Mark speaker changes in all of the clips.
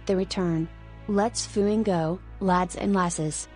Speaker 1: The return. Let's fooing go, lads and lasses.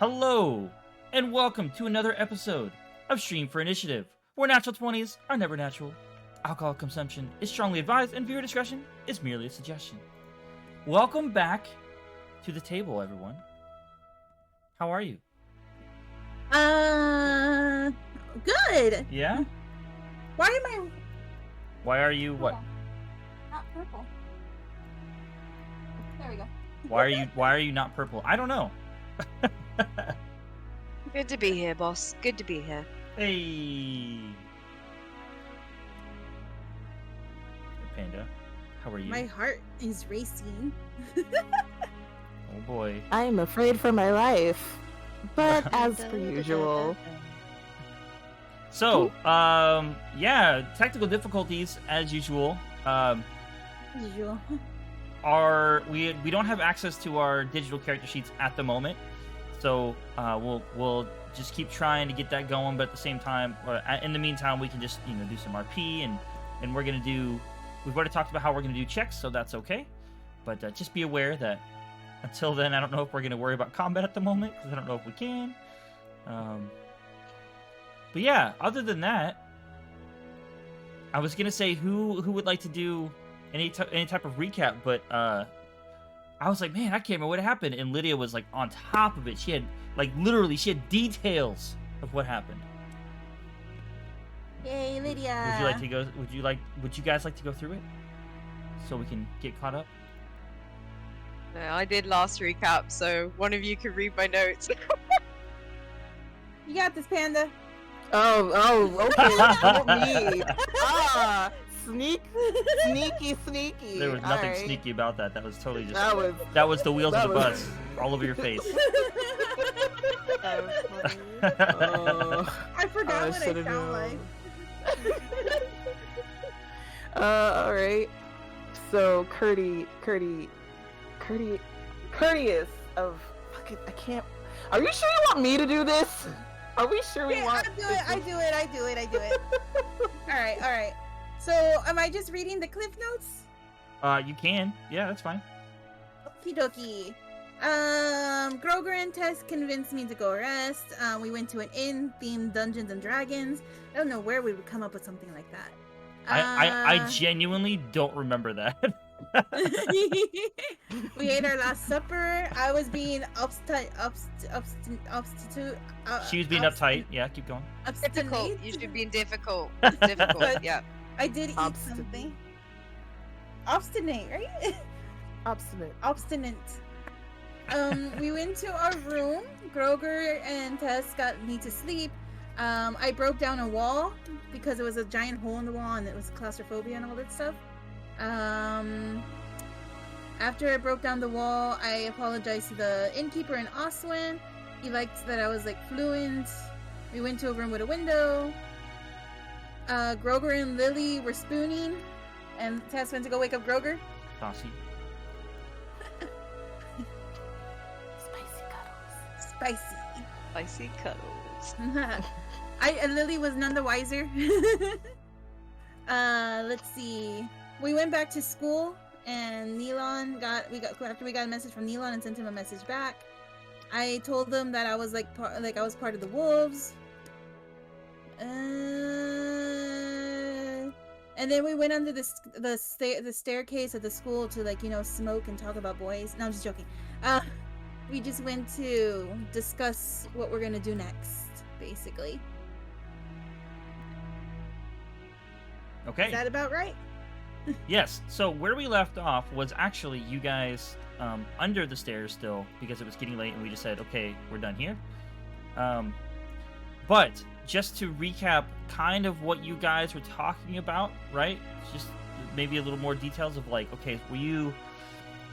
Speaker 2: Hello, and welcome to another episode of Stream for Initiative, where natural 20s are never natural. Alcohol consumption is strongly advised, and viewer discretion is merely a suggestion. Welcome back to the table, everyone. How are you?
Speaker 3: Good.
Speaker 2: Yeah?
Speaker 3: Why am I...
Speaker 2: Why are you what?
Speaker 3: Not purple. There we go.
Speaker 2: Why are you not purple? I don't know.
Speaker 4: Good to be here, boss. Good to be here.
Speaker 2: Hey. Panda, how are you?
Speaker 3: My heart is racing.
Speaker 2: Oh boy.
Speaker 5: I am afraid for my life, but as per usual.
Speaker 2: So, yeah, technical difficulties as usual.
Speaker 3: Usual.
Speaker 2: We don't have access to our digital character sheets at the moment, so we'll just keep trying to get that going. But at the same time, in the meantime, we can just do some RP and we're gonna do. We've already talked about how we're gonna do checks, so that's okay. But just be aware that until then, I don't know if we're gonna worry about combat at the moment because I don't know if we can. But yeah, other than that, I was gonna say who would like to do any type of recap, but I was like, man, I can't remember what happened, and Lydia was like on top of it. She had literally details of what happened.
Speaker 3: Yay, Lydia.
Speaker 2: Would you like to go? Would you guys like to go through it so we can get caught up?
Speaker 4: I did last recap, so one of you can read my notes.
Speaker 3: You got this, Panda.
Speaker 5: Oh, okay. Me. Sneaky.
Speaker 2: There was nothing
Speaker 5: All right.
Speaker 2: sneaky about that. That was totally just
Speaker 5: That was
Speaker 2: the wheels of the bus all over your face.
Speaker 5: That was funny.
Speaker 3: I forgot what I
Speaker 5: should've
Speaker 3: sound
Speaker 5: known.
Speaker 3: like.
Speaker 5: All right. So courteous of fucking. I can't. Are you sure you want me to do this? Are we sure we
Speaker 3: Yeah,
Speaker 5: want?
Speaker 3: I do it. All right. So, am I just reading the cliff notes?
Speaker 2: You can. Yeah, that's fine.
Speaker 3: Okie dokie. Groger and Tess convinced me to go rest. We went to an inn themed Dungeons and Dragons. I don't know where we would come up with something like that.
Speaker 2: I genuinely don't remember that.
Speaker 3: We ate our last supper. I was being
Speaker 2: She was being uptight. Yeah, keep going.
Speaker 4: Difficult. You should be being difficult. Yeah.
Speaker 3: I did eat
Speaker 5: Obstinate.
Speaker 3: something. Obstinate, right? Obstinate. We went to our room. Groger and Tess got me to sleep. I broke down a wall because it was a giant hole in the wall and it was claustrophobia and all that stuff. After I broke down the wall, I apologized to the innkeeper in Oswin. He liked that I was fluent. We went to a room with a window. Groger and Lily were spooning, and Tess went to go wake up Groger.
Speaker 2: Saucy.
Speaker 4: Spicy cuddles.
Speaker 3: And Lily was none the wiser. Let's see. We went back to school, and after we got a message from Neelon and sent him a message back. I told them that I was I was part of the wolves. And then we went under the staircase of the school to smoke and talk about boys. No, I'm just joking. We just went to discuss what we're gonna do next, basically.
Speaker 2: Okay.
Speaker 3: Is that about right?
Speaker 2: Yes. So where we left off was actually you guys under the stairs still because it was getting late, and we just said, okay, we're done here. But just to recap kind of what you guys were talking about, right? Just maybe a little more details of okay, were you...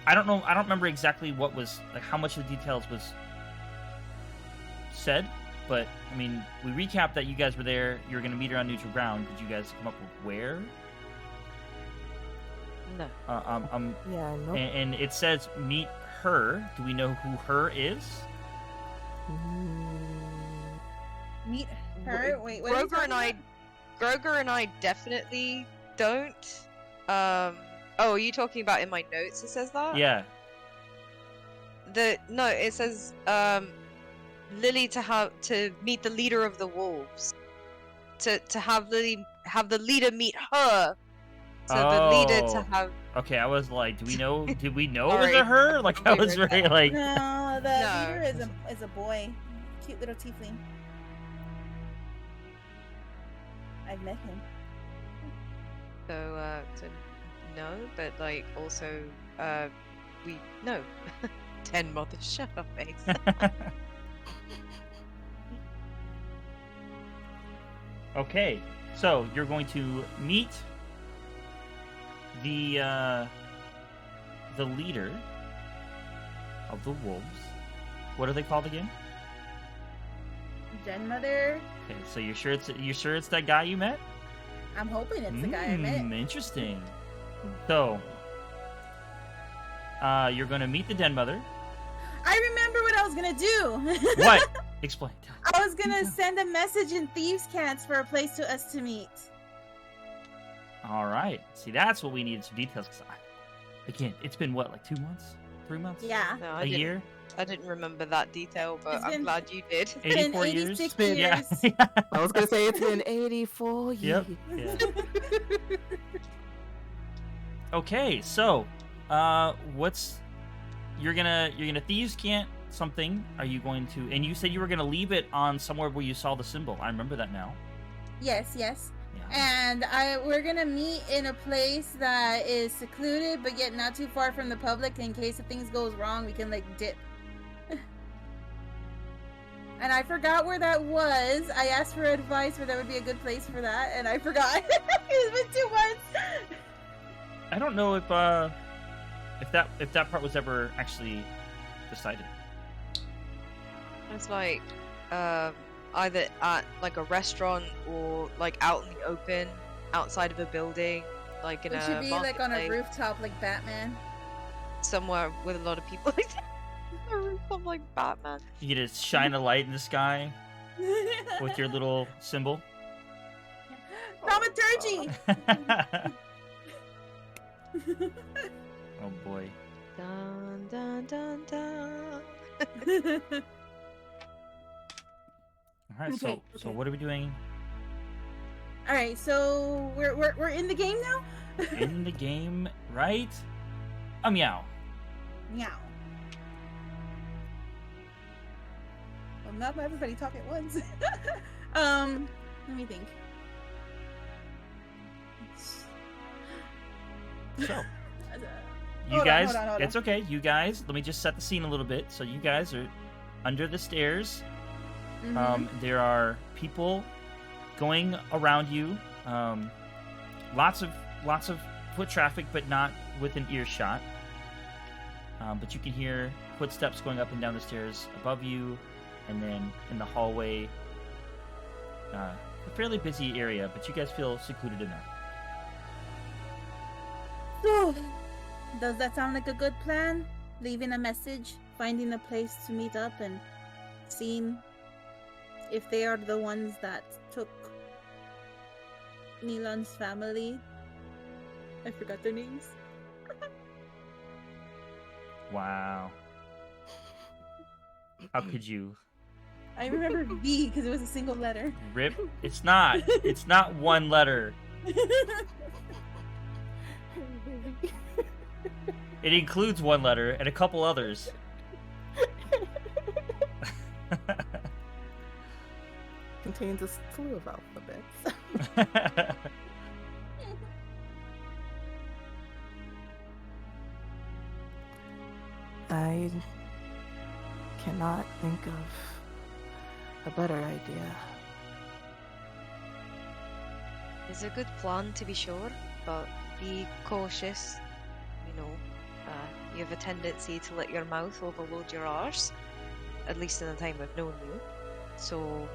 Speaker 2: I don't know, I don't remember exactly what was, how much of the details was said, but, I mean, we recapped that you guys were there, you were going to meet her on neutral ground. Did you guys come up with where?
Speaker 4: No.
Speaker 5: Yeah, no.
Speaker 2: And it says meet her. Do we know who her is?
Speaker 3: Meet her? Wait, what are you
Speaker 4: Groger
Speaker 3: talking
Speaker 4: and I,
Speaker 3: about?
Speaker 4: Groger and I definitely don't. Oh, are you talking about in my notes? It says that.
Speaker 2: Yeah.
Speaker 4: No, it says Lily to meet the leader of the wolves. To have the leader meet her. So the leader to have.
Speaker 2: Okay, I was like, did we know it was
Speaker 4: Sorry.
Speaker 2: a her? Like I was very like.
Speaker 3: No, the
Speaker 4: No.
Speaker 3: leader is a boy, cute little tiefling. I've met him.
Speaker 4: So no, but like also we no. 10 mothers, shut up, face.
Speaker 2: Okay, so you're going to meet the leader of the wolves. What are they called again?
Speaker 3: Mother.
Speaker 2: Okay, so you're sure it's that guy you met?
Speaker 3: I'm hoping it's the guy I met.
Speaker 2: Interesting. So, you're going to meet the den mother.
Speaker 3: I remember what I was gonna do.
Speaker 2: What? Explain.
Speaker 3: I was gonna send a message in Thieves' Cants for a place to us to meet.
Speaker 2: All right. See, that's what we needed, some details. Cause again, it's been what, like 2 months, 3 months,
Speaker 3: Yeah.
Speaker 4: No,
Speaker 2: a year,
Speaker 4: I didn't remember that detail, but
Speaker 3: It's
Speaker 4: I'm
Speaker 3: been-
Speaker 4: glad you did.
Speaker 3: It's been
Speaker 2: 84 years.
Speaker 3: 86
Speaker 2: Yeah.
Speaker 3: years.
Speaker 5: I was gonna say it's been 84 years.
Speaker 2: Yep. Yeah. Okay, so, you're gonna Thieves Cant something. Are you going to? And you said you were gonna leave it on somewhere where you saw the symbol. I remember that now.
Speaker 3: Yes.
Speaker 2: Yeah.
Speaker 3: And we're gonna meet in a place that is secluded, but yet not too far from the public. In case if things goes wrong, we can like dip. And I forgot where that was. I asked for advice where that would be a good place for that, and I forgot. It's been 2 months.
Speaker 2: I don't know if that part was ever actually decided.
Speaker 4: It's like either at like a restaurant or like out in the open, outside of a building, like in
Speaker 3: It
Speaker 4: a
Speaker 3: should be like on a
Speaker 4: marketplace,
Speaker 3: rooftop, like Batman.
Speaker 4: somewhere with a lot of people. A rooftop like Batman.
Speaker 2: You get to shine a light in the sky with your little symbol.
Speaker 3: Thaumaturgy.
Speaker 2: Oh boy.
Speaker 4: Dun dun dun dun.
Speaker 2: All right.
Speaker 3: Okay,
Speaker 2: So
Speaker 3: okay.
Speaker 2: what are we doing
Speaker 3: All right, so we're in the game now.
Speaker 2: in the game, right? A meow.
Speaker 3: Meow. Well, not everybody talk at once. Let me think.
Speaker 2: So. You
Speaker 3: Hold on,
Speaker 2: guys,
Speaker 3: hold on.
Speaker 2: it's okay. You guys, let me just set the scene a little bit. So you guys are under the stairs.
Speaker 3: Mhm.
Speaker 2: There are people going around you. Lots of foot traffic, but not within earshot. But you can hear footsteps going up and down the stairs above you, and then in the hallway. A fairly busy area, but you guys feel secluded enough.
Speaker 3: So, does that sound like a good plan? Leaving a message, finding a place to meet up, and seeing if they are the ones that took Milan's family. I forgot their names.
Speaker 2: Wow. How could you?
Speaker 3: I remember V because it was a single letter.
Speaker 2: Rip? It's not. It's not one letter. It includes one letter and a couple others.
Speaker 5: Contains a slew of alphabets. I cannot think of a better idea.
Speaker 4: It's a good plan to be sure, but be cautious. You know, you have a tendency to let your mouth overload your arse, at least in the time I've known you. So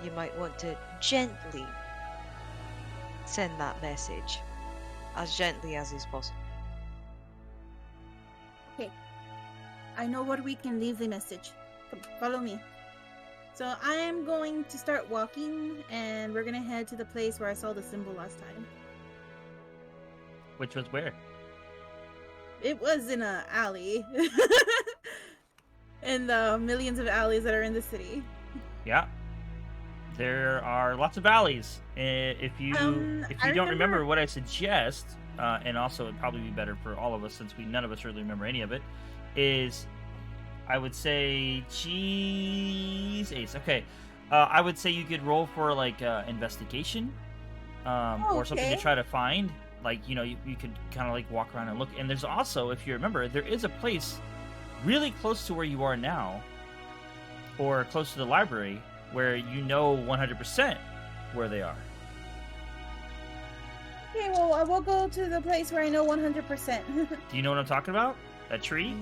Speaker 4: you might want to gently send that message, as gently as is possible.
Speaker 3: I know where we can leave the message. Come, follow me. So I am going to start walking, and we're gonna head to the place where I saw the symbol last time.
Speaker 2: Which was where?
Speaker 3: It was in a alley. in the millions of alleys that are in the city.
Speaker 2: Yeah. There are lots of alleys. If you
Speaker 3: I
Speaker 2: don't remember
Speaker 3: remember-
Speaker 2: what I suggest, and also it'd probably be better for all of us since none of us really remember any of it, is I would say ace. Okay. I would say you could roll for like investigation, or something to
Speaker 3: Okay.
Speaker 2: try to find. Like, you could kind of like walk around and look. And there's also, if you remember, there is a place really close to where you are now, or close to the library, where 100% where they are.
Speaker 3: Okay, well, I will go to the place where I know 100%.
Speaker 2: Do you know what I'm talking about? That tree?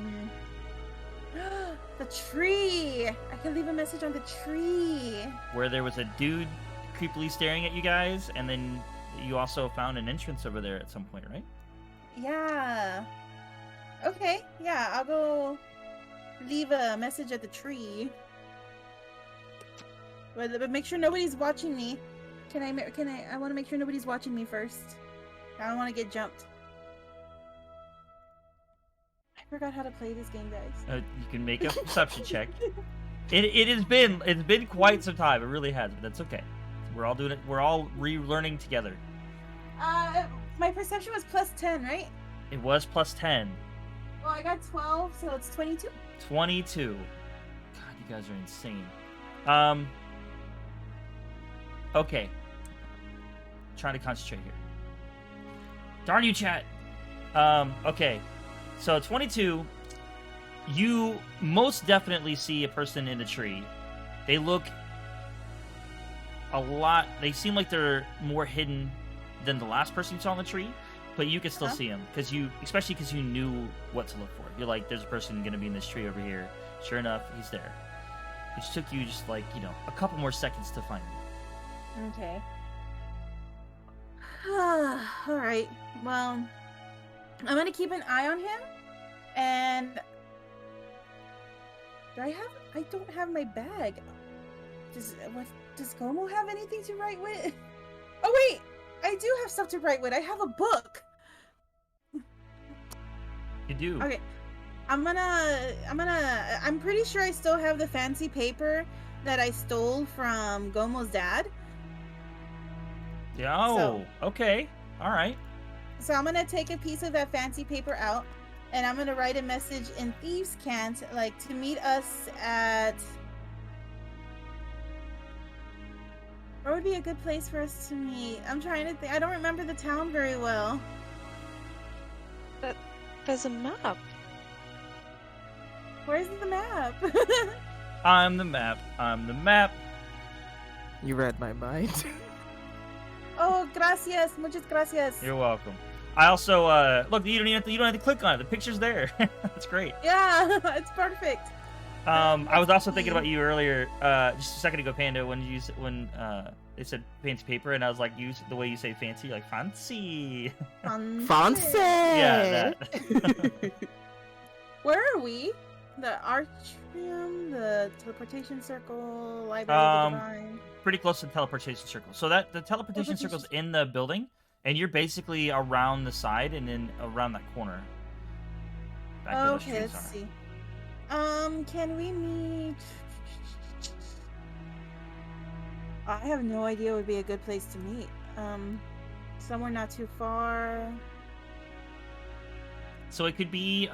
Speaker 3: The tree! I can leave a message on the tree.
Speaker 2: Where there was a dude creepily staring at you guys, and then you also found an entrance over there at some point, right?
Speaker 3: Yeah. Okay, yeah, I'll go leave a message at the tree. But make sure nobody's watching me. I want to make sure nobody's watching me first. I don't want to get jumped. I forgot how to play this game, guys.
Speaker 2: You can make a perception check. It's been quite some time. It really has, but that's okay. We're all doing it. We're all relearning together.
Speaker 3: My perception was plus 10, right?
Speaker 2: It was plus 10.
Speaker 3: Well, I got 12, so it's 22.
Speaker 2: 22. God, you guys are insane. Okay. Trying to concentrate here. Darn you, chat. Okay. So 22. You most definitely see a person in a tree. They look a lot. They seem like they're more hidden than the last person you saw in the tree, but you can still see them especially because you knew what to look for. You're like, there's a person going to be in this tree over here. Sure enough, he's there. It took you just like a couple more seconds to find him.
Speaker 3: Okay. All right. Well, I'm gonna keep an eye on him, and I don't have my bag. Does Gomo have anything to write with? Oh wait, I do have stuff to write with. I have a book.
Speaker 2: You do.
Speaker 3: Okay. I'm pretty sure I still have the fancy paper that I stole from Gomo's dad.
Speaker 2: Yeah. Oh, okay. All right.
Speaker 3: So I'm gonna take a piece of that fancy paper out, and I'm gonna write a message in Thieves' Cant, like to meet us at. Where would be a good place for us to meet? I'm trying to think. I don't remember the town very well.
Speaker 4: There's a map.
Speaker 3: Where's the map?
Speaker 2: I'm the map. I'm the map.
Speaker 5: You read my mind.
Speaker 3: Oh, gracias, muchas gracias.
Speaker 2: You're welcome. I also look. You don't have to click on it. The picture's there. That's great.
Speaker 3: Yeah, it's perfect.
Speaker 2: I was also thinking about you earlier, just a second ago, Panda, when it said fancy paper, and I was like, use the way you say fancy, like fancy.
Speaker 5: Fancy.
Speaker 2: Yeah, that.
Speaker 3: Where are we? The Artrium, the teleportation circle, library of the divine.
Speaker 2: Pretty close to the teleportation circle. So the teleportation circle's in the building, and you're basically around the side and then around that corner. Back where those
Speaker 3: Okay,
Speaker 2: trees
Speaker 3: let's
Speaker 2: are.
Speaker 3: see. Can we meet? I have no idea what would be a good place to meet. Somewhere not too far.
Speaker 2: So it could be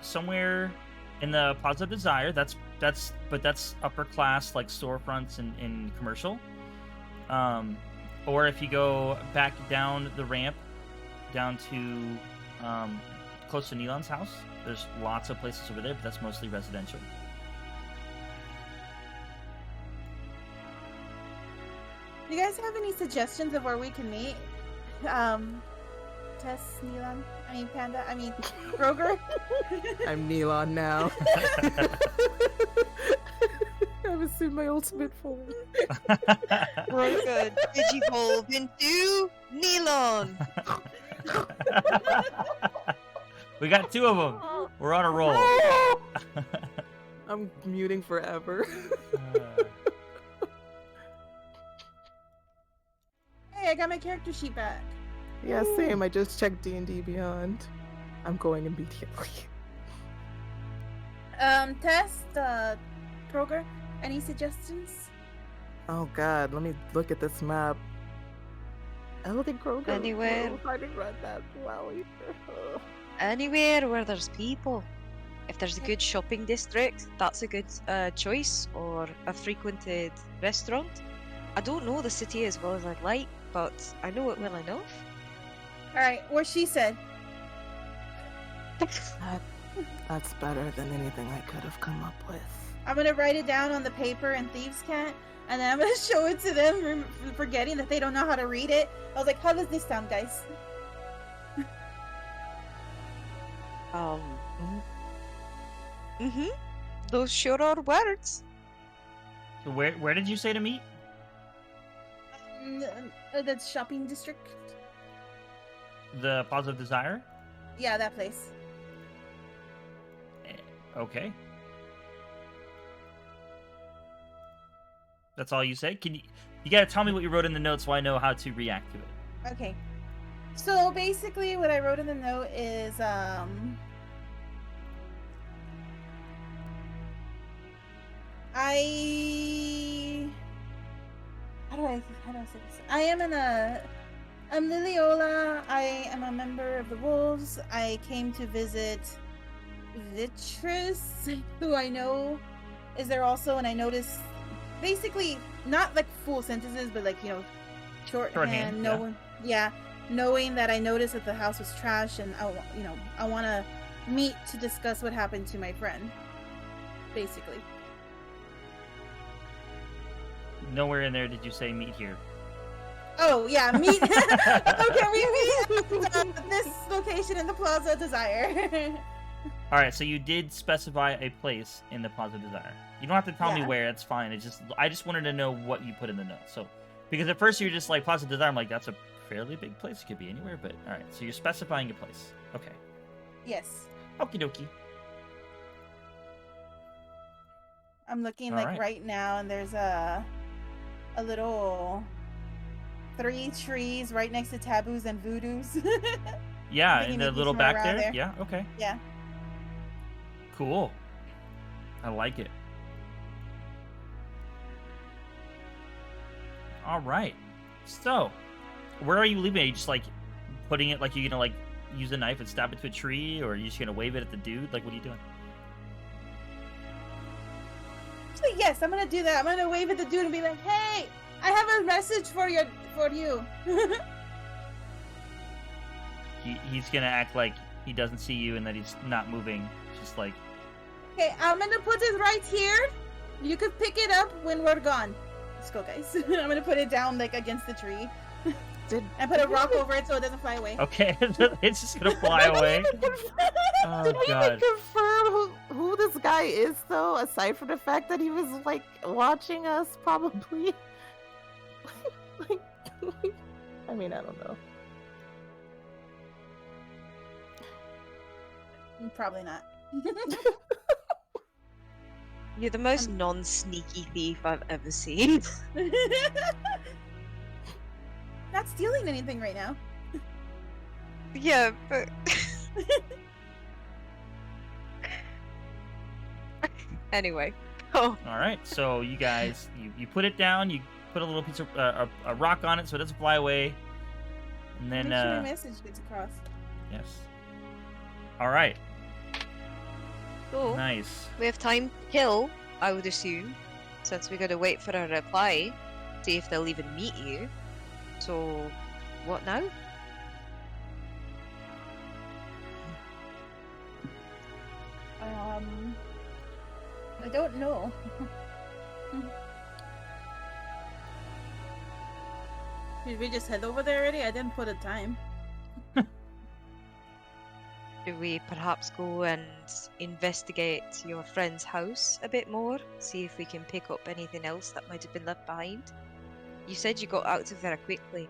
Speaker 2: somewhere in the Plaza of Desire. That's upper class, like storefronts and commercial. Or if you go back down the ramp down to close to Neelon's house, there's lots of places over there, but that's mostly residential.
Speaker 3: Do you guys have any suggestions of where we can meet? Tess, Neelon, Panda, Roger.
Speaker 5: I'm Neelon now. I've assumed my ultimate form.
Speaker 4: Roga digivolve into Neelon.
Speaker 2: We got two of them. We're on a roll.
Speaker 5: I'm muting forever.
Speaker 3: Hey, I got my character sheet back.
Speaker 5: Yeah, same. I just checked D&D Beyond. I'm going immediately.
Speaker 3: Test, Kroger, any suggestions?
Speaker 5: Oh god, let me look at this map. I don't think Kroger
Speaker 4: Anywhere.
Speaker 5: I didn't run that well either. Ugh.
Speaker 4: Anywhere where there's people. If there's a good shopping district, that's a good choice, or a frequented restaurant. I don't know the city as well as I'd like, but I know it well enough.
Speaker 3: Alright, what she said.
Speaker 5: That's better than anything I could have come up with.
Speaker 3: I'm gonna write it down on the paper in Thieves' Cat, and then I'm gonna show it to them, forgetting that they don't know how to read it. I was like, how does this sound, guys?
Speaker 4: Those sure are words.
Speaker 2: So where did you say to meet?
Speaker 3: The shopping district?
Speaker 2: The Plaza of Desire?
Speaker 3: Yeah, that place.
Speaker 2: Okay. That's all you say? You gotta tell me what you wrote in the notes so I know how to react to it.
Speaker 3: Okay. So basically what I wrote in the note is, how do I say this? I'm Liliola. I am a member of the Wolves. I came to visit Vitris, who I know is there also, and I noticed basically not like full sentences, but like, shorthand. Knowing that I noticed that the house was trash, and I want to meet to discuss what happened to my friend. Basically.
Speaker 2: Nowhere in there did you say meet here.
Speaker 3: Oh yeah, meet. Okay, we meet at this location in the Plaza of Desire.
Speaker 2: All right, so you did specify a place in the Plaza of Desire. You don't have to tell me where. It's fine. I just wanted to know what you put in the notes. So, because at first you're just like Plaza of Desire. I'm like, that's a fairly big place. It could be anywhere, but all right. So you're specifying a place. Okay.
Speaker 3: Yes.
Speaker 2: Okie dokie.
Speaker 3: I'm looking
Speaker 2: All
Speaker 3: like right now, and there's a little 3 trees right next to taboos and voodoos.
Speaker 2: Yeah, in the little back there. Yeah. Okay.
Speaker 3: Yeah.
Speaker 2: Cool. I like it. All right. So, where are you leaving it? Are you just like putting it like you're gonna like use a knife and stab it to a tree, or are you just gonna wave it at the dude? Like, what are you doing?
Speaker 3: Actually, yes, I'm gonna do that. I'm gonna wave at the dude and be like, "Hey, I have a message for you."
Speaker 2: He's gonna act like he doesn't see you and that he's not moving. Just like,
Speaker 3: okay, I'm gonna put it right here. You could pick it up when we're gone. Let's go, guys. I'm gonna put it down like against the tree. And put a rock over it so it doesn't fly away.
Speaker 2: okay, it's just gonna fly away. Oh
Speaker 5: Did we
Speaker 2: god.
Speaker 5: even confirm who this guy is, though, aside from the fact that he was, like, watching us, probably? Like, I mean, I don't know.
Speaker 3: Probably not.
Speaker 4: You're the most non-sneaky thief I've ever seen.
Speaker 3: Not stealing anything right now.
Speaker 4: Yeah, but... Anyway. Oh.
Speaker 2: All right, so you guys, you put it down. You put a little piece of a rock on it so it doesn't fly away, and then
Speaker 3: make sure the message gets across.
Speaker 2: yes. All right.
Speaker 4: So,
Speaker 2: Nice.
Speaker 4: we have time to kill, I would assume, since we gotta wait for a reply, see if they'll even meet you. So, what now?
Speaker 3: I don't know. Did we just head over there already? I didn't put a time.
Speaker 4: Do we perhaps go and investigate your friend's house a bit more? See if we can pick up anything else that might have been left behind? You said you got out of there quickly.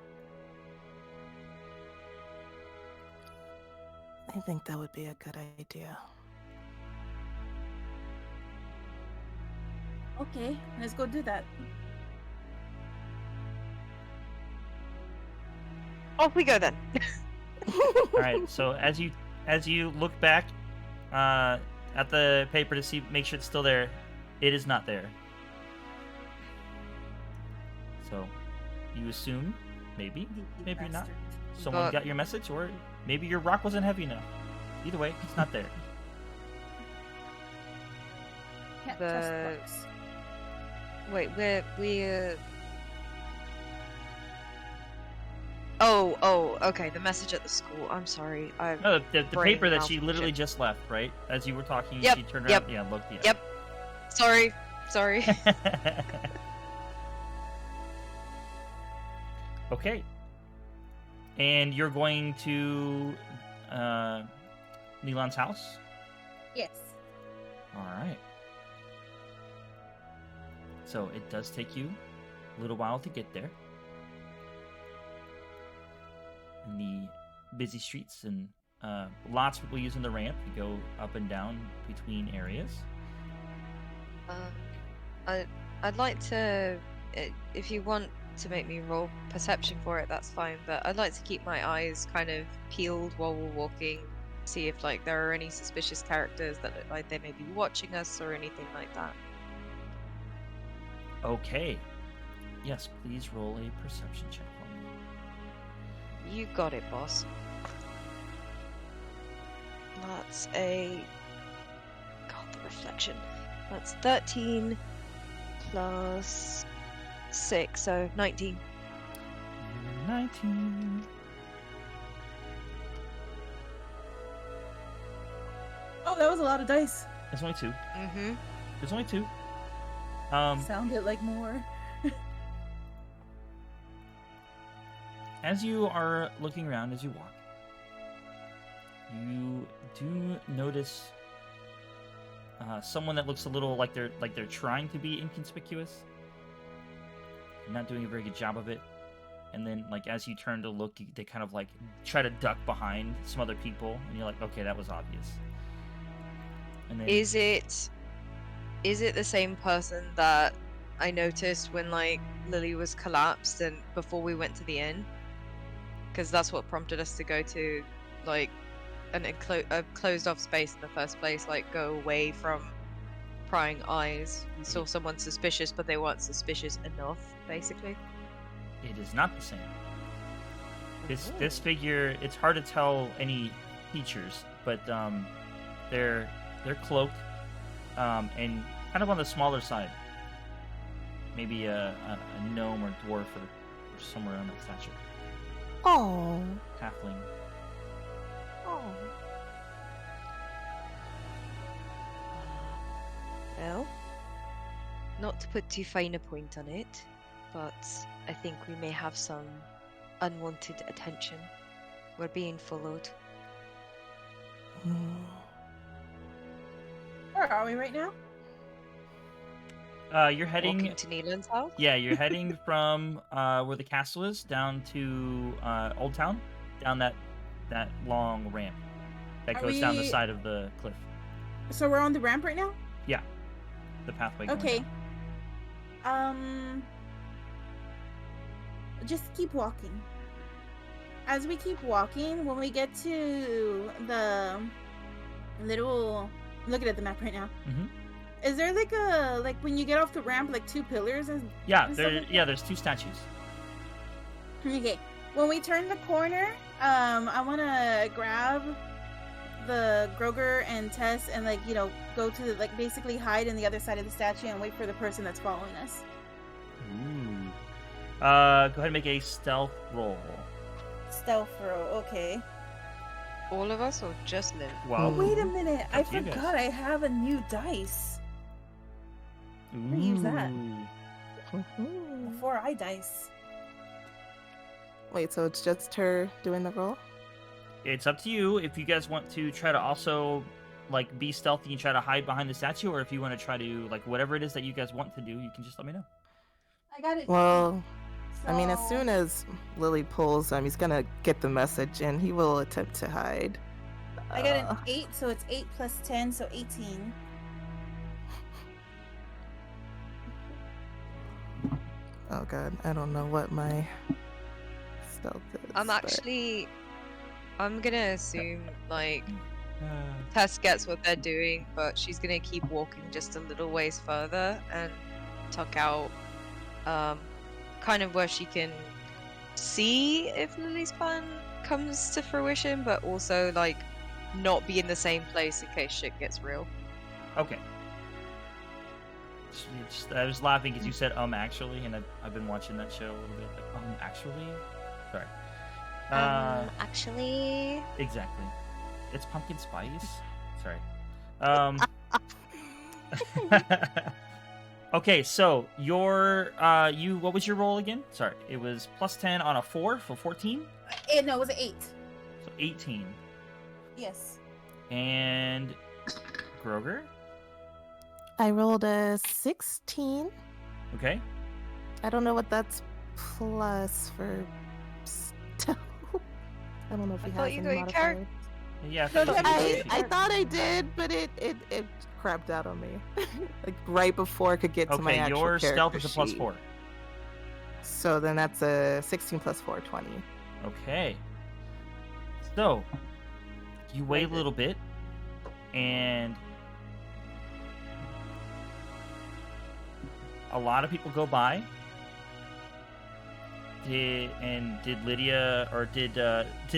Speaker 5: I think that would be a good idea.
Speaker 3: Okay, let's go do that.
Speaker 4: Off we go then.
Speaker 2: All right. So as you look back, at the paper to see, make sure it's still there. It is not there. So, you assume, maybe not.
Speaker 3: Bastard.
Speaker 2: Someone
Speaker 4: But-
Speaker 2: got your message, or maybe your rock wasn't heavy enough. Either way, it's not there.
Speaker 3: Can't
Speaker 4: The-
Speaker 3: trust rocks.
Speaker 4: Wait, we're. Oh, okay. The message at the school. I'm sorry.
Speaker 2: No, the
Speaker 4: Brain
Speaker 2: paper that she
Speaker 4: malfunction.
Speaker 2: literally just left, right? As you were talking,
Speaker 4: Yep,
Speaker 2: she turned
Speaker 4: yep,
Speaker 2: around. Yeah, looked. Yeah.
Speaker 4: Yep. Sorry.
Speaker 2: Okay. And you're going to Neelan's house?
Speaker 3: Yes.
Speaker 2: All right. So it does take you a little while to get there. In the busy streets, and lots of people using the ramp to go up and down between areas.
Speaker 4: I'd like to, if you want to make me roll perception for it, that's fine. But I'd like to keep my eyes kind of peeled while we're walking, see if like there are any suspicious characters that look like they may be watching us or anything like that.
Speaker 2: Okay. Yes, please roll a perception check for me.
Speaker 4: You got it, boss. That's a. God, the reflection. That's 13 plus 6, so 19.
Speaker 2: 19.
Speaker 3: Oh, that was a lot of dice.
Speaker 2: There's only 2.
Speaker 4: Mm-hmm.
Speaker 2: There's only 2.
Speaker 3: Sounded like more.
Speaker 2: As you are looking around as you walk, you do notice someone that looks a little like they're trying to be inconspicuous, not doing a very good job of it. And then, like, as you turn to look, they kind of like try to duck behind some other people, and you're like, okay, that was obvious. And then,
Speaker 4: Is it the same person that I noticed when like Lily was collapsed and before we went to the inn? Because that's what prompted us to go to like a closed off space in the first place, like go away from prying eyes. We saw someone suspicious, but they weren't suspicious enough, basically.
Speaker 2: it is not the same. This figure, it's hard to tell any features, but they're cloaked and kind of on the smaller side. Maybe a gnome or dwarf or somewhere on that stature.
Speaker 5: Oh.
Speaker 2: Halfling.
Speaker 5: Oh.
Speaker 4: Well, not to put too fine a point on it, but I think we may have some unwanted attention. We're being followed.
Speaker 3: Where are we right now?
Speaker 2: You're heading.
Speaker 4: Walking to Neelan's house?
Speaker 2: Yeah, you're heading from where the castle is down to Old Town, down that long ramp that
Speaker 3: Are
Speaker 2: goes down the
Speaker 3: we-
Speaker 2: side of the cliff.
Speaker 3: So we're on the ramp right now?
Speaker 2: Yeah, the pathway. Going
Speaker 3: Okay.
Speaker 2: down.
Speaker 3: Just keep walking. As we keep walking, when we get to the little, I'm looking at the map right now.
Speaker 2: Mhm.
Speaker 3: Is there like when you get off the ramp, like two pillars?
Speaker 2: Yeah,
Speaker 3: and stuff
Speaker 2: there.
Speaker 3: like
Speaker 2: Yeah, there's 2 statues.
Speaker 3: Okay. When we turn the corner, I want to grab the Groger and Tess and go to basically hide in the other side of the statue and wait for the person that's following us.
Speaker 2: Ooh. Go ahead and make a stealth roll.
Speaker 3: Stealth roll. Okay.
Speaker 4: All of us or just Lily?
Speaker 2: Wow.
Speaker 3: Wait a minute. I
Speaker 2: Up to you guys.
Speaker 3: forgot I have a new dice. use that.
Speaker 2: Ooh.
Speaker 3: 4i dice.
Speaker 5: Wait, so it's just her doing the roll?
Speaker 2: It's up to you if you guys want to try to also be stealthy and try to hide behind the statue, or if you want to try to whatever it is that you guys want to do, you can just let me know.
Speaker 3: I got it.
Speaker 5: Well, I mean, as
Speaker 3: So-
Speaker 5: soon as Lily pulls him, he's gonna get the message and he will attempt to hide.
Speaker 3: I got an 8, so it's 8 plus 10, so 18.
Speaker 5: Oh god, I don't know what my stealth is.
Speaker 4: I'm
Speaker 5: but-
Speaker 4: gonna assume Tess gets what they're doing, but she's gonna keep walking just a little ways further and tuck out, kind of where she can see if Lily's plan comes to fruition, but also like not be in the same place in case shit gets real.
Speaker 2: Okay. I was laughing because you said actually, and I've been watching that show a little bit. Like, actually, sorry.
Speaker 4: Actually.
Speaker 2: Exactly. It's pumpkin spice. Sorry. Okay, so your what was your roll again? Sorry, it was +10 on a 4 for 14.
Speaker 3: No, it was an 8.
Speaker 2: So 18.
Speaker 3: Yes.
Speaker 2: And Groger.
Speaker 5: I rolled a 16.
Speaker 2: Okay.
Speaker 5: I don't know what that's plus for stealth. I don't know if
Speaker 4: I
Speaker 5: he
Speaker 4: thought
Speaker 5: has
Speaker 4: you
Speaker 5: any
Speaker 4: got your character.
Speaker 5: modifiers.
Speaker 2: Yeah.
Speaker 3: No,
Speaker 2: for-
Speaker 5: I thought I did, but it crapped out on me. Like right before I could get to my
Speaker 2: Okay,
Speaker 5: actual
Speaker 2: your stealth
Speaker 5: character
Speaker 2: is a
Speaker 5: sheet.
Speaker 2: +4.
Speaker 5: So then that's a 16 plus 4, 20.
Speaker 2: Okay. So you wait a little bit, and a lot of people go by. Did Lydia or did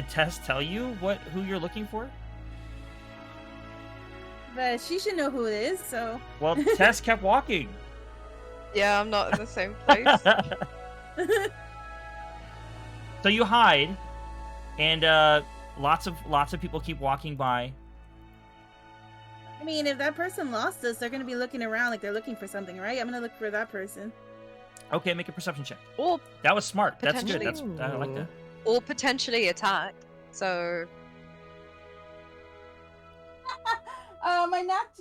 Speaker 2: Tess tell you who you're looking for?
Speaker 3: But she should know who it is, so.
Speaker 2: Well, Tess kept walking.
Speaker 4: Yeah, I'm not in the same place.
Speaker 2: So you hide, and lots of people keep walking by.
Speaker 3: I mean, if that person lost us, they're gonna be looking around like they're looking for something, right? I'm gonna look for that person.
Speaker 2: Okay, make a perception check.
Speaker 4: Or
Speaker 2: That was smart. That's good.
Speaker 4: Potentially.
Speaker 2: I like that.
Speaker 4: or potentially attack. So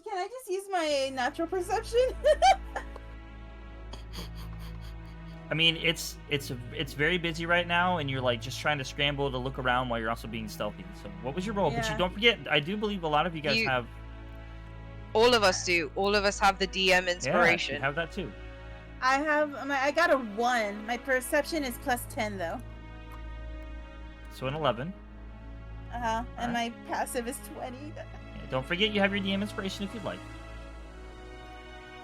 Speaker 3: Can I just use my natural perception?
Speaker 2: I mean, it's very busy right now, and you're like just trying to scramble to look around while you're also being stealthy. So, what was your roll? But you
Speaker 3: Yeah.
Speaker 2: don't forget, I do believe a lot of you guys
Speaker 4: You-
Speaker 2: have.
Speaker 4: all of us do. All of us have the DM
Speaker 2: Yeah,
Speaker 4: inspiration.
Speaker 2: you have that too.
Speaker 3: I got a 1. My perception is +10 though.
Speaker 2: So an 11.
Speaker 3: And my passive is 20.
Speaker 2: Yeah, don't forget you have your DM inspiration if you'd like.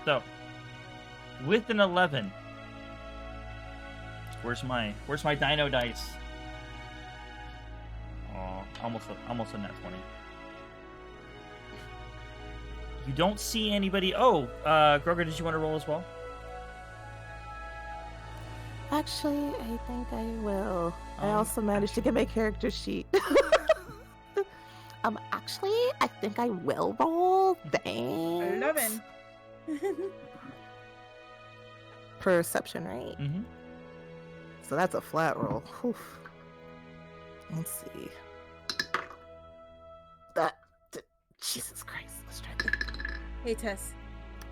Speaker 2: So, with an 11, where's my dino dice? Oh, almost a net 20. You don't see anybody. Oh, Groger, did you want to roll as well?
Speaker 5: Actually, I think I will. I also managed to get my character sheet. Actually, I think I will roll. Thanks.
Speaker 3: 11.
Speaker 5: Perception, right?
Speaker 2: Mm-hmm.
Speaker 5: So that's a flat roll. Whew. Let's see. Jesus Christ. Let's try that.
Speaker 3: Hey Tess.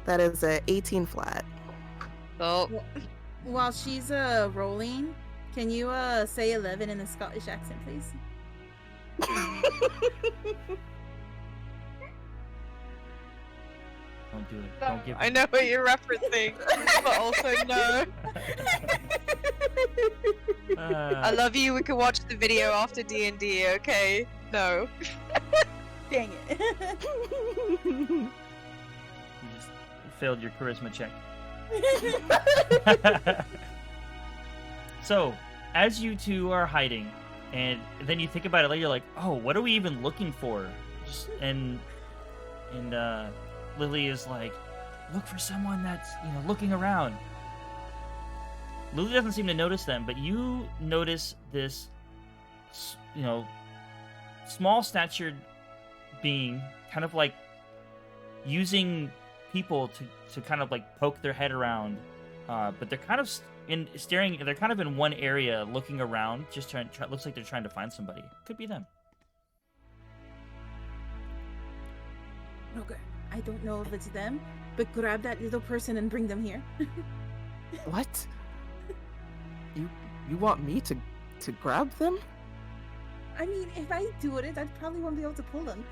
Speaker 5: That is a 18 flat.
Speaker 4: So
Speaker 3: While she's rolling, can you say 11 in a Scottish accent, please?
Speaker 2: Don't do it. Don't give.
Speaker 4: I know what you're referencing, but also no. I love you. We can watch the video after D&D. Okay? No.
Speaker 3: Dang it.
Speaker 2: You just failed your charisma check. So, as you two are hiding, and then you think about it later, you're like, oh, what are we even looking for? And Lily is like, look for someone that's, looking around. Lily doesn't seem to notice them, but you notice this, small statured being kind of like using people to kind of like poke their head around, but they're kind of they're kind of in one area looking around, just looks like they're trying to find somebody. Could be them.
Speaker 3: Okay. I don't know if it's them, but grab that little person and bring them here.
Speaker 5: What? You want me to grab them?
Speaker 3: I mean, if I do it, I probably won't be able to pull them.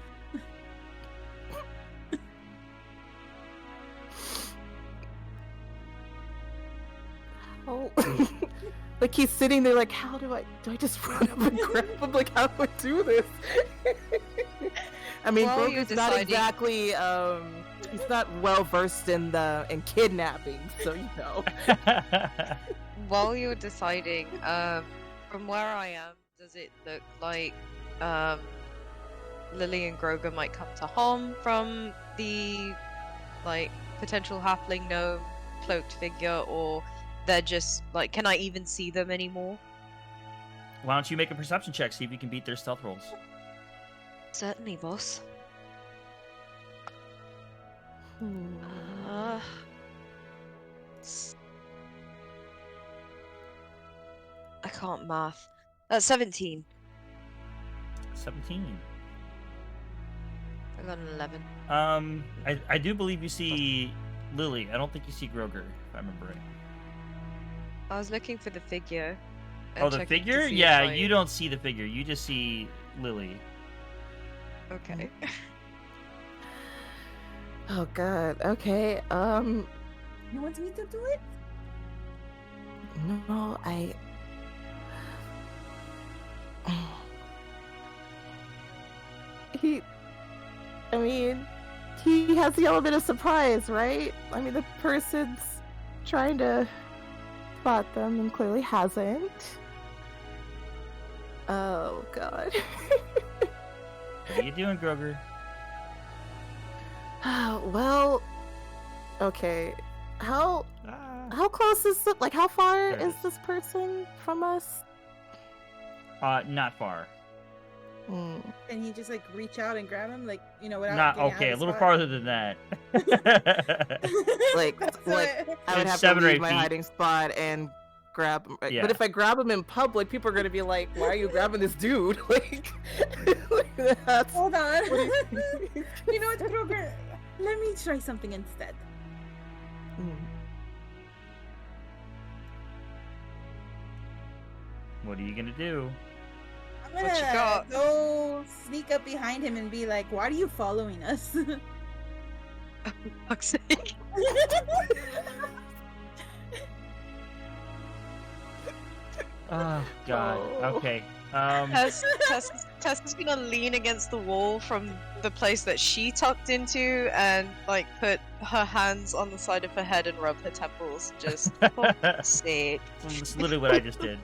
Speaker 5: Oh. Like he's sitting there like, how do I just run up and grab him? Like, how do I do this? I mean,
Speaker 4: While you're
Speaker 5: Grogu's not
Speaker 4: deciding-
Speaker 5: exactly he's not well versed in kidnapping, so you know.
Speaker 4: While you're deciding, from where I am, does it look like Lily and Grogu might come to harm from the like potential halfling gnome cloaked figure, or they're just like, can I even see them anymore?
Speaker 2: Why don't you make a perception check, see if you can beat their stealth rolls?
Speaker 4: Certainly, boss.
Speaker 5: Hmm.
Speaker 4: I can't math. 17.
Speaker 2: 17.
Speaker 4: I got an 11.
Speaker 2: I do believe you see Lily. I don't think you see Groger, if I remember right.
Speaker 4: I was looking for the figure.
Speaker 2: Oh,
Speaker 4: and
Speaker 2: the
Speaker 4: checking to
Speaker 2: figure?
Speaker 4: see if
Speaker 2: Yeah,
Speaker 4: I-
Speaker 2: you don't see the figure. You just see Lily.
Speaker 4: Okay.
Speaker 5: Oh god. Okay.
Speaker 3: You want me to do it?
Speaker 5: No, I mean, he has the element of surprise, right? I mean, the person's trying to spot them and clearly hasn't. Oh god.
Speaker 2: What are you doing, Groger?
Speaker 5: Well, okay. How close is it? Like, how far
Speaker 2: There it
Speaker 5: is
Speaker 2: is.
Speaker 5: this person from us?
Speaker 2: Not far.
Speaker 5: Hmm.
Speaker 3: Can he just like reach out and grab him, like, you know, without
Speaker 2: Not
Speaker 3: getting out
Speaker 2: okay. A
Speaker 3: of
Speaker 2: little
Speaker 3: his
Speaker 2: farther than that.
Speaker 5: Like,
Speaker 3: That's
Speaker 5: like,
Speaker 3: what-
Speaker 5: I would
Speaker 2: It's
Speaker 5: have
Speaker 2: 7
Speaker 5: to
Speaker 2: or
Speaker 5: leave
Speaker 2: 8
Speaker 5: my
Speaker 2: feet.
Speaker 5: hiding spot and grab him.
Speaker 2: Yeah.
Speaker 5: But if I grab him in public, people are gonna be like, "Why are you grabbing this dude?" Like, that's.
Speaker 3: Hold on.
Speaker 5: What do you-
Speaker 3: You know what, Kroger? Let me try something instead.
Speaker 5: Hmm.
Speaker 2: What are you gonna do?
Speaker 3: I'm
Speaker 4: What you
Speaker 3: gonna
Speaker 4: got?
Speaker 3: go sneak up behind him and be like, "Why are you following us?"
Speaker 4: Fuck's sake.
Speaker 2: Oh God.
Speaker 5: Oh.
Speaker 2: Okay.
Speaker 4: Tess is gonna lean against the wall from the place that she tucked into and like put her hands on the side of her head and rub her temples. Just for fuck's sake.
Speaker 2: That's literally what I just did.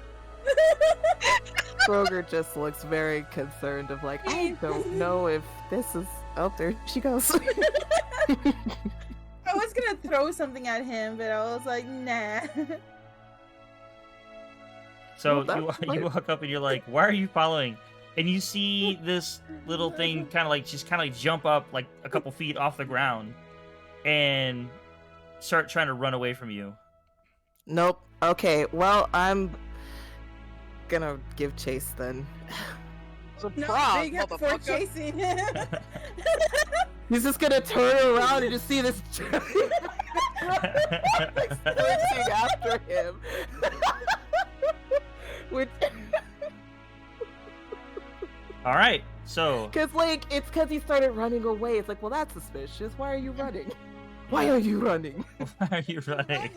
Speaker 5: Kroger just looks very concerned. Of like, I don't know if this is. Oh, there she goes.
Speaker 3: I was gonna throw something at him, but I was like, nah.
Speaker 2: So
Speaker 5: Well,
Speaker 2: you
Speaker 5: that's
Speaker 2: you
Speaker 5: like-
Speaker 2: walk up and you're like, "Why are you following?" And you see this little thing kind of like jump up like a couple feet off the ground and start trying to run away from you.
Speaker 5: Nope. Okay. Well, I'm gonna give chase then.
Speaker 3: Not
Speaker 4: Proud,
Speaker 3: big enough for
Speaker 4: motherfucker.
Speaker 3: chasing him.
Speaker 5: He's just gonna turn around and just see this sprinting after him. Which,
Speaker 2: All right. So
Speaker 5: cause like, it's cause he started running away. It's like, well, that's suspicious. Why are you running? Why are you running?
Speaker 2: why are you running?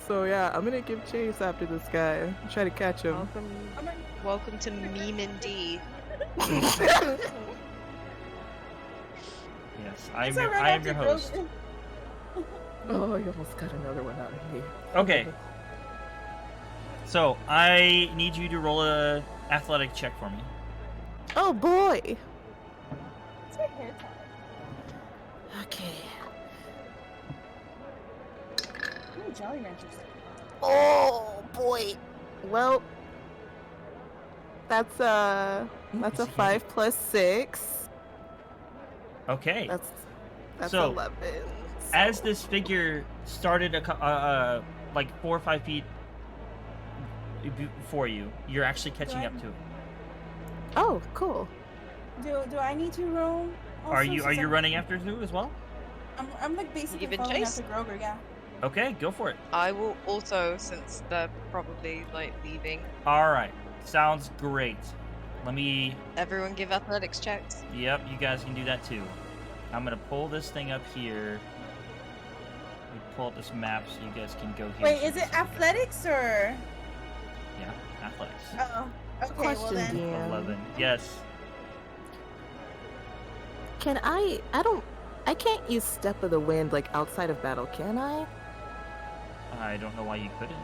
Speaker 5: So yeah, I'm gonna give chase after this guy. Try to catch him.
Speaker 4: Welcome to Meme and D.
Speaker 2: Yes, I
Speaker 3: So right
Speaker 2: am your
Speaker 3: after
Speaker 2: host.
Speaker 3: Grogu-
Speaker 5: Oh, you almost got another one out of me.
Speaker 2: Okay. So I need you to roll a athletic check for me.
Speaker 5: Oh boy.
Speaker 3: It's my hair tie.
Speaker 5: Okay.
Speaker 3: Ooh, Jolly Ranchers.
Speaker 5: Oh boy. Well, that's a
Speaker 2: Is it
Speaker 5: 5 plus 6.
Speaker 2: Okay.
Speaker 5: That's
Speaker 2: So,
Speaker 5: 11.
Speaker 2: As this figure started like 4 or 5 feet before you, you're actually catching up to it.
Speaker 5: Oh, cool.
Speaker 3: Do I need to roll?
Speaker 2: Are you running after Zoo as well?
Speaker 3: I'm like basically
Speaker 4: Give it
Speaker 3: following
Speaker 4: chase?
Speaker 3: after Grover, yeah.
Speaker 2: Okay, go for it.
Speaker 4: I will also, since they're probably like leaving,
Speaker 2: All right, sounds great. Let me.
Speaker 4: everyone give athletics checks.
Speaker 2: Yep, you guys can do that too. I'm gonna pull this thing up here. Let me pull up this map so you guys can go here.
Speaker 3: Wait,
Speaker 2: so
Speaker 3: is
Speaker 2: you
Speaker 3: it
Speaker 2: can see
Speaker 3: athletics or?
Speaker 2: Yeah, athletics.
Speaker 3: Oh, Okay,
Speaker 5: Question,
Speaker 3: well then.
Speaker 5: DM.
Speaker 2: 11. Yes.
Speaker 5: Can I can't use Step of the Wind like outside of battle, can I?
Speaker 2: I don't know why you couldn't.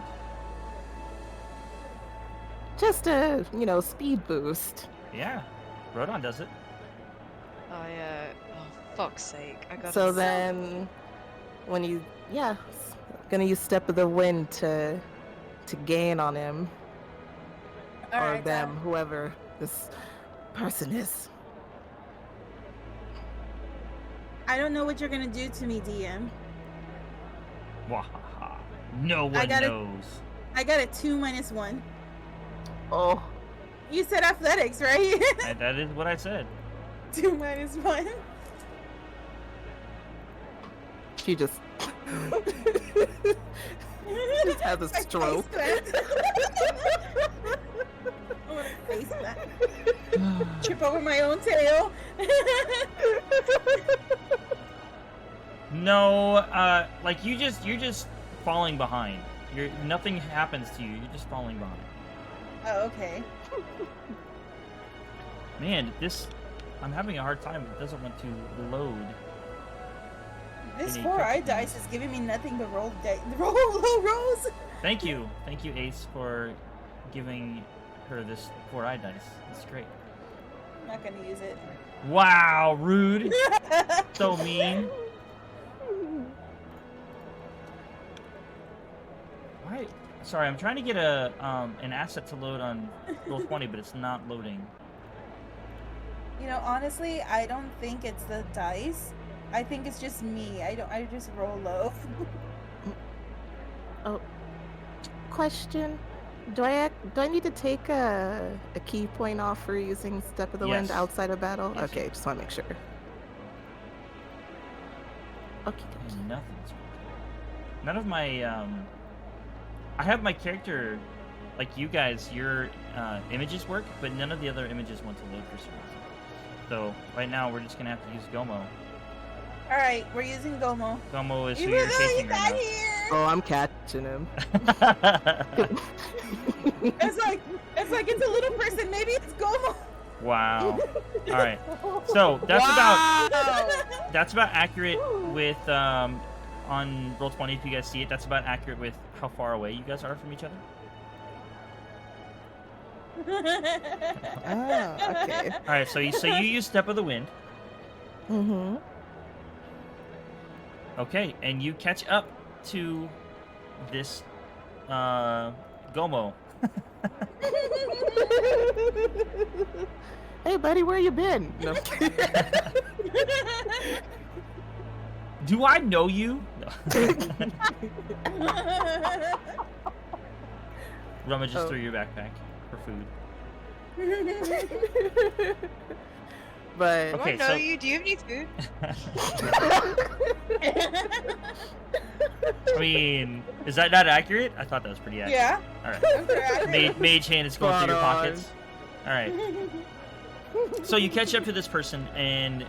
Speaker 5: Just a, speed boost.
Speaker 2: Yeah. Rodon does it.
Speaker 4: Oh, fuck's sake. I got
Speaker 5: So then, when you, gonna use Step of the Wind to gain on him.
Speaker 3: All
Speaker 5: Or
Speaker 3: right,
Speaker 5: them, whoever this person is.
Speaker 3: I don't know what you're gonna do to me, DM.
Speaker 2: Wahaha. No one
Speaker 3: got it.
Speaker 2: knows.
Speaker 3: I got a 2-1.
Speaker 5: Oh,
Speaker 3: You said athletics, right?
Speaker 2: That is what I said.
Speaker 3: 2-1.
Speaker 5: she just just has a
Speaker 3: My
Speaker 5: stroke.
Speaker 3: face I want to face that. Trip over my own tail.
Speaker 2: No, like you're just falling behind. Nothing happens to you. You're just falling behind.
Speaker 3: Oh, okay.
Speaker 2: Man, I'm having a hard time. It doesn't want to load.
Speaker 3: This
Speaker 2: Any
Speaker 3: 4i
Speaker 2: questions?
Speaker 3: dice is giving me nothing but roll low rolls.
Speaker 2: Thank you, Ace, for giving her this 4i dice. That's great.
Speaker 3: I'm not gonna use it.
Speaker 2: Wow, rude. So mean. Why? Sorry, I'm trying to get an asset to load on Roll20, but it's not loading.
Speaker 3: You know, honestly, I don't think it's the dice. I think it's just me. I just roll low.
Speaker 5: Oh, question: Do I need to take a key point off for using Step of the Wind
Speaker 2: Yes.
Speaker 5: outside of battle?
Speaker 2: Yes,
Speaker 5: Okay,
Speaker 2: yes.
Speaker 5: just want to make sure. Okay.
Speaker 2: And nothing's working. None of my I have my character, like you guys, your images work, but none of the other images want to load for some reason. So right now we're just gonna have to use Gomo.
Speaker 3: All right, we're using Gomo.
Speaker 2: Gomo is who
Speaker 3: Even
Speaker 2: you're
Speaker 3: though
Speaker 2: chasing
Speaker 3: he's
Speaker 2: right
Speaker 3: not here.
Speaker 5: Oh, I'm catching him.
Speaker 3: It's like it's a little person. Maybe it's Gomo.
Speaker 2: Wow. All right. So that's about accurate with on Roll20. If you guys see it, that's about accurate with how far away you guys are from each other.
Speaker 5: Ah, okay.
Speaker 2: All right. So you use Step of the Wind.
Speaker 5: Mm-hmm.
Speaker 2: Okay, and you catch up to this Gomo.
Speaker 5: Hey, buddy, where you been? No.
Speaker 2: Do I know you? No. Rummages
Speaker 5: Oh.
Speaker 2: through your backpack for food.
Speaker 5: But
Speaker 4: Do
Speaker 2: Okay,
Speaker 4: I know
Speaker 2: so-
Speaker 4: you? Do you have any food?
Speaker 2: I mean, is that not accurate? I thought that was pretty accurate.
Speaker 3: Yeah.
Speaker 2: All right.
Speaker 3: I'm correct.
Speaker 2: Mage hand is going
Speaker 5: Spot
Speaker 2: through your
Speaker 5: on.
Speaker 2: pockets. All right. So you catch up to this person, and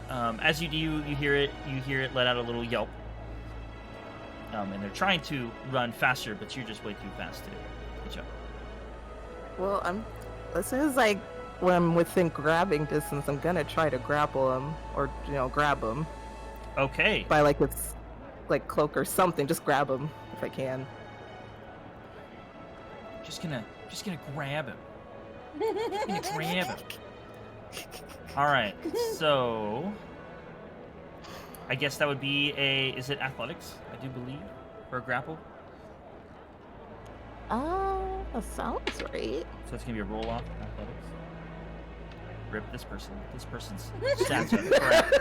Speaker 2: as you do, you hear it let out a little yelp. And they're trying to run faster, but you're just way too fast to catch up.
Speaker 5: well, as soon as when I'm within grabbing distance, I'm gonna try to grapple him or grab him
Speaker 2: Okay.
Speaker 5: by its cloak or something. Just grab him if I can.
Speaker 2: Just gonna grab him. Gonna grab him. All right. So I guess that would be is it athletics? I do believe for a grapple.
Speaker 5: That sounds right.
Speaker 2: So it's gonna be a roll off athletics. Rip this person. This person's stats are crap.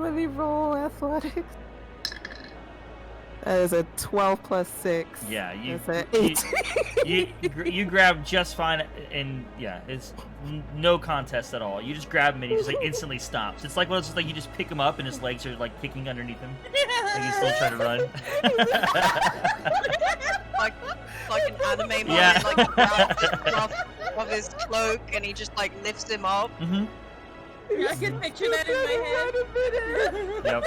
Speaker 5: Let me roll athletics. That is a 12 plus 6.
Speaker 2: Yeah, you
Speaker 5: That's an 8.
Speaker 2: you grab just fine, and yeah, it's no contest at all. You just grab him and he just instantly stops. It's like one of those, you just pick him up and his legs are kicking underneath him, and he's still trying to run.
Speaker 4: like an anime man,
Speaker 2: Yeah.
Speaker 4: grabs the cuff of his cloak and he just lifts him up.
Speaker 2: Mm-hmm.
Speaker 3: I can picture that in my head.
Speaker 2: Yep.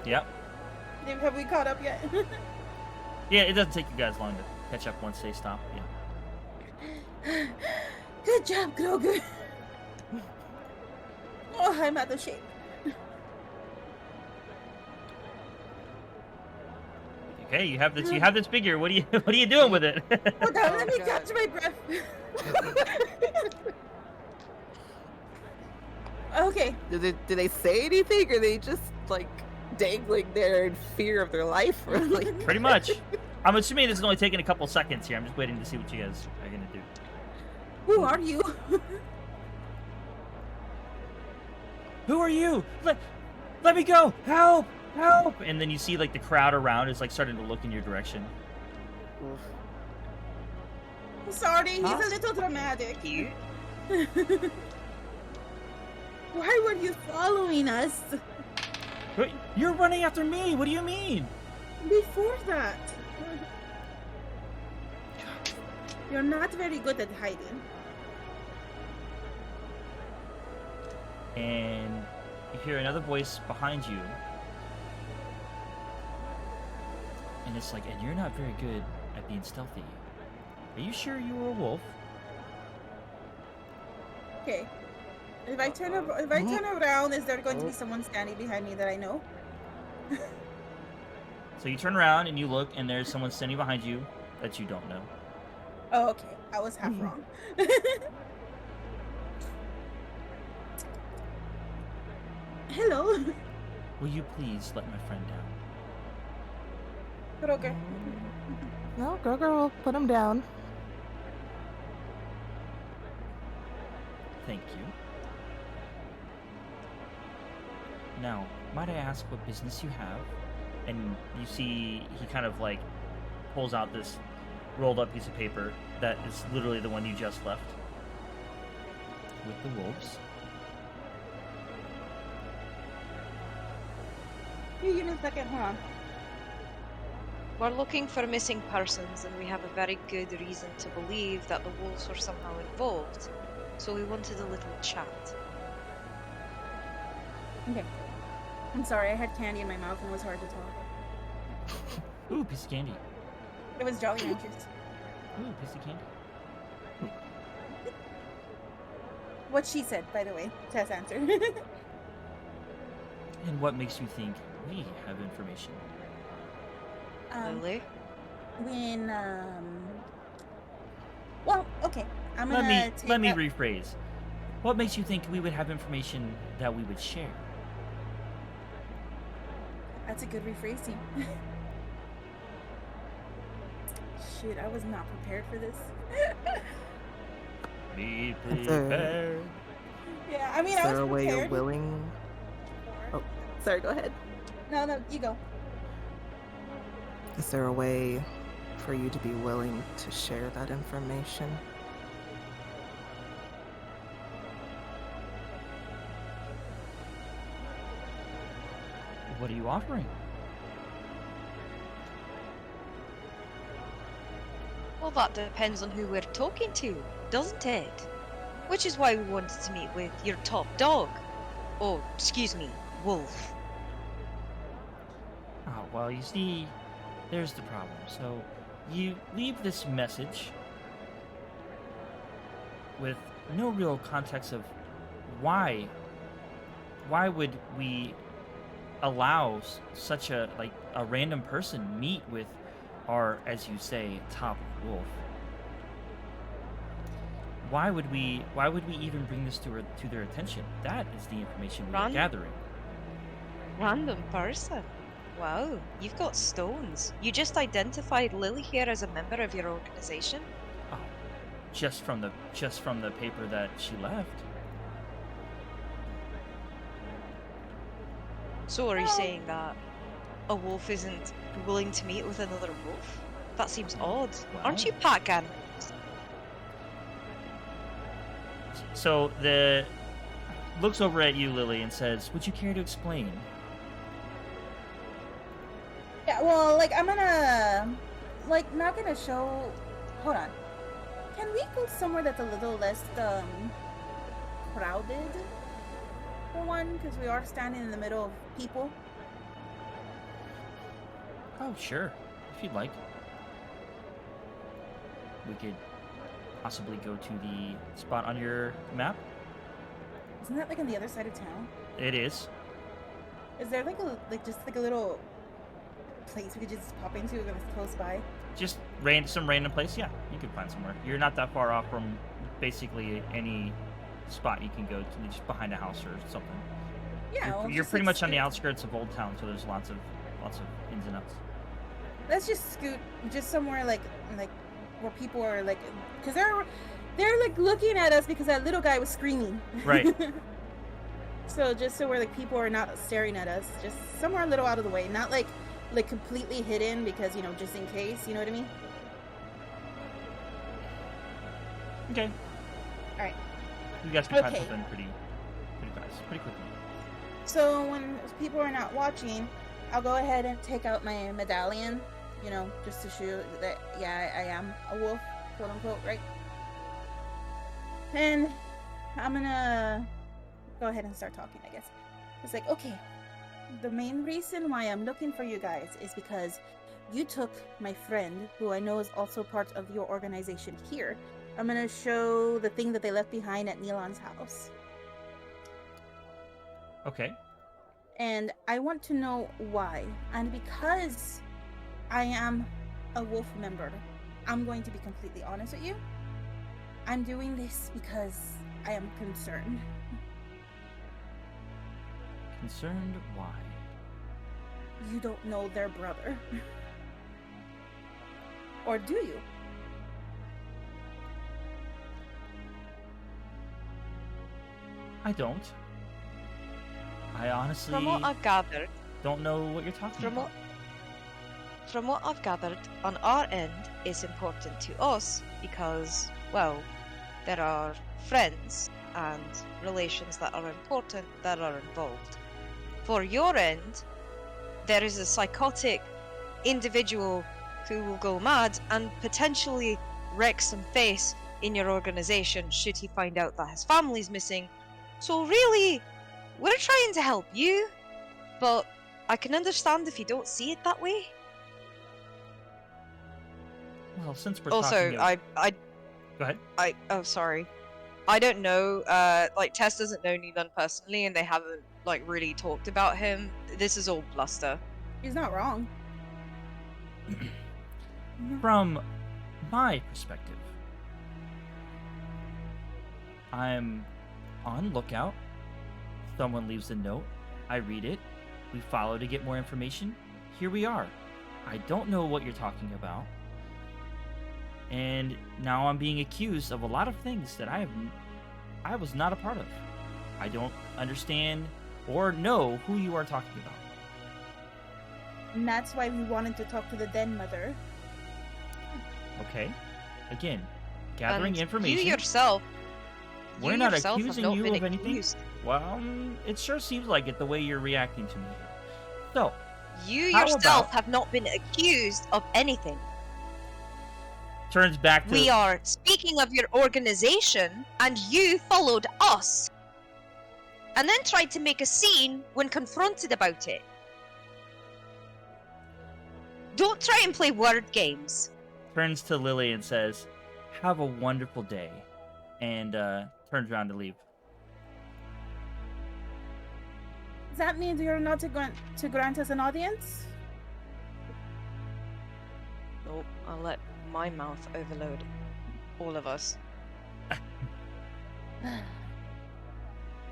Speaker 2: Yep.
Speaker 3: Have we caught up yet?
Speaker 2: Yeah, it doesn't take you guys long to catch up once they stop. Yeah.
Speaker 3: Good job, Grogu. Oh, I'm out of shape.
Speaker 2: Okay, you have this. You have this figure. What are you doing with it?
Speaker 3: Hold on, let me
Speaker 5: God.
Speaker 3: catch my breath. Okay.
Speaker 5: Do they say anything, or are they just like dangling there in fear of their life? Or like...
Speaker 2: Pretty much. I'm assuming this is only taking a couple seconds here. I'm just waiting to see what you guys are gonna do.
Speaker 3: Who are you?
Speaker 2: Who are you? Let me go! Help! Help! And then you see like the crowd around is like starting to look in your direction.
Speaker 3: I'm sorry, he's
Speaker 4: Huh?
Speaker 3: a little dramatic.
Speaker 4: Cute.
Speaker 3: Why were you following us?
Speaker 2: Wait, you're running after me. What do you mean?
Speaker 3: Before that. You're not very good at hiding.
Speaker 2: And you hear another voice behind you. And it's like, and you're not very good at being stealthy. Are you sure you were a wolf?
Speaker 3: Okay. If I turn around, is there going to be someone standing behind me that I know?
Speaker 2: So you turn around and you look, and there's someone standing behind you that you don't know.
Speaker 3: Oh, okay. I was half wrong. Hello.
Speaker 2: Will you please let my friend down?
Speaker 3: Grogu.
Speaker 5: No, Grogu will put him down.
Speaker 2: Thank you. Now, might I ask what business you have? And you see he kind of like pulls out this rolled up piece of paper that is literally the one you just left with the wolves.
Speaker 3: Hey, give me a second, hold on.
Speaker 4: We're looking for missing persons, and we have a very good reason to believe that the wolves were somehow involved. So we wanted a little chat.
Speaker 3: Okay. I'm sorry, I had candy in my mouth and it was hard to talk.
Speaker 2: Ooh, piece of candy.
Speaker 3: It was Jolly Ranchers.
Speaker 2: Ooh, piece of candy.
Speaker 3: What she said, by the way. Tess answered.
Speaker 2: And what makes you think we have information?
Speaker 4: Lily?
Speaker 3: When, well, okay. I'm gonna
Speaker 2: Let me rephrase. What makes you think we would have information that we would share?
Speaker 3: That's a good rephrasing. Shoot, I was not prepared for this.
Speaker 2: Be
Speaker 5: That's a-
Speaker 2: prepared.
Speaker 3: Yeah, I mean,
Speaker 5: Is
Speaker 3: I
Speaker 5: there
Speaker 3: was
Speaker 5: a way you're
Speaker 3: prepared.
Speaker 5: willing? Oh, sorry, go ahead.
Speaker 3: No, you go.
Speaker 5: Is there a way for you to be willing to share that information?
Speaker 2: What are you offering?
Speaker 4: Well, that depends on who we're talking to, doesn't it? Which is why we wanted to meet with your top dog. Oh, excuse me, wolf.
Speaker 2: Oh, well, you see, there's the problem. So, you leave this message with no real context of why would we allow such a random person meet with our, as you say, top wolf? Why would we even bring this to their attention? That is the information we're
Speaker 4: Run.
Speaker 2: gathering.
Speaker 4: Random person. Wow, you've got stones. You just identified Lily here as a member of your organization?
Speaker 2: Oh, just from the paper that she left.
Speaker 4: So are you
Speaker 3: Well-
Speaker 4: saying that a wolf isn't willing to meet with another wolf? That seems odd. Aren't you pack animals?
Speaker 2: So the looks over at you, Lily, and says, "Would you care to explain?"
Speaker 3: Yeah, well, I'm gonna, not gonna show. Hold on. Can we go somewhere that's a little less crowded? For one, because we are standing in the middle of people.
Speaker 2: Oh, sure. If you'd like. We could possibly go to the spot on your map.
Speaker 3: Isn't that like on the other side of town?
Speaker 2: It is.
Speaker 3: Is there like a little place we could just pop into that's close by?
Speaker 2: Just some random place? Yeah, you could find somewhere. You're not that far off from basically any spot you can go to, just behind a house or something.
Speaker 3: Yeah,
Speaker 2: You're pretty much on the outskirts of Old Town, so there's lots of ins and outs.
Speaker 3: Let's just scoot just somewhere like where people are like, because they're like looking at us because that little guy was screaming.
Speaker 2: Right.
Speaker 3: So just so where like people are not staring at us, just somewhere a little out of the way, not like completely hidden because just in case, you know what I mean?
Speaker 2: Okay.
Speaker 3: All right.
Speaker 2: You guys can find something pretty fast, pretty quickly.
Speaker 3: So when people are not watching, I'll go ahead and take out my medallion, just to show that, yeah, I am a wolf, quote unquote, right? And I'm gonna go ahead and start talking, I guess. It's like, okay, the main reason why I'm looking for you guys is because you took my friend, who I know is also part of your organization here. I'm gonna show the thing that they left behind at Neilon's house.
Speaker 2: Okay.
Speaker 3: And I want to know why. And because I am a wolf member, I'm going to be completely honest with you. I'm doing this because I am concerned.
Speaker 2: Concerned? Why?
Speaker 3: You don't know their brother. Or do you?
Speaker 2: I don't. I honestly
Speaker 4: From what I've gathered,
Speaker 2: don't know what you're talking about.
Speaker 4: From what I've gathered, on our end, it's important to us because, well, there are friends and relations that are important that are involved. For your end, there is a psychotic individual who will go mad and potentially wreck some face in your organization should he find out that his family's missing. So really, we're trying to help you, but I can understand if you don't see it that way.
Speaker 2: Well, since we're
Speaker 4: Also,
Speaker 2: talking
Speaker 4: I
Speaker 2: Go ahead.
Speaker 4: oh, sorry. I don't know, like, Tess doesn't know Neelan personally, and they haven't, like, really talked about him. This is all bluster.
Speaker 3: He's not wrong.
Speaker 2: From my perspective, I'm on lookout. Someone leaves a note. I read it. We follow to get more information. Here we are. I don't know what you're talking about. And now I'm being accused of a lot of things that I was not a part of. I don't understand or know who you are talking about.
Speaker 3: And that's why we wanted to talk to the den mother.
Speaker 2: Okay. Again, gathering
Speaker 4: And
Speaker 2: information.
Speaker 4: You yourself
Speaker 2: We're not
Speaker 4: yourself
Speaker 2: accusing
Speaker 4: have not
Speaker 2: you
Speaker 4: been
Speaker 2: of anything.
Speaker 4: accused.
Speaker 2: Well, it sure seems like it the way you're reacting to me. So,
Speaker 4: You
Speaker 2: How
Speaker 4: yourself
Speaker 2: about-
Speaker 4: have not been accused of anything.
Speaker 2: turns back to
Speaker 4: We are speaking of your organization, and you followed us. And then tried to make a scene when confronted about it. Don't try and play word games.
Speaker 2: turns to Lily and says, "Have a wonderful day," and turns around to leave.
Speaker 3: Does that mean you're not to grant us an audience?
Speaker 4: Nope, I'll let my mouth overload all of us.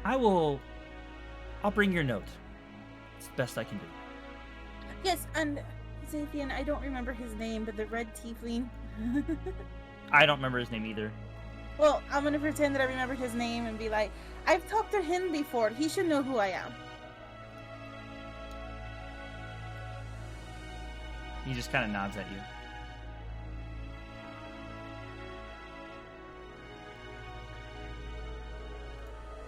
Speaker 2: I'll bring your note. It's the best I can do.
Speaker 3: Yes, and Xavian, I don't remember his name, but the red tiefling.
Speaker 2: I don't remember his name either.
Speaker 3: Well, I'm gonna pretend that I remember his name and be like, I've talked to him before. He should know who I am.
Speaker 2: He just kind of nods at you.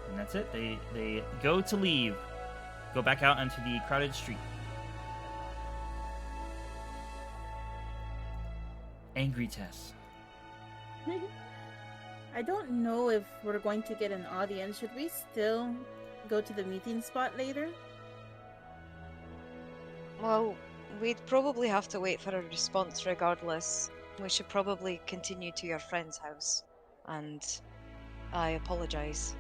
Speaker 2: And that's it. They go to leave. Go back out onto the crowded street. Angry Tess.
Speaker 3: I don't know if we're going to get an audience. Should we still go to the meeting spot later?
Speaker 4: Well, we'd probably have to wait for a response regardless. We should probably continue to your friend's house. And I apologize.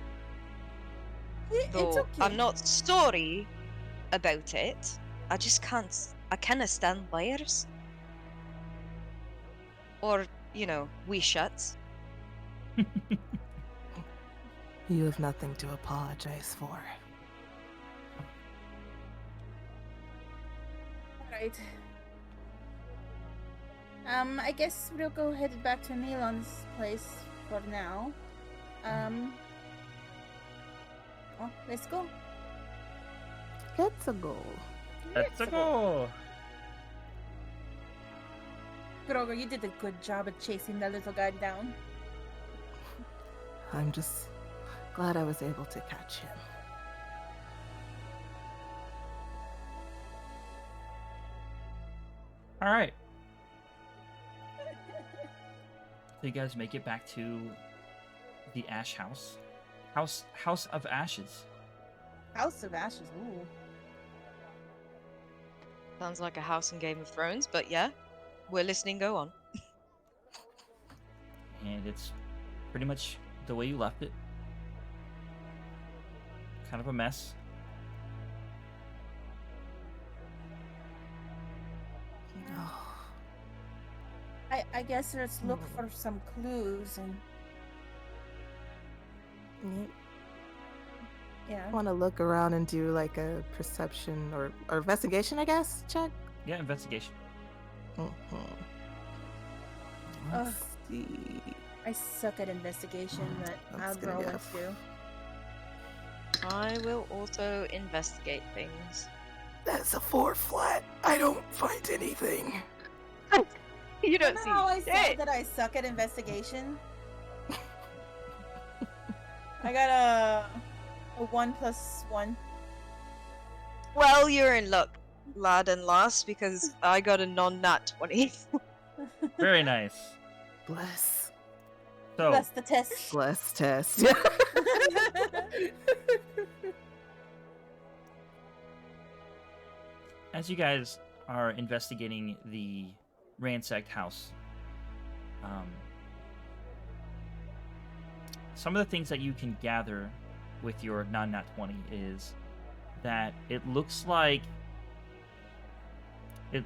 Speaker 3: It's
Speaker 4: Though
Speaker 3: okay.
Speaker 4: I'm not sorry about it. I just can't. I cannot stand liars. Or, we shuts.
Speaker 5: You have nothing to apologize for.
Speaker 3: Right. I guess we'll go headed back to Melon's place for now. Let's go.
Speaker 5: Let's go.
Speaker 2: Let's go.
Speaker 3: Grover, you did a good job of chasing that little guy down.
Speaker 5: I'm just glad I was able to catch him.
Speaker 2: All right. So you guys make it back to the Ash House. House of Ashes.
Speaker 3: House of Ashes, ooh.
Speaker 4: Sounds like a house in Game of Thrones, but yeah, we're listening. Go on.
Speaker 2: And it's pretty much the way you left it. Kind of a mess.
Speaker 3: I guess let's look for some clues and yeah.
Speaker 5: I want to look around and do like a perception or investigation, I guess, check?
Speaker 2: Yeah, investigation.
Speaker 5: Let's see.
Speaker 3: I suck at investigation, but I'll
Speaker 5: That's gonna
Speaker 3: roll
Speaker 5: be a
Speaker 3: one too.
Speaker 4: I will also investigate things.
Speaker 5: That's a 4 flat. I don't find anything.
Speaker 4: You don't
Speaker 3: Remember
Speaker 4: see
Speaker 3: how I
Speaker 4: shit.
Speaker 3: said that I suck at investigation? I got a 1+1.
Speaker 4: Well, you're in luck, lad and lass, because I got a non-nat 20.
Speaker 2: Very nice.
Speaker 5: Bless.
Speaker 2: So,
Speaker 3: That's the test.
Speaker 5: Bless test.
Speaker 2: as you guys are investigating the ransacked house, some of the things that you can gather with your non-nat 20 is that it looks like it.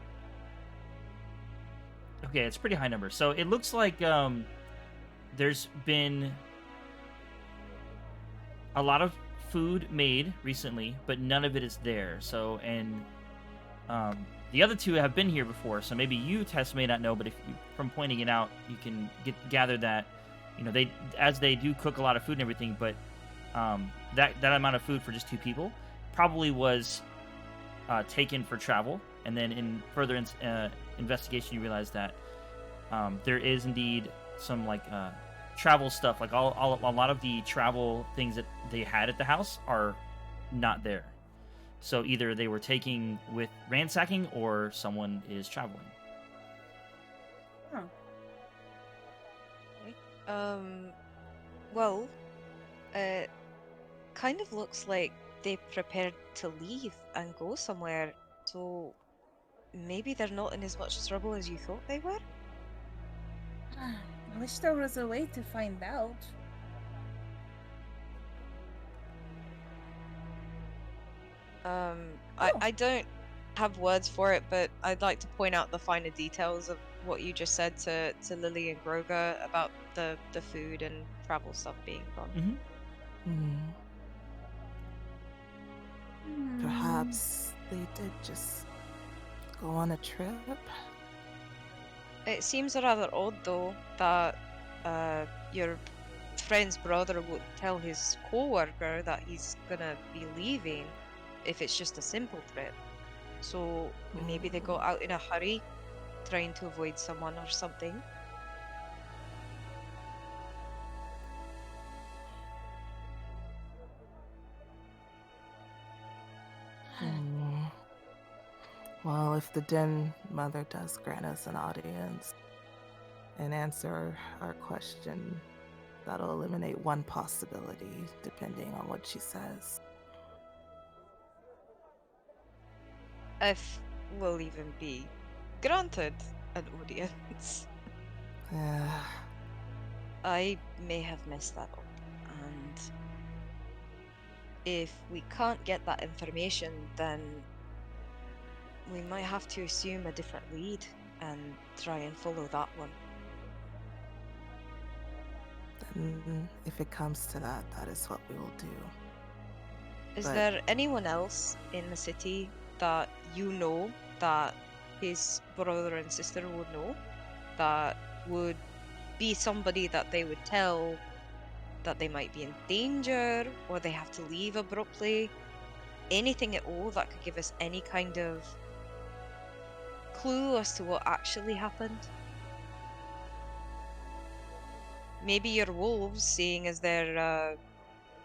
Speaker 2: Okay, it's a pretty high number. So it looks like there's been a lot of food made recently, but none of it is there. So, and the other two have been here before, so maybe you, Tess, may not know, but if you, from pointing it out, you can gather that, they do cook a lot of food and everything, but that amount of food for just 2 people probably was taken for travel, and then in further investigation, you realize that there is indeed some travel stuff, like a lot of the travel things that they had at the house are not there. So either they were taking with ransacking, or someone is traveling.
Speaker 4: Well, kind of looks like they prepared to leave and go somewhere, so maybe they're not in as much trouble as you thought they were?
Speaker 3: I wish there was a way to find out.
Speaker 4: I don't have words for it, but I'd like to point out the finer details of what you just said to Lily and Groga about the food and travel stuff being gone.
Speaker 5: Perhaps they did just go on a trip.
Speaker 4: It seems rather odd, though, that your friend's brother would tell his co-worker that he's gonna be leaving if it's just a simple trip. So maybe they got out in a hurry, trying to avoid someone or something.
Speaker 5: Well, if the Den Mother does grant us an audience and answer our question, that'll eliminate one possibility, depending on what she says.
Speaker 4: If will even be granted an audience. I may have messed that up, and if we can't get that information, then we might have to assume a different lead and try and follow that one.
Speaker 5: Then, if it comes to that, that is what we will do.
Speaker 4: Is
Speaker 5: But-
Speaker 4: there anyone else in the city that you know that his brother and sister would know, that would be somebody that they would tell that they might be in danger or they have to leave abruptly? Anything at all that could give us any kind of clue as to what actually happened? Maybe your wolves, seeing as they're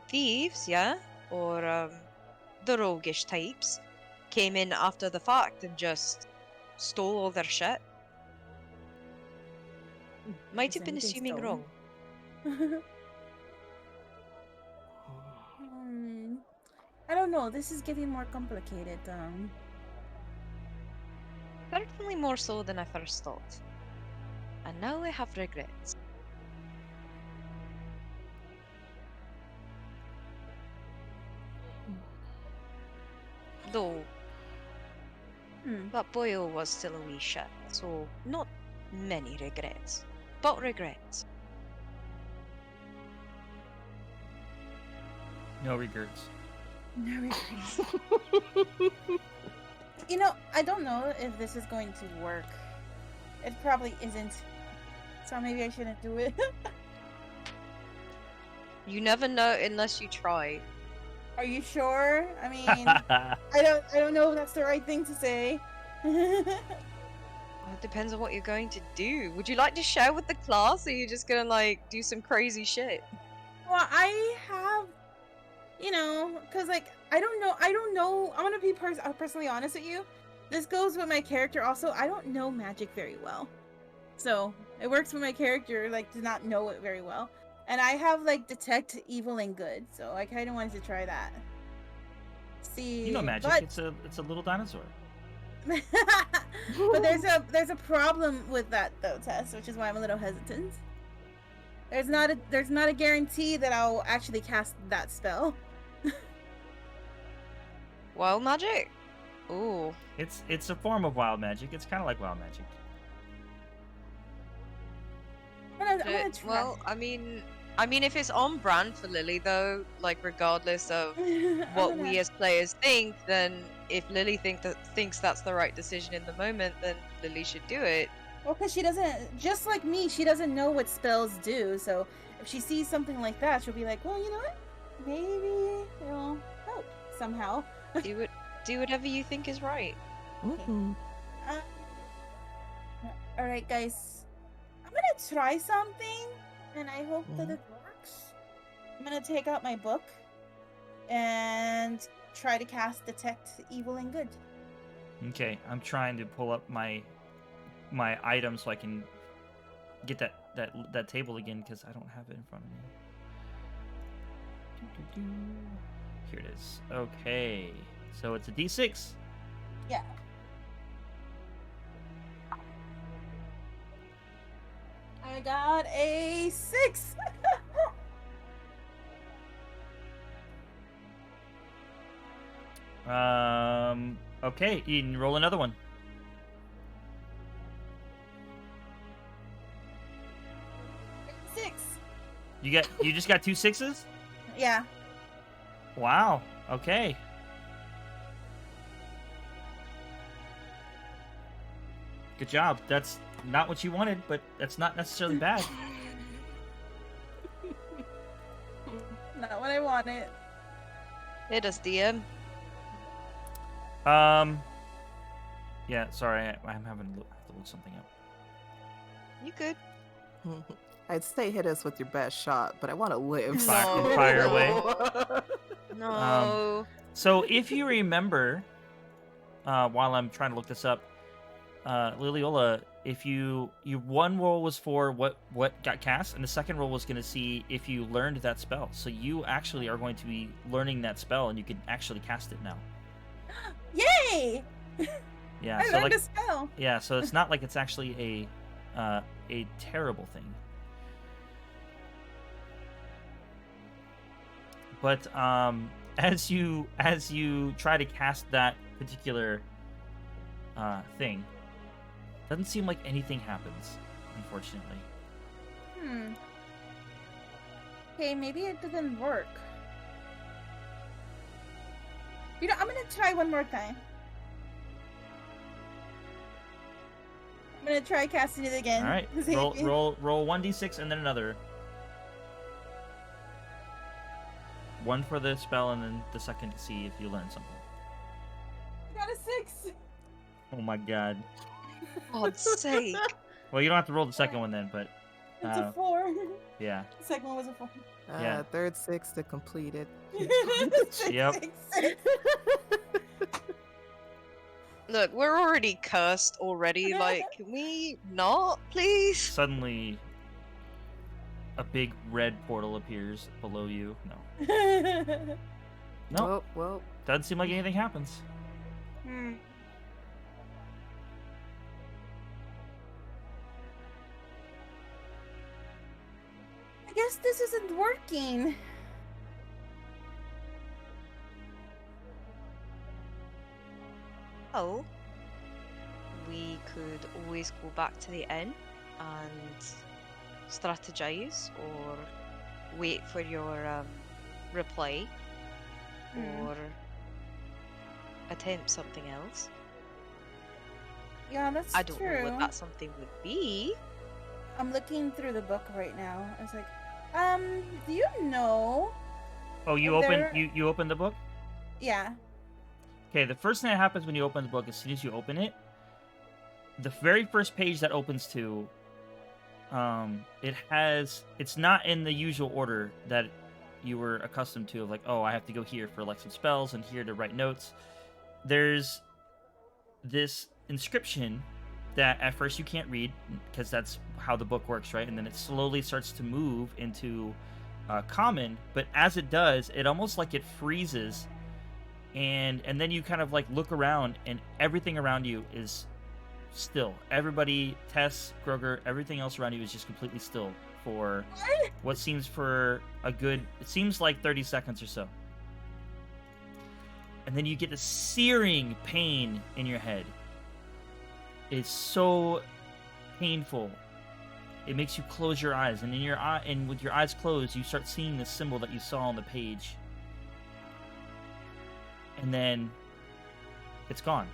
Speaker 4: thieves, yeah? Or the roguish types, came in after the fact and just stole all their shit. Might
Speaker 3: Is
Speaker 4: have been
Speaker 3: anything
Speaker 4: assuming
Speaker 3: stolen?
Speaker 4: wrong.
Speaker 3: I don't know. This is getting more complicated.
Speaker 4: Certainly more so than I first thought. And now I have regrets. Though that boyo was still a wee shit, so not many regrets, but regrets.
Speaker 2: No regrets.
Speaker 3: No regrets. You know, I don't know if this is going to work. It probably isn't. So maybe I shouldn't do it.
Speaker 4: You never know unless you try.
Speaker 3: Are you sure? I mean, I don't know if that's the right thing to say.
Speaker 4: Well, it depends on what you're going to do. Would you like to share with the class, or are you just gonna like do some crazy shit?
Speaker 3: Well, I have, you know, because like I don't know. I'm gonna be personally honest with you. This goes with my character also. I don't know magic very well, so it works with my character like to not know it very well. And I have like detect evil and good, so I kind of wanted to try that. See,
Speaker 2: You know magic.
Speaker 3: but
Speaker 2: It's a little dinosaur.
Speaker 3: but there's a problem with that though, Tess, which is why I'm a little hesitant. There's not a guarantee that I'll actually cast that spell.
Speaker 4: Wild magic? Ooh.
Speaker 2: It's a form of wild magic. It's kind of like wild magic.
Speaker 3: I'm gonna try.
Speaker 4: Well, I mean, if it's on brand for Lily, though, like regardless of what we as players think, then if Lily thinks that's the right decision in the moment, then Lily should do it.
Speaker 3: Well, because she doesn't, just like me, she doesn't know what spells do. So if she sees something like that, she'll be like, well, you know what? Maybe it'll help somehow.
Speaker 4: Do whatever you think is right.
Speaker 5: Mhm.
Speaker 3: All right, guys. I'm gonna try something, and I hope that it works. I'm gonna take out my book and try to cast Detect Evil and Good.
Speaker 2: Okay, I'm trying to pull up my item so I can get that table again because I don't have it in front of me. Here it is. Okay, so it's a D6.
Speaker 3: Yeah. I got a 6.
Speaker 2: Okay, you can roll another one.
Speaker 3: 6.
Speaker 2: You just got 2 6s?
Speaker 3: Yeah.
Speaker 2: Wow. Okay. Good job. That's not what you wanted, but that's not necessarily bad.
Speaker 3: Not what I wanted.
Speaker 4: Hit us, DM.
Speaker 2: Yeah, sorry, I'm having to look something up.
Speaker 4: You good?
Speaker 5: I'd say hit us with your best shot, but I want to live.
Speaker 2: Fire away.
Speaker 4: No.
Speaker 2: So if you remember, while I'm trying to look this up, Liliola, if your one roll was for what got cast, and the second roll was going to see if you learned that spell. So you actually are going to be learning that spell, and you can actually cast it now.
Speaker 3: Yay!
Speaker 2: Yeah,
Speaker 3: I
Speaker 2: so
Speaker 3: learned
Speaker 2: like
Speaker 3: a spell.
Speaker 2: yeah, so it's not like it's actually a terrible thing. But as you try to cast that particular thing, doesn't seem like anything happens, unfortunately.
Speaker 3: Okay, maybe it didn't work. You know, I'm gonna try one more time. I'm gonna try casting it again.
Speaker 2: All right,
Speaker 3: See if you-
Speaker 2: roll 1d6 and then another. One for the spell and then the second to see if you learn something.
Speaker 3: Got a 6.
Speaker 2: Oh my god.
Speaker 4: God's sake.
Speaker 2: Well, you don't have to roll the second one then, but
Speaker 3: It's a 4.
Speaker 2: yeah.
Speaker 3: The second one was a 4.
Speaker 2: Yeah.
Speaker 5: Third 6 to complete it.
Speaker 2: Yep.
Speaker 3: 6.
Speaker 4: Look, we're already cursed already. Like, can we not, please?
Speaker 2: Suddenly, a big red portal appears below you. No. No.
Speaker 5: Well.
Speaker 2: Doesn't seem like anything happens.
Speaker 3: I guess this isn't working.
Speaker 4: Oh, we could always go back to the inn and strategize or wait for your reply or attempt something else.
Speaker 3: Yeah, that's
Speaker 4: I don't
Speaker 3: true.
Speaker 4: know what that something would be.
Speaker 3: I'm looking through the book right now. I was like, do you know?
Speaker 2: Oh, you
Speaker 3: If
Speaker 2: open
Speaker 3: there-
Speaker 2: you open the book?
Speaker 3: Yeah.
Speaker 2: Okay, the first thing that happens when you open the book, as soon as you open it, the very first page that opens to, it's not in the usual order that you were accustomed to, of like, oh, I have to go here for like some spells and here to write notes. There's this inscription that at first you can't read because that's how the book works, right? And then it slowly starts to move into common, but as it does, it almost like it freezes. And then you kind of like look around and everything around you is still. Everybody, Tess, Groger, everything else around you is just completely still for what seems for it seems like 30 seconds or so. And then you get a searing pain in your head. It's so painful. It makes you close your eyes, and and with your eyes closed, you start seeing this symbol that you saw on the page. And then it's gone.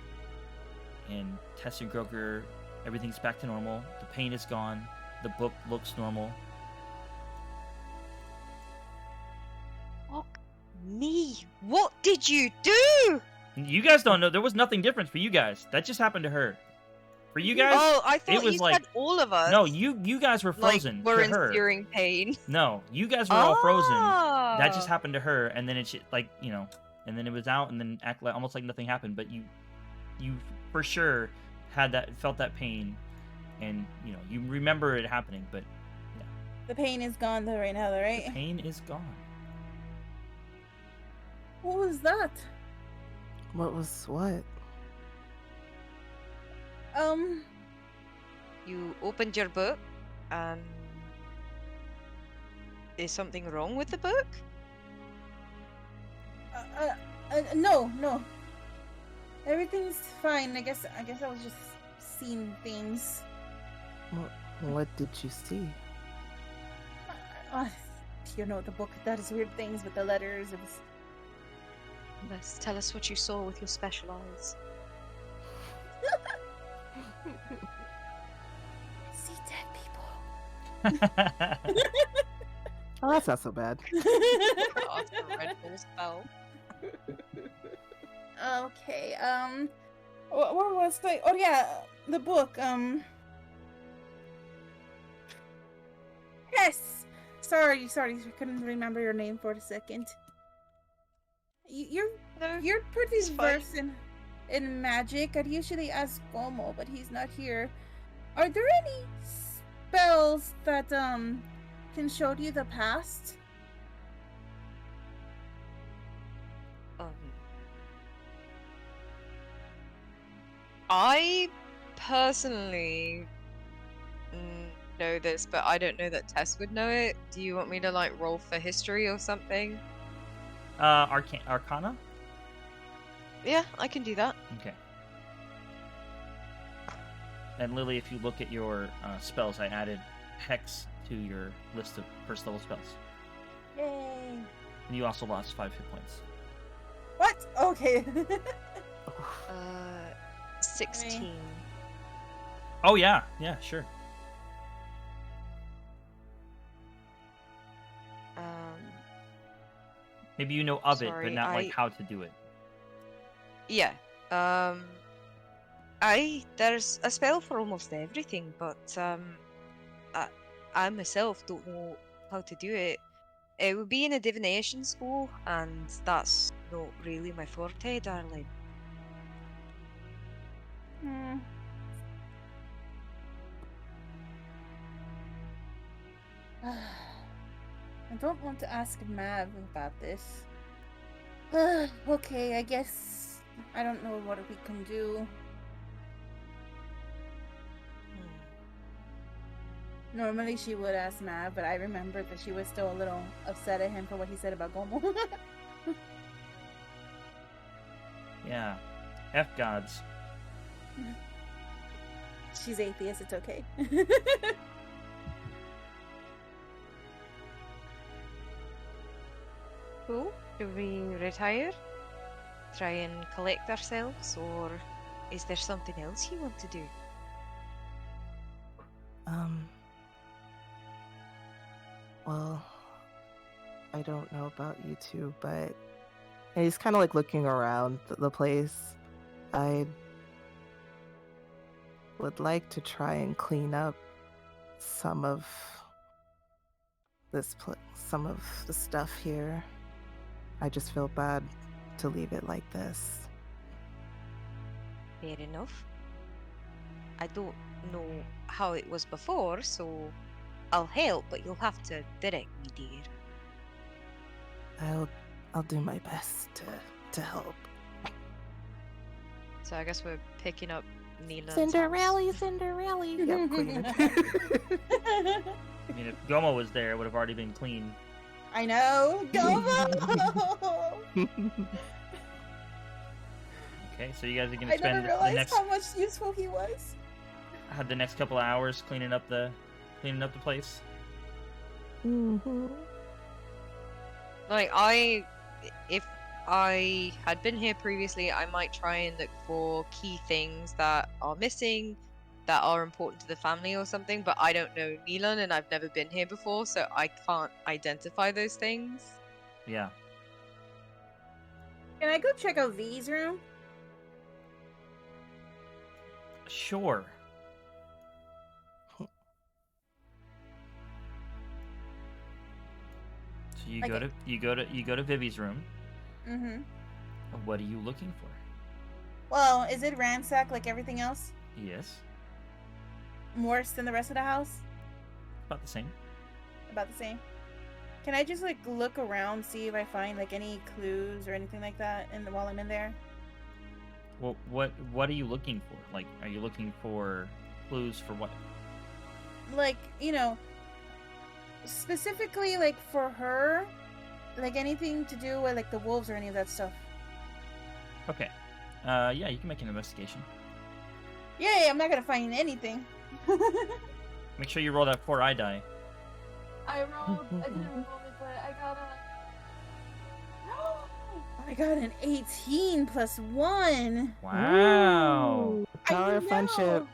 Speaker 2: And Tess and Groker, everything's back to normal. The pain is gone. The book looks normal.
Speaker 4: Fuck me. What did you do?
Speaker 2: You guys don't know. There was nothing different for you guys. That just happened to her. For you guys,
Speaker 4: Oh, I thought
Speaker 2: it was
Speaker 4: you
Speaker 2: like
Speaker 4: said all of us.
Speaker 2: no. You guys were frozen.
Speaker 4: Like, we're
Speaker 2: to
Speaker 4: in
Speaker 2: her.
Speaker 4: searing pain.
Speaker 2: No, you guys were all frozen. That just
Speaker 4: Ah.
Speaker 2: happened to her, and then it's like, you know, and then it was out, and then act like almost like nothing happened. But you for sure felt that pain, and you know you remember it happening. But
Speaker 3: The pain is gone though right now, though, right?
Speaker 2: the pain is gone.
Speaker 3: What was that?
Speaker 5: What was what?
Speaker 4: You opened your book, and is something wrong with the book?
Speaker 3: No. Everything's fine. I guess I was just seeing things.
Speaker 5: What did you see?
Speaker 3: You know, the book that is weird things with the letters. It was.
Speaker 4: Let's tell us what you saw with your special eyes.
Speaker 3: See dead people.
Speaker 5: Oh, that's not so bad.
Speaker 4: After a red bull spell.
Speaker 3: Okay. Where was I? Oh yeah, the book. Yes. Sorry. I couldn't remember your name for a second. You're pretty
Speaker 4: it's fine.
Speaker 3: versed in magic. I'd usually ask Gomo, but he's not here. Are there any spells that can show you the past?
Speaker 4: I personally know this, but I don't know that Tess would know it. Do you want me to like roll for history or something?
Speaker 2: Arcana?
Speaker 4: Yeah, I can do that.
Speaker 2: Okay. And Lily, if you look at your spells, I added Hex to your list of first level spells.
Speaker 3: Yay.
Speaker 2: And you also lost 5 hit points.
Speaker 3: What? Okay.
Speaker 4: 16.
Speaker 2: Oh, yeah. Yeah, sure. Maybe you know of it, but
Speaker 4: Sorry,
Speaker 2: not like how to do it.
Speaker 4: Yeah. There's a spell for almost everything, but I myself don't know how to do it. It would be in a divination school, and that's not really my forte, darling.
Speaker 3: I don't want to ask Mav about this. Okay, I guess I don't know what we can do. Normally she would ask Mav, but I remember that she was still a little upset at him for what he said about Gomo.
Speaker 2: Yeah. F gods.
Speaker 3: She's atheist, it's okay.
Speaker 4: So, do we retire? Try and collect ourselves, or is there something else you want to do?
Speaker 5: Well, I don't know about you two, but and he's kind of like looking around the place. I would like to try and clean up some of some of the stuff here. I just feel bad to leave it like this.
Speaker 4: Fair enough. I don't know how it was before, so I'll help, but you'll have to direct me, dear.
Speaker 5: I'll do my best to help.
Speaker 4: So I guess we're picking up Neela's
Speaker 5: Cinderella.
Speaker 4: house.
Speaker 5: Yep, clean it.
Speaker 2: I mean, if Gomo was there, it would have already been clean.
Speaker 3: I know! Gomo!
Speaker 2: Okay, so you guys are
Speaker 3: I
Speaker 2: gonna
Speaker 3: never
Speaker 2: spend the
Speaker 3: realized
Speaker 2: next
Speaker 3: how much useful he was.
Speaker 2: the next couple of hours cleaning up the place.
Speaker 5: Mm-hmm.
Speaker 4: Like, if I had been here previously, I might try and look for key things that are missing, that are important to the family or something, but I don't know Neelan and I've never been here before, so I can't identify those things.
Speaker 2: Yeah.
Speaker 3: Can I go check out V's room?
Speaker 2: Sure. So you
Speaker 3: Okay.
Speaker 2: go to Vivi's room.
Speaker 3: Mm-hmm.
Speaker 2: What are you looking for?
Speaker 3: Well, is it ransacked like everything else?
Speaker 2: Yes.
Speaker 3: Worse than the rest of the house?
Speaker 2: About the same.
Speaker 3: About the same. Can I just like look around, see if I find like any clues or anything like that while I'm in there?
Speaker 2: Well, what are you looking for? Like, are you looking for clues for what?
Speaker 3: Like, specifically like for her, like anything to do with like the wolves or any of that stuff.
Speaker 2: Okay. Yeah, you can make an investigation.
Speaker 3: Yeah, I'm not gonna find anything.
Speaker 2: Make sure you roll that 4-eye die.
Speaker 3: I didn't roll it, but I got an 18 plus 1.
Speaker 2: Wow.
Speaker 5: Ooh, power of friendship.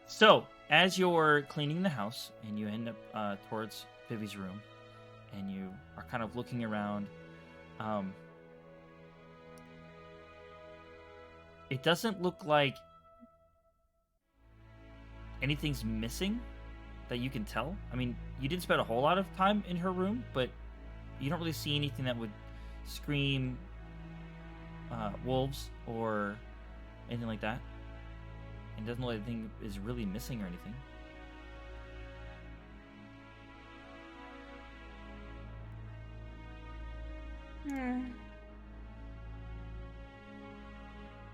Speaker 2: So, as you're cleaning the house and you end up towards Vivi's room, and you are kind of looking around, it doesn't look like anything's missing that you can tell. I mean, you didn't spend a whole lot of time in her room, but you don't really see anything that would scream wolves or anything like that. And doesn't look like anything is really missing or anything.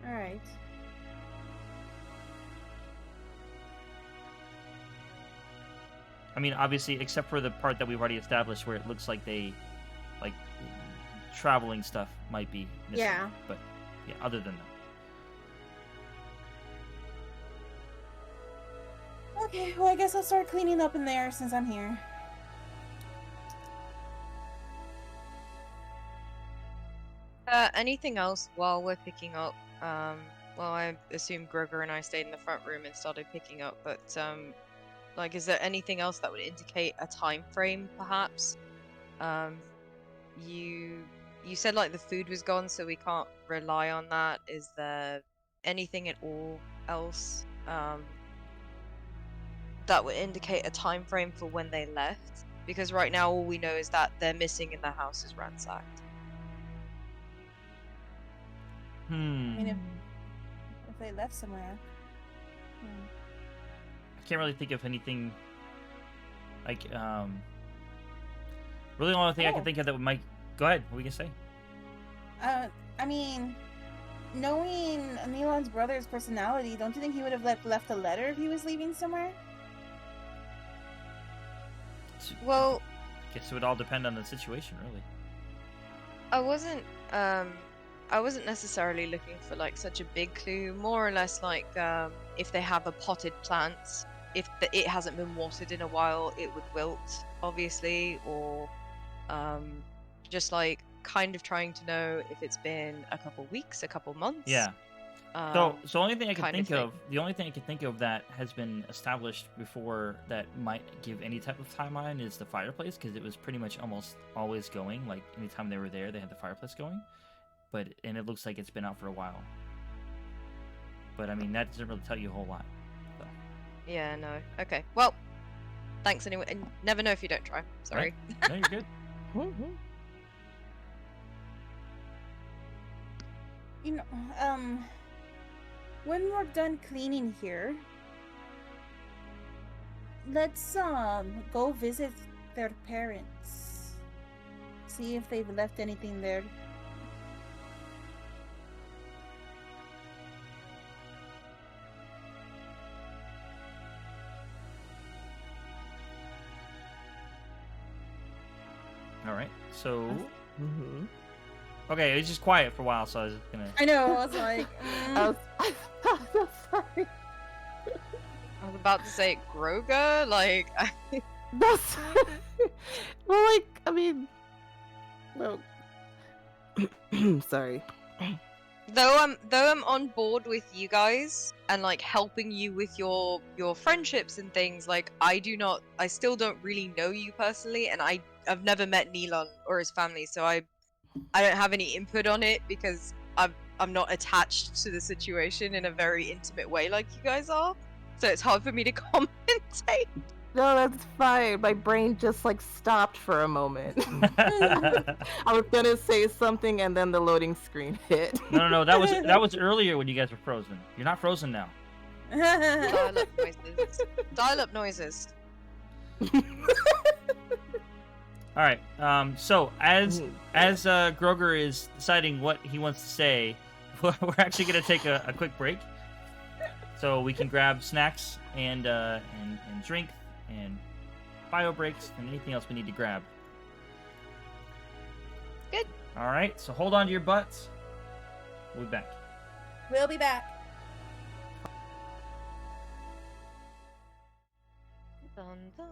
Speaker 3: Alright.
Speaker 2: I mean, obviously, except for the part that we've already established where it looks like they, like, traveling stuff might be missing.
Speaker 3: Yeah.
Speaker 2: But, yeah, other than that.
Speaker 3: Okay, well, I guess I'll start cleaning up in there since I'm here.
Speaker 4: Anything else while we're picking up? Well, I assume Grover and I stayed in the front room and started picking up, but like, is there anything else that would indicate a time frame, perhaps? You said like the food was gone, so we can't rely on that. Is there anything at all else that would indicate a time frame for when they left? Because right now all we know is that they're missing and the house is ransacked.
Speaker 3: I mean, if they left somewhere.
Speaker 2: I can't really think of anything, like, really the only thing I can think of that might... Go ahead, what were you going to say?
Speaker 3: I mean, knowing Neilon's brother's personality, don't you think he would have left a letter if he was leaving somewhere?
Speaker 4: Well,
Speaker 2: I guess it would all depend on the situation, really.
Speaker 4: I wasn't necessarily looking for like such a big clue. More or less like if they have a potted plant, if it hasn't been watered in a while, it would wilt, obviously, or just like kind of trying to know if it's been a couple weeks, a couple months.
Speaker 2: Yeah. So the only thing I can
Speaker 4: kind of
Speaker 2: think of, the only thing I can think of that has been established before that might give any type of timeline is the fireplace, because it was pretty much almost always going. Like anytime they were there, they had the fireplace going. And it looks like it's been out for a while. But I mean, that doesn't really tell you a whole lot. So.
Speaker 4: Yeah, no. Okay. Well, thanks anyway. And never know if you don't try. Sorry.
Speaker 2: Right. No, you're good.
Speaker 3: You know, when we're done cleaning here, let's go visit their parents. See if they've left anything there.
Speaker 2: All right. So. Okay, it's just quiet for a while, so I was gonna.
Speaker 3: I know. I was like.
Speaker 5: I'm sorry.
Speaker 4: I was about to say Groga, like.
Speaker 5: That's well, like, I mean, well, sorry.
Speaker 4: Though I'm on board with you guys and like helping you with your friendships and things, like I still don't really know you personally, and I've never met Neilon or his family, so I don't have any input on it because I'm not attached to the situation in a very intimate way like you guys are, so it's hard for me to commentate.
Speaker 5: No, that's fine. My brain just like stopped for a moment. I was gonna say something and then the loading screen hit.
Speaker 2: No. That was earlier when you guys were frozen. You're not frozen now.
Speaker 4: Dial up noises.
Speaker 2: All right. So as Groger is deciding what he wants to say, we're actually gonna take a quick break, so we can grab snacks and drink and bio breaks and anything else we need to grab.
Speaker 4: Good.
Speaker 2: All right. So hold on to your butts. We'll be back.
Speaker 3: We'll be back.
Speaker 4: Dun, dun.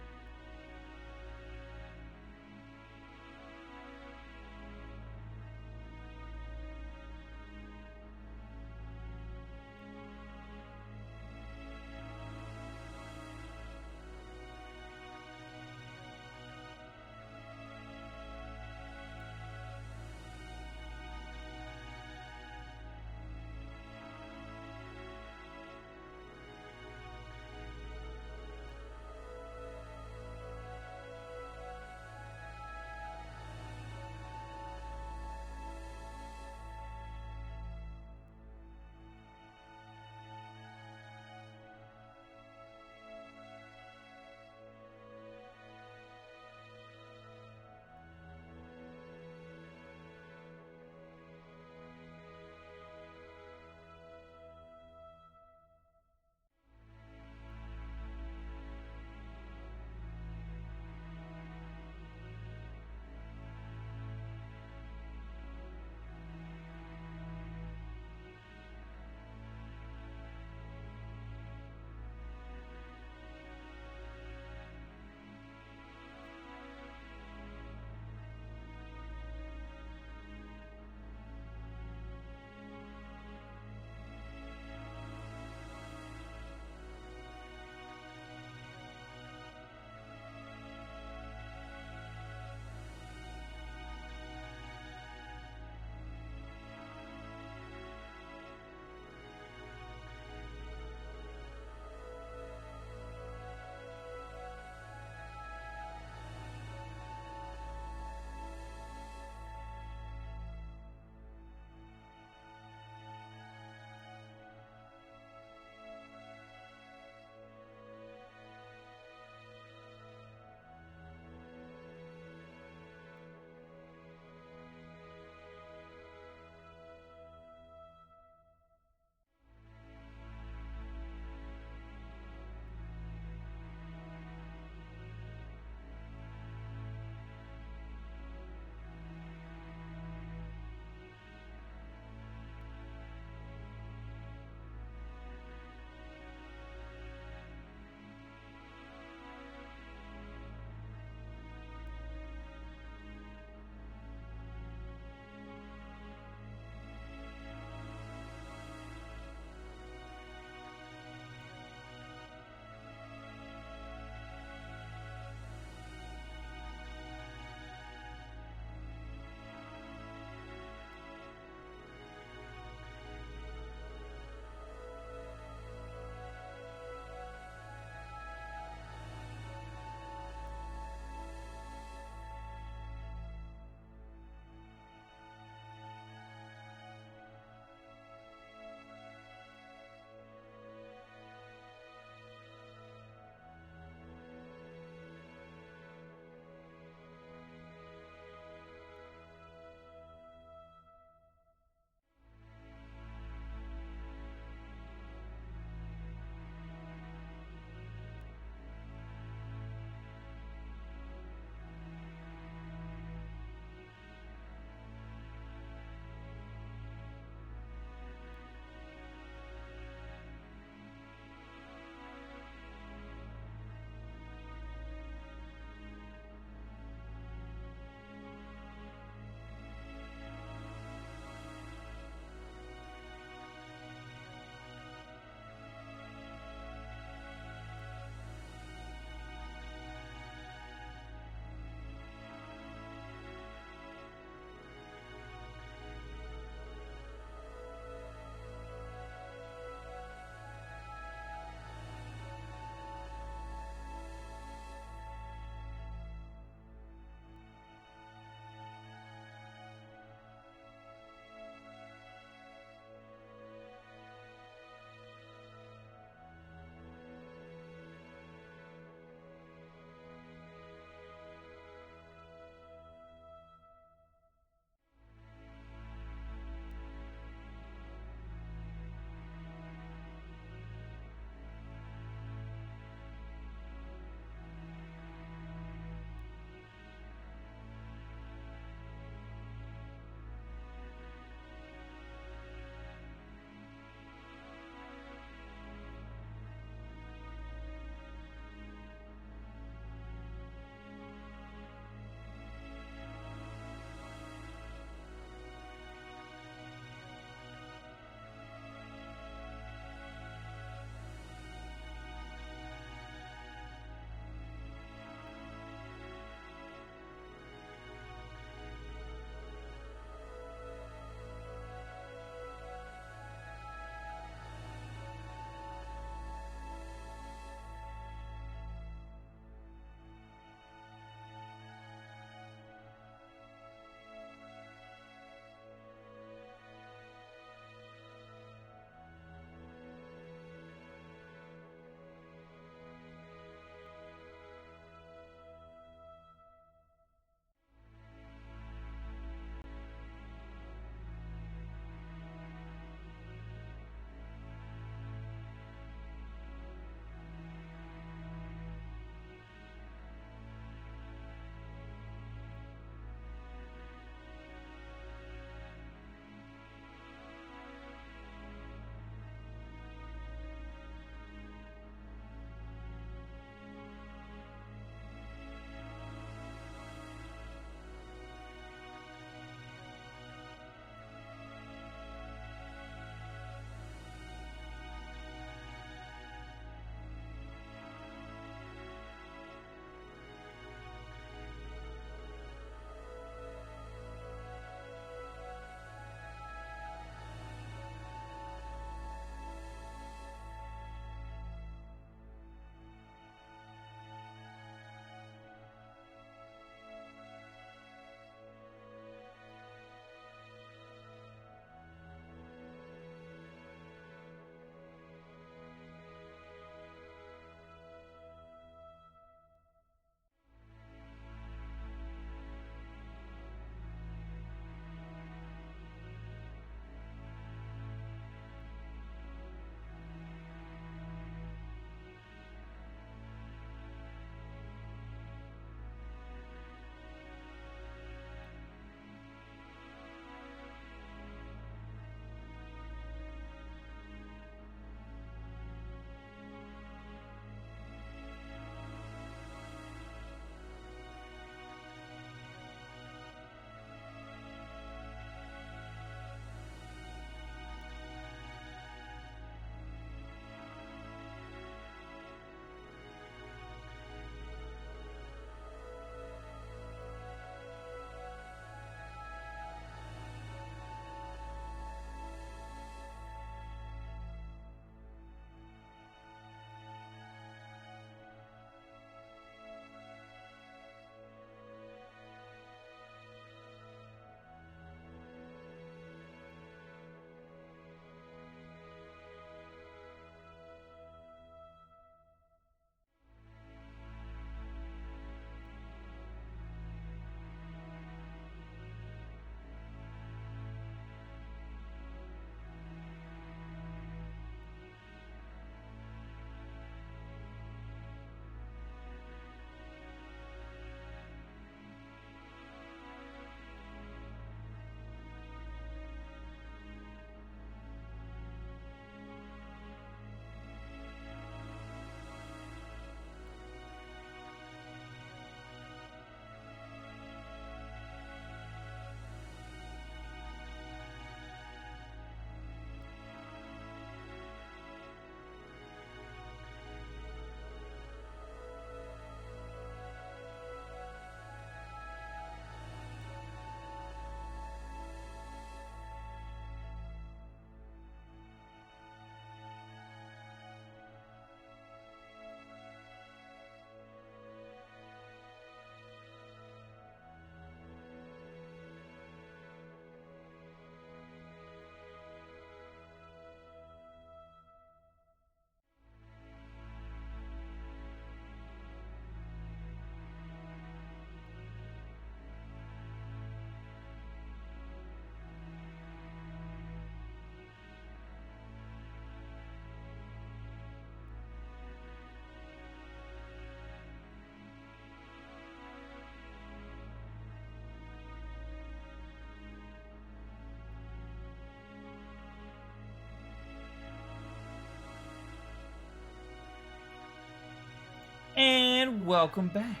Speaker 2: And welcome back.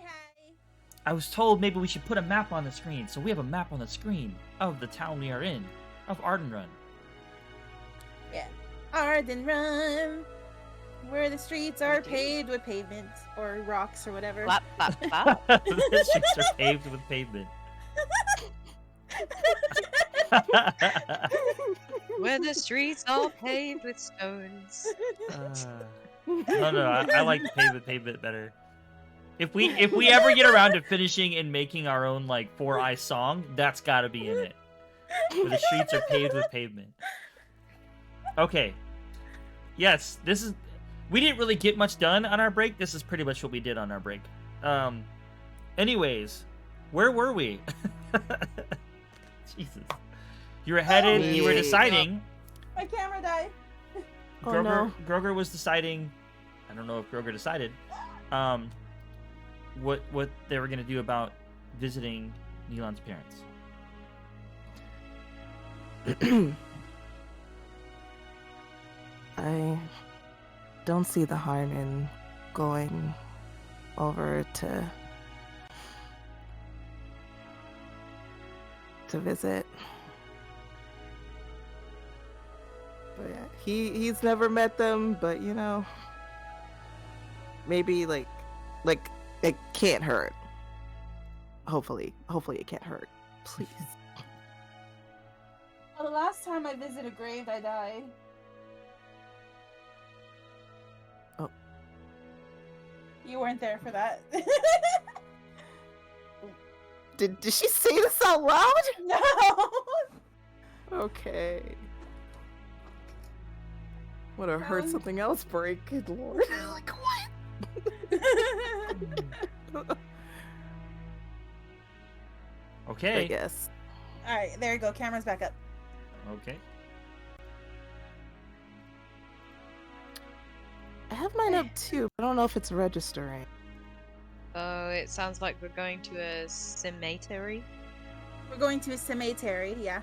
Speaker 3: Hi.
Speaker 2: I was told maybe we should put a map on the screen, so we have a map on the screen of the town we are in, of Ardenrun.
Speaker 3: Yeah. Arden Run, where the streets are
Speaker 4: Indeed.
Speaker 3: paved with pavement or rocks or whatever.
Speaker 4: Blah, blah, blah.
Speaker 2: The streets are paved with pavement.
Speaker 4: Where the streets are paved with stones.
Speaker 2: No, I like pavement better. If we ever get around to finishing and making our own like 4i song, that's gotta be in it. Where the streets are paved with pavement. Okay. Yes, this is. We didn't really get much done on our break. This is pretty much what we did on our break. Anyways, where were we? Jesus. You were headed. You were deciding.
Speaker 3: My camera died.
Speaker 2: Groger was deciding. I don't know if Groger decided. What they were gonna do about visiting Neelan's parents.
Speaker 5: I don't see the harm in going over to visit. But yeah, he's never met them, but you know, maybe like it can't hurt. Hopefully it can't hurt. Please.
Speaker 3: Well, the last time I visited a grave, I died.
Speaker 5: Oh.
Speaker 3: You weren't there for that.
Speaker 5: Did she say this out loud?
Speaker 3: No.
Speaker 5: Okay. Would have heard something else break. Good lord. Like what?
Speaker 2: Okay.
Speaker 5: I guess.
Speaker 3: All right, there you go. Camera's back up.
Speaker 2: Okay.
Speaker 5: I have mine up too, but I don't know if it's registering.
Speaker 4: Oh, it sounds like we're going to a cemetery.
Speaker 3: We're going to a cemetery. Yeah,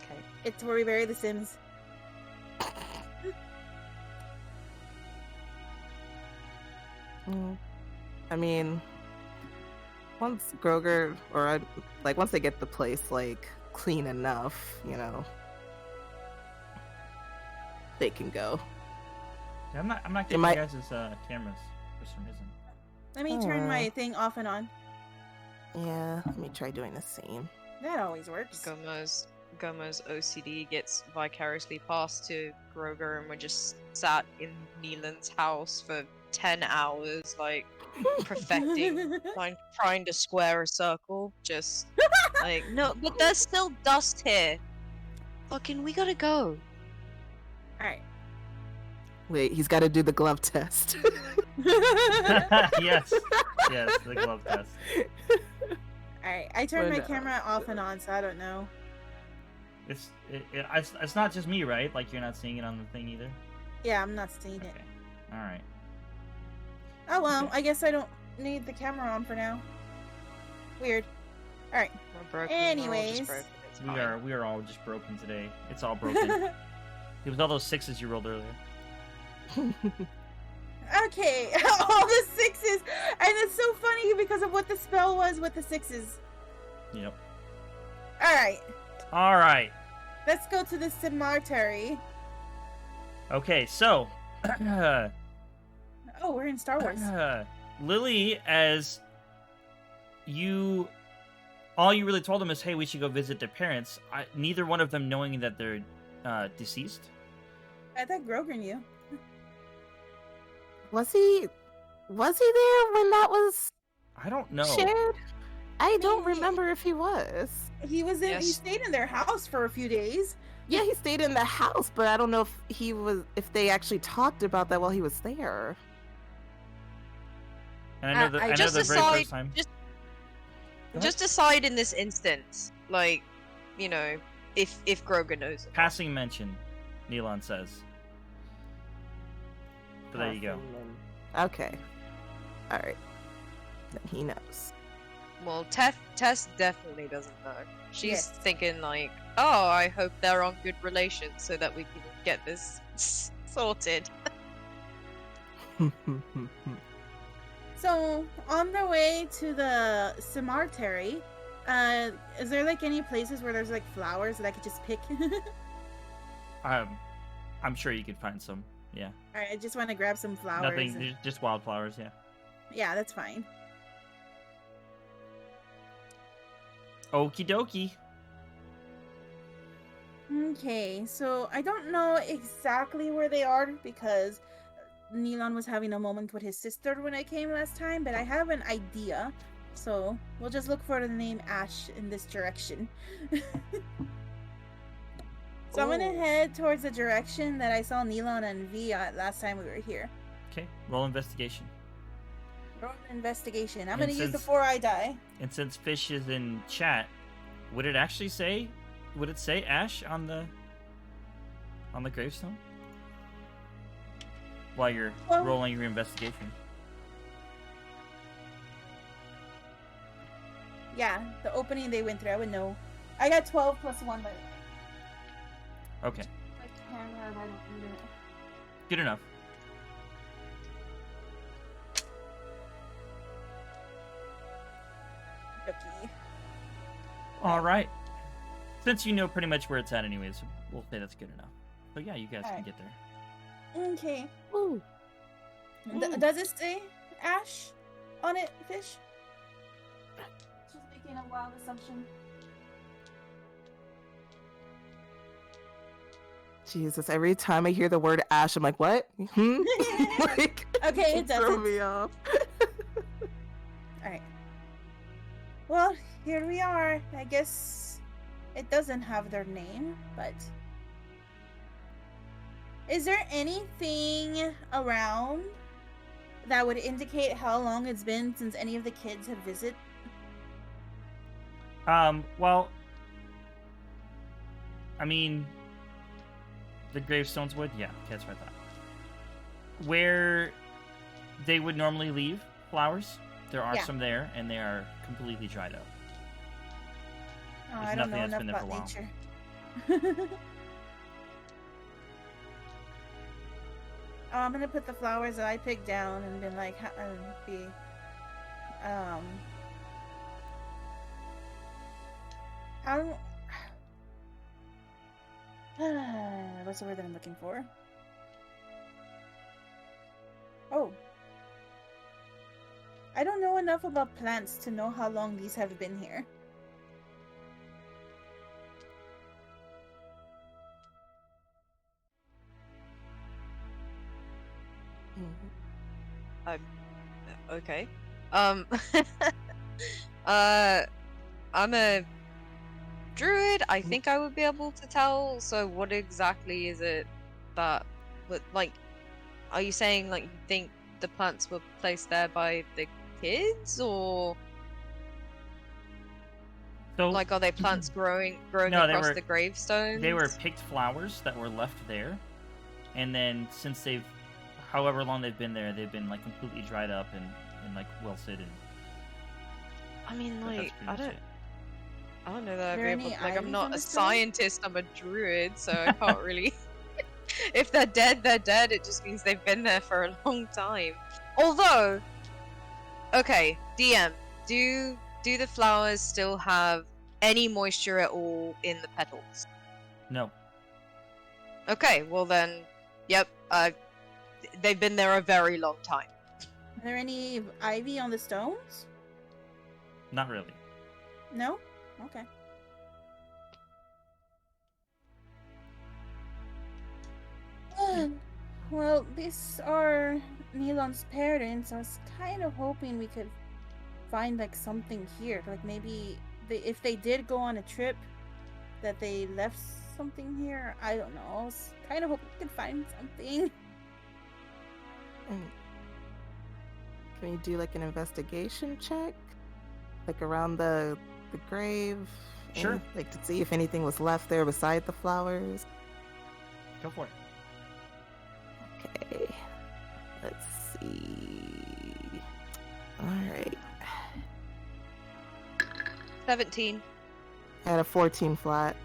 Speaker 4: Okay.
Speaker 3: it's where we bury the Sims.
Speaker 5: I mean, once Groger once they get the place like clean enough, you know, they can go.
Speaker 2: Yeah, I'm not getting you guys' cameras for some reason.
Speaker 3: Let me turn my thing off and on.
Speaker 5: Yeah, let me try doing the same.
Speaker 3: That always works.
Speaker 4: Gomo's OCD gets vicariously passed to Groger, and we're just sat in Neelan's house for 10 hours, like perfecting, trying to square a circle. Just like, no, but there's still dust here. Fucking, we gotta go.
Speaker 3: All right.
Speaker 5: Wait, he's got to do the glove test.
Speaker 2: Yes, the glove test.
Speaker 3: Alright, I turned my
Speaker 5: But,
Speaker 3: camera off and on, so I don't know.
Speaker 2: It's not just me, right? Like you're not seeing it on the thing either.
Speaker 3: Yeah, I'm not seeing it.
Speaker 2: Okay. All right.
Speaker 3: Oh well,
Speaker 2: Okay.
Speaker 3: I guess I don't need the camera on for now. Weird. Alright.
Speaker 4: We're broken.
Speaker 3: Anyways.
Speaker 4: We're all just broken. It's
Speaker 2: We are all just broken today. It's all broken. It was all those sixes you rolled earlier.
Speaker 3: Okay, all the sixes! And it's so funny because of what the spell was with the sixes.
Speaker 2: Yep.
Speaker 3: Alright,
Speaker 2: All right.
Speaker 3: let's go to the cemetery.
Speaker 2: Okay, so
Speaker 3: Oh, we're in Star Wars.
Speaker 2: Lily, as all you really told them is, hey, we should go visit their parents. Neither one of them knowing that they're deceased.
Speaker 3: I thought Groger knew.
Speaker 5: Was he there when that was
Speaker 2: I don't know.
Speaker 5: shared? I don't
Speaker 3: Maybe.
Speaker 5: remember if he was.
Speaker 3: He was in. He
Speaker 4: Yes.
Speaker 3: stayed in their house for a few days.
Speaker 5: Yeah, he stayed in the house, but I don't know if they actually talked about that while he was there.
Speaker 2: And I know
Speaker 3: I
Speaker 2: the
Speaker 4: just
Speaker 2: very
Speaker 4: decide-
Speaker 2: first time.
Speaker 4: just-
Speaker 2: Go
Speaker 4: Just decide in this instance, like, you know, if Groger knows it.
Speaker 2: Passing mention, Neelan says. So there you go.
Speaker 5: Okay. All right. Then he knows.
Speaker 4: Well, Tess definitely doesn't know. She's
Speaker 3: Yes.
Speaker 4: thinking like, oh, I hope they're on good relations so that we can get this sorted.
Speaker 3: So, on the way to the cemetery, is there like any places where there's like flowers that I could just pick?
Speaker 2: I'm sure you could find some. Yeah.
Speaker 3: Alright, I just want to grab some flowers.
Speaker 2: Nothing. Just wildflowers. Yeah.
Speaker 3: Yeah, that's fine.
Speaker 2: Okie dokie.
Speaker 3: Okay, so I don't know exactly where they are because Neelon was having a moment with his sister when I came last time, but I have an idea. So we'll just look for the name Ash in this direction. So I'm gonna head towards the direction that I saw Neelon and V at last time we were here.
Speaker 2: Okay. Roll investigation.
Speaker 3: Roll an investigation. I'm
Speaker 2: And
Speaker 3: gonna use
Speaker 2: since-
Speaker 3: before I die.
Speaker 2: And since Fish is in chat, would it actually say? Would it say Ash on the gravestone? While you're
Speaker 3: Well-
Speaker 2: rolling your investigation.
Speaker 3: Yeah, the opening they went through, I would know. I got 12 plus 1, but
Speaker 2: Okay.
Speaker 3: my camera, I don't need it.
Speaker 2: Good enough.
Speaker 3: Okay.
Speaker 2: All right. Since you know pretty much where it's at anyways, we'll say that's good enough. So yeah, you guys can
Speaker 3: Alright.
Speaker 2: get there.
Speaker 3: Okay.
Speaker 5: Ooh.
Speaker 3: Does it say Ash on it, Fish? Just making a wild assumption.
Speaker 5: Jesus, every time I hear the word Ash, I'm like, what? Like,
Speaker 3: Okay, it
Speaker 5: throw
Speaker 3: doesn't.
Speaker 5: me off.
Speaker 3: Alright. Well, here we are. I guess it doesn't have their name, but... Is there anything around that would indicate how long it's been since any of the kids have visited?
Speaker 2: Well, I mean, the gravestones would, yeah, that's what I thought. Where they would normally leave flowers, there are
Speaker 3: Yeah.
Speaker 2: some there, and they are completely dried up.
Speaker 3: Oh,
Speaker 2: There's
Speaker 3: I don't know
Speaker 2: nothing that's
Speaker 3: enough
Speaker 2: been there
Speaker 3: about
Speaker 2: for a
Speaker 3: nature. I'm gonna put the flowers that I picked down and then like I don't. What's the word that I'm looking for? Oh. I don't know enough about plants to know how long these have been here.
Speaker 4: Okay. I'm a druid. I think I would be able to tell. So, what exactly is it that, like, are you saying like you think the plants were placed there by the kids, or
Speaker 2: So,
Speaker 4: like are they plants growing
Speaker 2: No, they
Speaker 4: across
Speaker 2: were-
Speaker 4: the gravestones?
Speaker 2: they were picked flowers that were left there, and then since they've, however long they've been there, they've been like completely dried up and like wilted, and
Speaker 4: I mean,
Speaker 2: but that's
Speaker 4: like,
Speaker 2: pretty much it.
Speaker 4: I don't know that I'd
Speaker 3: There
Speaker 4: be
Speaker 3: any
Speaker 4: able. Like, I'm
Speaker 3: ivies
Speaker 4: not
Speaker 3: on
Speaker 4: a
Speaker 3: the stone?
Speaker 4: scientist. I'm a druid, so I can't really. If they're dead, they're dead. It just means they've been there for a long time. Although, okay, DM, do the flowers still have any moisture at all in the petals?
Speaker 2: No.
Speaker 4: Okay, well then, yep. They've been there a very long time.
Speaker 3: Are there any ivy on the stones?
Speaker 2: Not really.
Speaker 3: No? Okay. Well, these are Neelon's parents. I was kind of hoping we could find like something here. Like maybe if they did go on a trip, that they left something here. I don't know. I was kind of hoping we could find something.
Speaker 5: Can you do like an investigation check? Like around the grave?
Speaker 2: Sure.
Speaker 5: And, like to see if anything was left there beside the flowers?
Speaker 2: Go for it.
Speaker 5: Okay. Let's see. Alright.
Speaker 4: 17.
Speaker 5: I had a 14 flat.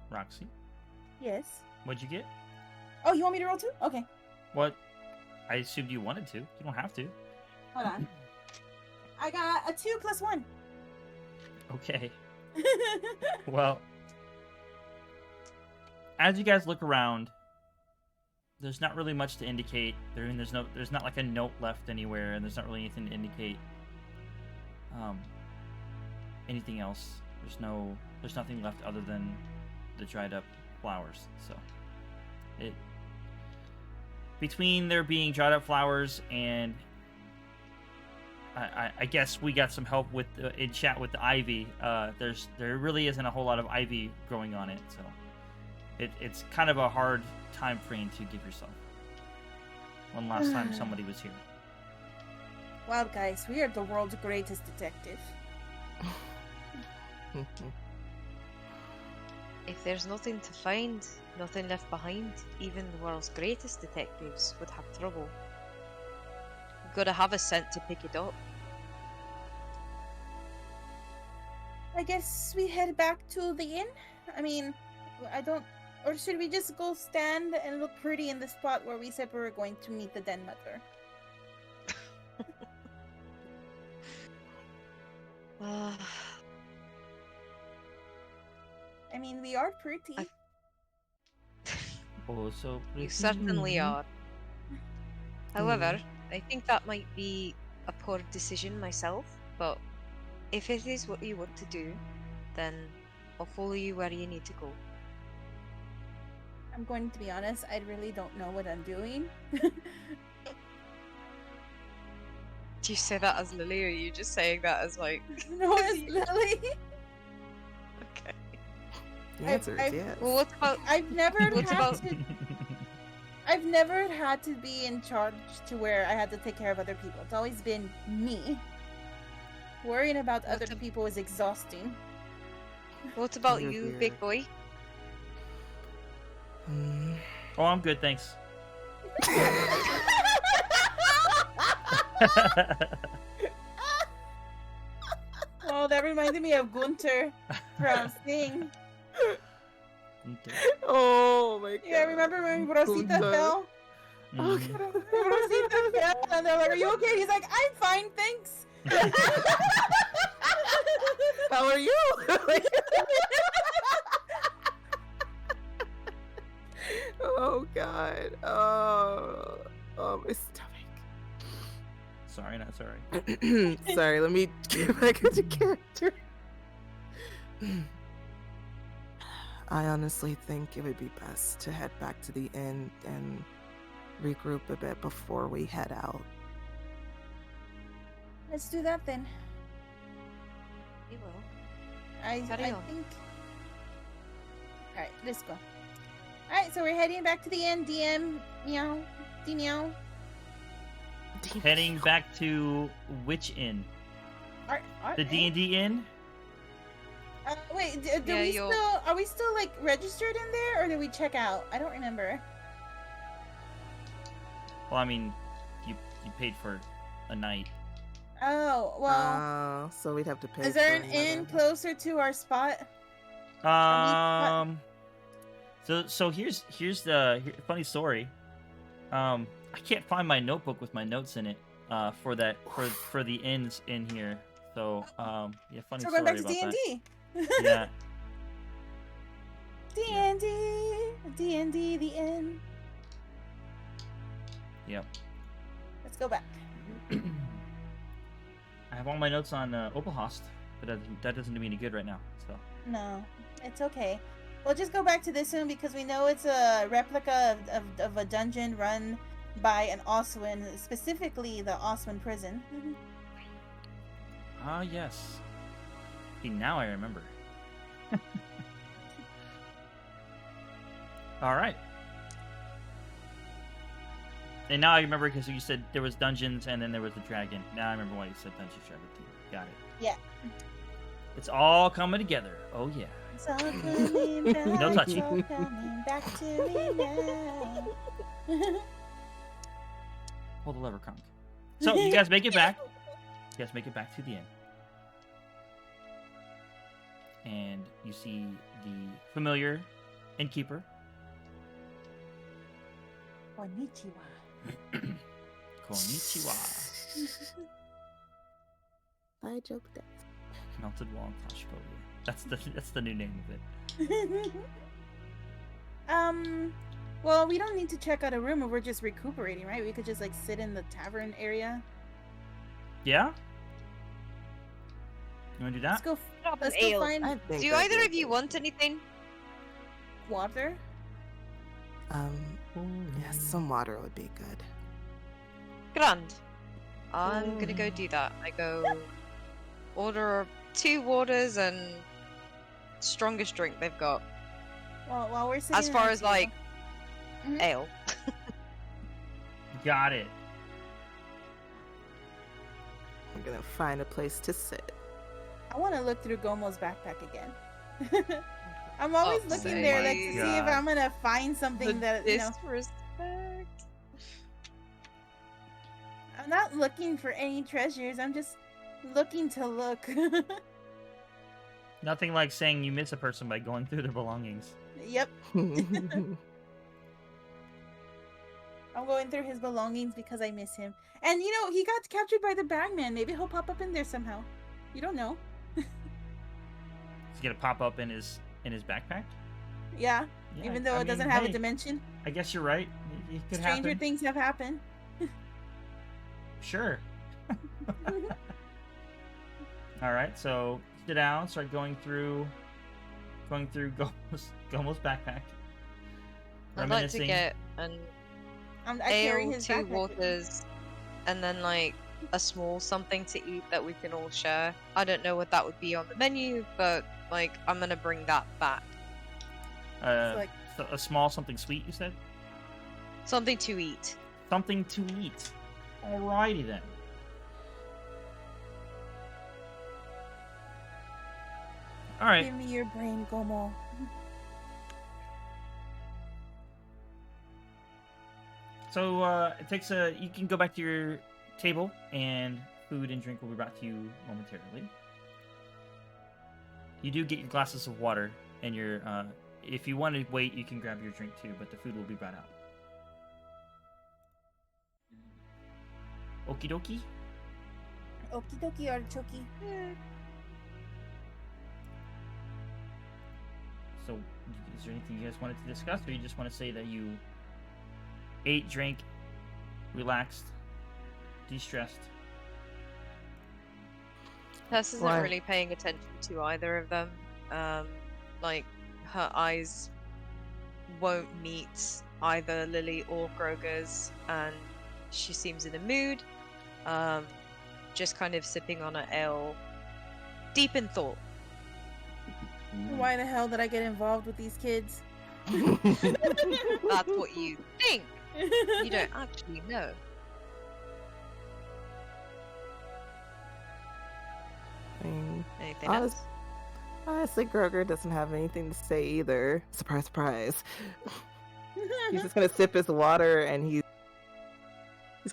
Speaker 2: Roxy,
Speaker 3: Yes.
Speaker 2: what'd you get?
Speaker 3: Oh, you want me to roll too? Okay.
Speaker 2: What? I assumed you wanted to. You don't have to.
Speaker 3: Hold on. I got a 2 plus 1.
Speaker 2: Okay. Well, as you guys look around, there's not really much to indicate. There's not like a note left anywhere, and there's not really anything to indicate anything else. There's nothing left other than the dried up flowers. So between there being dried up flowers and I guess we got some help with in chat with the ivy. There really isn't a whole lot of ivy growing on it, so it's kind of a hard time frame to give yourself. When last time somebody was here.
Speaker 3: Wow, guys, we are the world's greatest detective.
Speaker 4: If there's nothing to find, nothing left behind, even the world's greatest detectives would have trouble. You've got to have a scent to pick it up.
Speaker 3: I guess we head back to the inn? I mean, I don't... Or should we just go stand and look pretty in the spot where we said we were going to meet the Den Mother? I mean, we are pretty.
Speaker 2: Oh, so pretty.
Speaker 4: You certainly are. However, I think that might be a poor decision myself, but if it is what you want to do, then I'll follow you where you need to go.
Speaker 3: I'm going to be honest, I really don't know what I'm doing.
Speaker 4: Do you say that as Lily, or are you just saying that as like...
Speaker 3: No, it's Lily.
Speaker 4: Okay.
Speaker 5: The answer is yes.
Speaker 4: Well, what about...
Speaker 3: I've never
Speaker 4: What
Speaker 3: had
Speaker 4: about-
Speaker 3: to... I've never had to be in charge to where I had to take care of other people. It's always been me. Worrying about
Speaker 4: What
Speaker 3: other
Speaker 4: ab-
Speaker 3: people is exhausting.
Speaker 4: What about
Speaker 5: You're
Speaker 4: you,
Speaker 5: weird.
Speaker 4: big boy?
Speaker 2: Oh, I'm good, thanks.
Speaker 3: Oh, that reminded me of Gunther from Sing.
Speaker 5: Oh my god.
Speaker 3: Yeah, remember when Rosita
Speaker 5: Gunther.
Speaker 3: fell?
Speaker 2: Mm.
Speaker 3: Rosita fell, and they're like, "Are you okay?" He's like, "I'm fine, thanks."
Speaker 5: How are you? Oh god. My stomach.
Speaker 2: Sorry, not sorry.
Speaker 5: Sorry, let me get back into character. I honestly think it would be best to head back to the inn and regroup a bit before we head out.
Speaker 3: Let's do that then.
Speaker 4: You will.
Speaker 3: I
Speaker 4: Carry on.
Speaker 3: think. All right, let's go. All right, so we're heading back to the inn. DM meow, D meow.
Speaker 2: Heading back to which inn? The D&D inn?
Speaker 3: Wait, do
Speaker 4: Yeah,
Speaker 3: we
Speaker 4: you'll-
Speaker 3: still? Are we still like registered in there, or did we check out? I don't remember.
Speaker 2: Well, I mean, you paid for a night.
Speaker 3: Oh well.
Speaker 5: So we'd have to pay.
Speaker 3: Is there
Speaker 5: for
Speaker 3: an inn
Speaker 5: another-
Speaker 3: closer to our spot?
Speaker 2: So here's the funny story. I can't find my notebook with my notes in it. For the inns in here. So yeah, funny
Speaker 3: So we're going
Speaker 2: story
Speaker 3: back to
Speaker 2: about
Speaker 3: D&D.
Speaker 2: that.
Speaker 3: D&D, D&D, the inn.
Speaker 2: Yeah. Yep.
Speaker 3: Let's go back.
Speaker 2: I have all my notes on Opalhost, but that doesn't do me any good right now. So
Speaker 3: No, it's okay. We'll just go back to this one because we know it's a replica of a dungeon run by an Oswin, specifically the Oswin prison.
Speaker 2: ah yes. See, now I remember. All right. And now I remember because you said there was dungeons and then there was the dragon. Now I remember why you said Dungeons Dragon too. Got it.
Speaker 3: Yeah.
Speaker 2: It's all coming together. Oh yeah.
Speaker 3: It's all coming back,
Speaker 2: No touching.
Speaker 3: all coming back to me now.
Speaker 2: Pull the lever, Kronk. So you guys make it back. You guys make it back to the inn. And you see the familiar Innkeeper.
Speaker 3: Konnichiwa.
Speaker 2: Konnichiwa.
Speaker 5: I joke that.
Speaker 2: Melted wall and claustrophobia. That's the new name of it.
Speaker 3: Well, we don't need to check out a room if we're just recuperating, right? We could just like sit in the tavern area.
Speaker 2: Yeah? You wanna do that?
Speaker 3: Let's go.
Speaker 4: Stop
Speaker 3: Let's
Speaker 4: an
Speaker 3: go
Speaker 4: ale.
Speaker 3: find
Speaker 4: Do either of you want anything?
Speaker 3: water.
Speaker 5: Yeah, some water would be good.
Speaker 4: Grand. I'm gonna go do that. I go order 2 waters and strongest drink they've got.
Speaker 3: Well, while we're sitting
Speaker 4: As
Speaker 3: in
Speaker 4: far
Speaker 3: our
Speaker 4: as
Speaker 3: table-
Speaker 4: like
Speaker 3: Mhm.
Speaker 4: ale.
Speaker 2: Got it.
Speaker 5: I'm gonna find a place to sit.
Speaker 3: I want to look through Gomo's backpack again. I'm always
Speaker 4: Oh,
Speaker 3: looking there, like to
Speaker 2: my
Speaker 3: see if
Speaker 2: God.
Speaker 3: I'm gonna find something that you know.
Speaker 4: Disrespect.
Speaker 3: I'm not looking for any treasures. I'm just looking to look.
Speaker 2: Nothing like saying you miss a person by going through their belongings.
Speaker 3: Yep, I'm going through his belongings because I miss him. And you know, he got captured by the bagman. Maybe he'll pop up in there somehow. You don't know.
Speaker 2: He's gonna pop up in his backpack.
Speaker 3: Yeah,
Speaker 2: Yeah,
Speaker 3: even though
Speaker 2: I
Speaker 3: it doesn't
Speaker 2: mean,
Speaker 3: have
Speaker 2: hey,
Speaker 3: a dimension.
Speaker 2: I guess you're right. It could
Speaker 3: Stranger
Speaker 2: happen.
Speaker 3: things have happened.
Speaker 2: Sure. All right, so sit down. Start going through Gomo's backpack.
Speaker 4: I'd like to
Speaker 2: Reminiscing.
Speaker 4: get an
Speaker 3: I carry
Speaker 4: ale,
Speaker 3: his
Speaker 4: 2
Speaker 3: backpack with me.
Speaker 4: waters, and then like a small something to eat that we can all share. I don't know what that would be on the menu, but like I'm gonna bring that back.
Speaker 3: like-
Speaker 2: So a small something sweet. You said
Speaker 4: Something to eat.
Speaker 2: something to eat. Alrighty then. All right.
Speaker 3: Give me your brain, Gomo.
Speaker 2: So it takes a. You can go back to your table, and food and drink will be brought to you momentarily. You do get your glasses of water, and your. If you want to wait, you can grab your drink too, but the food will be brought out. Okie dokie.
Speaker 3: Okie dokie artichoke.
Speaker 2: So, is there anything you guys wanted to discuss, or you just want to say that you ate, drank, relaxed, de-stressed?
Speaker 4: Tess isn't
Speaker 5: Why?
Speaker 4: really paying attention to either of them. Like her eyes won't meet either Lily or Groger's, and she seems in a mood. Just kind of sipping on an ale, deep in thought.
Speaker 3: Why the hell did I get involved with these kids?
Speaker 4: That's what you think. You don't actually know.
Speaker 5: I mean,
Speaker 4: Anything
Speaker 5: Honest-
Speaker 4: else?
Speaker 5: honestly, Groger doesn't have anything to say either. Surprise, surprise. He's just gonna sip his water, and he's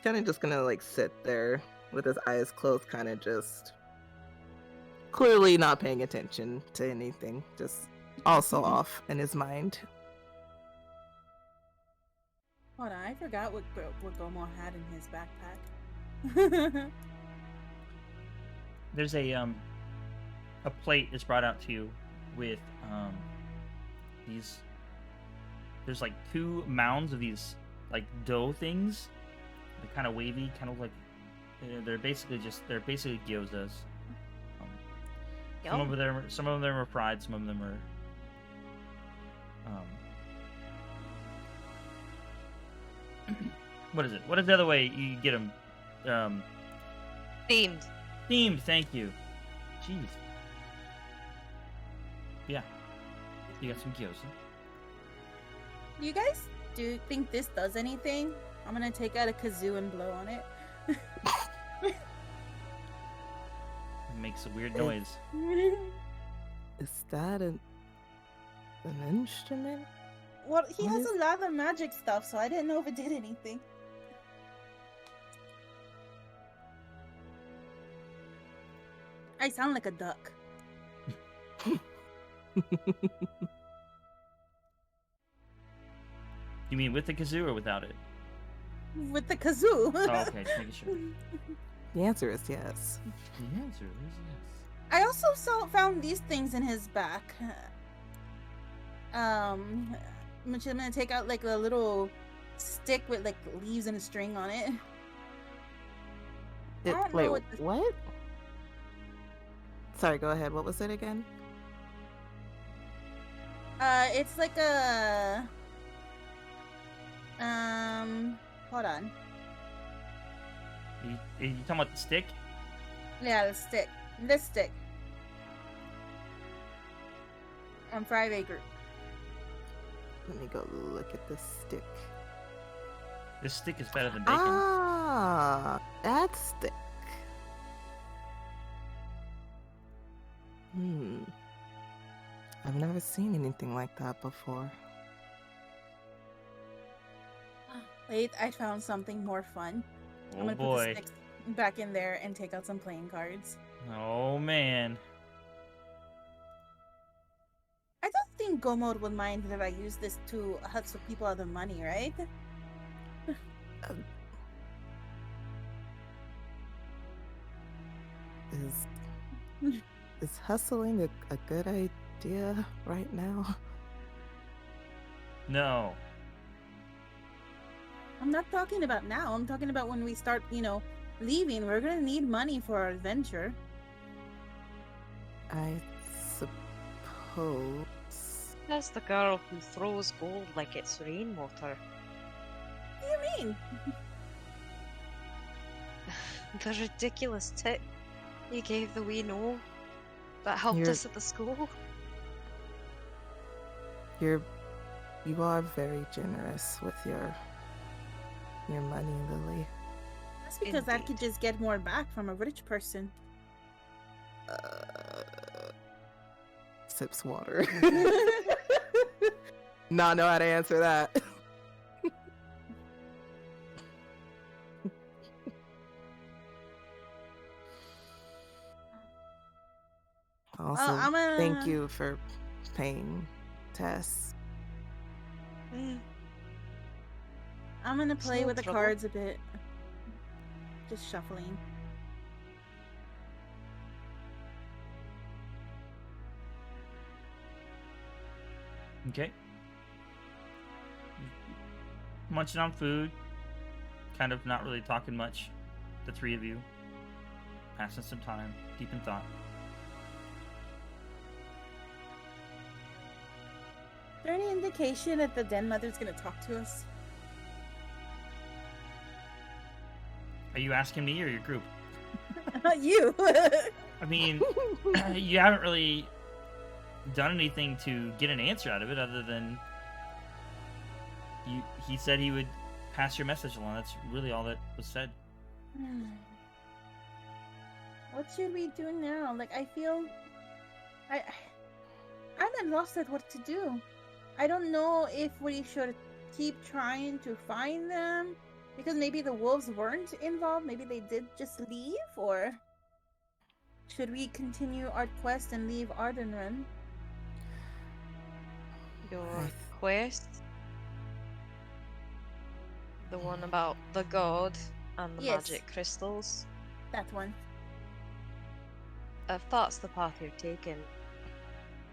Speaker 5: kind of just gonna like sit there with his eyes closed, kind of just clearly not paying attention to anything, just also off in his mind.
Speaker 3: Hold on, I forgot what Gomo had in his backpack.
Speaker 2: There's a plate that's brought out to you with these. There's like 2 mounds of these like dough things. They're kind of wavy, kind of like they're basically gyozas. Some
Speaker 4: Yum.
Speaker 2: of them are fried. Some of them are. What is it? What is the other way you get them?
Speaker 4: Themed.
Speaker 2: Themed. Thank you. Jeez. Yeah. You got some gyoza.
Speaker 3: You guys do think this does anything? I'm gonna take out a kazoo and blow on it.
Speaker 2: It makes a weird noise.
Speaker 5: Is that an instrument?
Speaker 3: Well, he
Speaker 5: What
Speaker 3: has
Speaker 5: is-
Speaker 3: a lot of magic stuff, so I didn't know if it did anything. I sound like a duck.
Speaker 2: You mean with the kazoo or without it?
Speaker 3: With the kazoo.
Speaker 2: Oh, okay, just making sure.
Speaker 5: The answer is yes.
Speaker 2: The answer is yes.
Speaker 3: I also found these things in his back. Which I'm gonna take out like a little stick with like leaves and a string on it. I don't know
Speaker 5: Wait,
Speaker 3: what this-
Speaker 5: what? Sorry, go ahead. What was it again?
Speaker 3: It's like a hold on.
Speaker 2: You talking about the stick?
Speaker 3: Yeah, the stick. This stick. On Friday group.
Speaker 5: Let me go look at the stick.
Speaker 2: This stick is better than bacon.
Speaker 5: Ah, that stick. I've never seen anything like that before.
Speaker 3: Wait, I found something more fun. I'm
Speaker 2: Oh
Speaker 3: gonna
Speaker 2: boy.
Speaker 3: put the sticks back in there and take out some playing cards.
Speaker 2: Oh man.
Speaker 3: I don't think Gomod would mind if I use this to hustle people out of money, right?
Speaker 5: Is hustling a good idea right now?
Speaker 2: No.
Speaker 3: I'm not talking about now. I'm talking about when we start, leaving. We're gonna need money for our adventure.
Speaker 5: I suppose.
Speaker 4: That's the girl who throws gold like it's rainwater.
Speaker 3: What do you mean?
Speaker 4: The ridiculous tip you gave the wee no that helped
Speaker 5: You're-
Speaker 4: us at the school.
Speaker 5: You are very generous with your money, Lily.
Speaker 3: That's because I could
Speaker 4: Indeed.
Speaker 3: just get more back from a rich person.
Speaker 5: Sips water. Not know how to answer that. Also,
Speaker 3: I'm gonna...
Speaker 5: thank you for paying Tess.
Speaker 3: I'm gonna
Speaker 4: It's
Speaker 3: play
Speaker 4: no
Speaker 3: with the
Speaker 4: trouble.
Speaker 3: cards a bit. Just shuffling.
Speaker 2: Okay. Munching on food. Kind of not really talking much. The three of you. Passing some time. Deep in thought.
Speaker 3: Is there any indication that the den mother's gonna talk to us?
Speaker 2: Are you asking me or your group?
Speaker 3: Not you.
Speaker 2: I mean, you haven't really done anything to get an answer out of it other than he said he would pass your message along. That's really all that was said.
Speaker 3: What should we do now? Like, I feel... I'm at loss at what to do. I don't know if we should keep trying to find them, because maybe the wolves weren't involved. Maybe they did just leave, or should we continue our quest and leave Ardenrun?
Speaker 4: Your
Speaker 5: I-
Speaker 4: quest? The one about the god and the
Speaker 3: Yes.
Speaker 4: magic crystals?
Speaker 3: That one.
Speaker 4: If that's the path you're taking,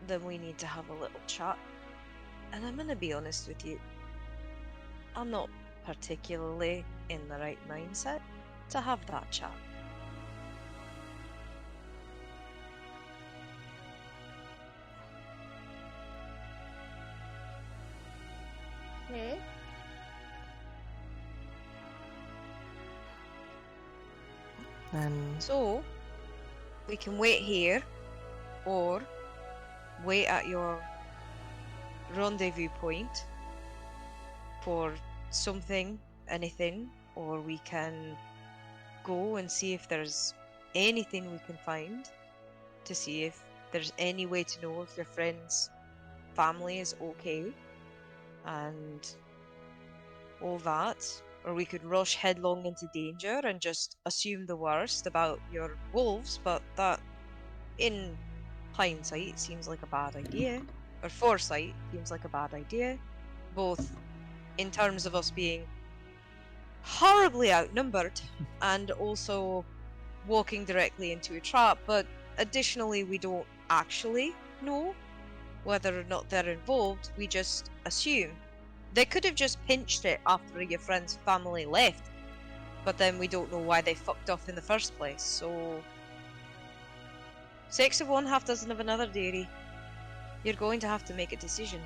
Speaker 4: then we need to have a little chat. And I'm gonna be honest with you, I'm not particularly in the right mindset to have that chat.
Speaker 3: Okay.
Speaker 5: And
Speaker 4: So, we can wait here, or wait at your rendezvous point for something, anything, or we can go and see if there's anything we can find to see if there's any way to know if your friend's family is okay and all that, or we could rush headlong into danger and just assume the worst about your wolves, but that, in hindsight, seems like a bad idea, or foresight seems like a bad idea, both in terms of us being horribly outnumbered and also walking directly into a trap, but additionally we don't actually know whether or not they're involved. We just assume. They could have just pinched it after your friend's family left, but then we don't know why they fucked off in the first place. So 6 of one, half dozen of another, dearie. You're going to have to make a decision.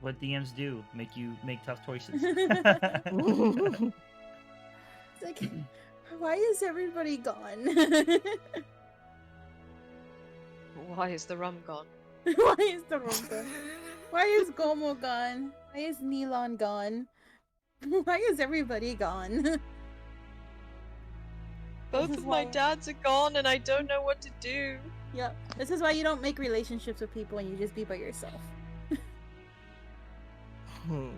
Speaker 2: What DMs do, make you make tough choices.
Speaker 3: It's like, why is everybody gone?
Speaker 4: Why is the rum gone?
Speaker 3: Why is the room gone? Why is Gomo gone? Why is Nilon gone? Why is everybody gone?
Speaker 4: Both
Speaker 3: is
Speaker 4: of my
Speaker 3: why-
Speaker 4: dads are gone and I don't know what to do.
Speaker 3: Yeah, this is why you don't make relationships with people and you just be by yourself.
Speaker 5: Hmm.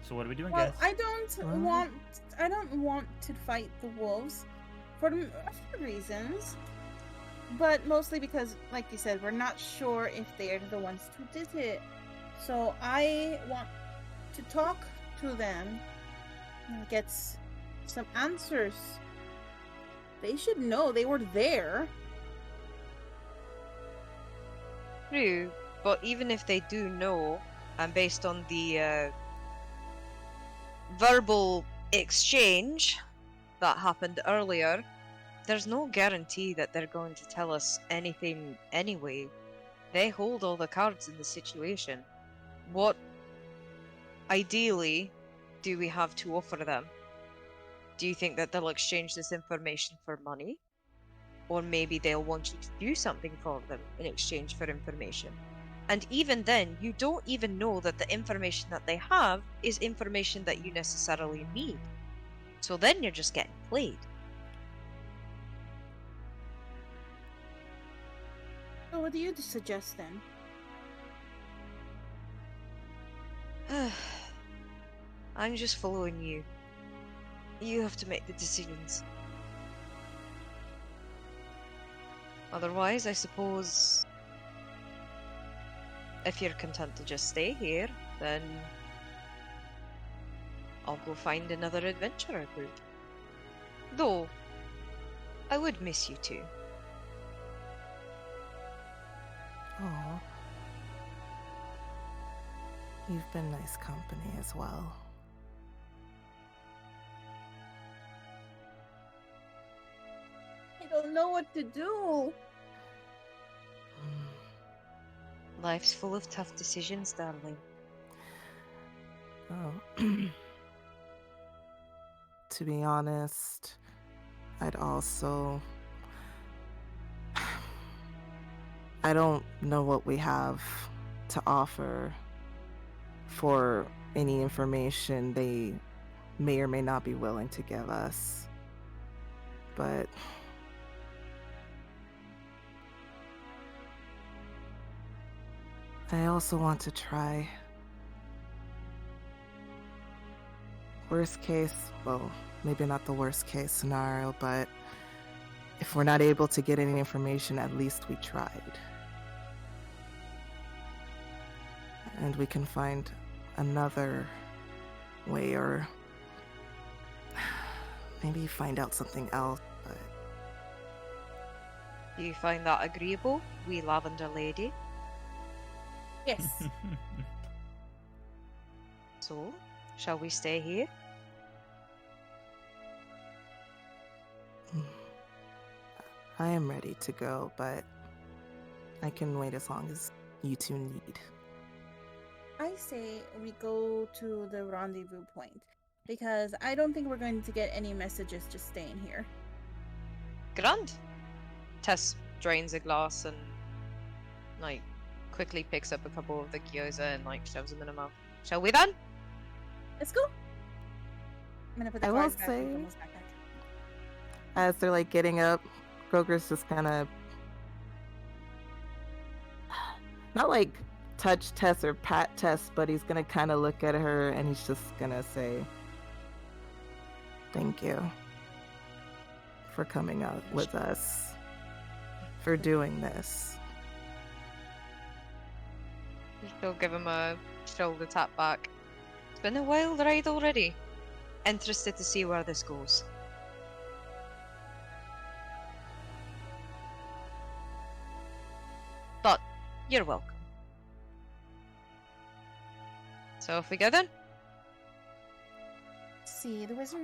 Speaker 2: So what are we doing,
Speaker 3: Well,
Speaker 2: guys?
Speaker 3: I don't want to fight the wolves for a few reasons, but mostly because, like you said, we're not sure if they're the ones who did it. So I want to talk to them and get some answers. They should know they were there.
Speaker 4: True, but even if they do know, and based on the verbal exchange that happened earlier, there's no guarantee that they're going to tell us anything anyway. They hold all the cards in the situation. What, ideally, do we have to offer them? Do you think that they'll exchange this information for money? Or maybe they'll want you to do something for them in exchange for information. And even then, you don't even know that the information that they have is information that you necessarily need. So then you're just getting played.
Speaker 3: So what do you suggest then?
Speaker 4: I'm just following you. You have to make the decisions. Otherwise, I suppose, if you're content to just stay here, then I'll go find another adventurer group. Though, I would miss you too.
Speaker 5: Aw. You've been nice company as well.
Speaker 3: I don't know what to do.
Speaker 4: Life's full of tough decisions, darling.
Speaker 5: Oh. To be honest, I'd also... I don't know what we have to offer for any information they may or may not be willing to give us. But I also want to try. Worst case, well, maybe not the worst case scenario, but if we're not able to get any information, at least we tried. And we can find another way, or maybe find out something else, but
Speaker 4: Do you find that agreeable, wee lavender lady?
Speaker 3: Yes.
Speaker 4: So, shall we stay here?
Speaker 5: I am ready to go, but I can wait as long as you two need.
Speaker 3: I say we go to the rendezvous point because I don't think we're going to get any messages just staying here.
Speaker 4: Grand. Tess drains a glass and, like, quickly picks up a couple of the gyoza and, like, shoves them in her mouth. Shall we then?
Speaker 3: Let's go. I'm gonna put the
Speaker 5: I will
Speaker 3: cards back in
Speaker 5: say-
Speaker 3: Gomo's backpack.
Speaker 5: As they're like getting up, Groger's just kind of not like touch Tess or pat Tess, but he's gonna kind of look at her and he's just gonna say, "Thank you for coming out with us, for doing this."
Speaker 4: She'll give him a shoulder tap back. It's been a wild ride already. Interested to see where this goes. But you're welcome. So off we go then.
Speaker 3: See the wizard.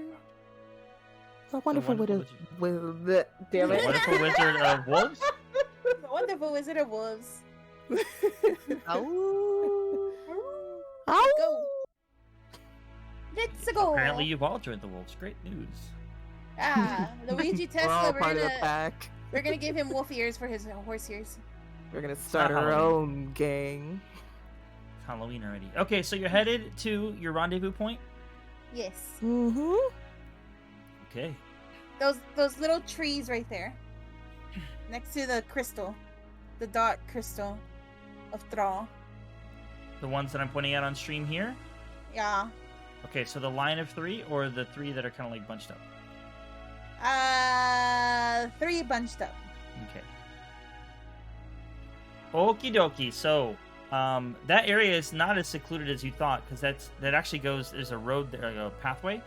Speaker 5: A wonderful
Speaker 2: wonderful
Speaker 5: with the damn
Speaker 2: The
Speaker 5: it.
Speaker 2: wonderful wizard of wolves.
Speaker 3: The wonderful wizard of wolves.
Speaker 4: Oh.
Speaker 3: Let's go. Let's go.
Speaker 2: Apparently, you've all joined the wolves. Great news.
Speaker 3: Ah, Luigi
Speaker 5: We're all
Speaker 3: Tesla.
Speaker 5: part of the pack.
Speaker 3: We're gonna give him wolf ears for his horse ears.
Speaker 5: We're gonna start
Speaker 2: not
Speaker 5: our
Speaker 2: Halloween.
Speaker 5: own gang.
Speaker 2: It's Halloween already. Okay, so you're headed to your rendezvous point.
Speaker 3: Yes.
Speaker 5: Mm-hmm.
Speaker 2: Okay.
Speaker 3: Those little trees right there, next to the crystal, the dark crystal of Thrall.
Speaker 2: The ones that I'm pointing out on stream here.
Speaker 3: Yeah.
Speaker 2: Okay, so the line of 3 or the 3 that are kind of like bunched up.
Speaker 3: 3 bunched up.
Speaker 2: Okay. Okie dokie. So, that area is not as secluded as you thought, because that actually goes. There's a road there, a pathway,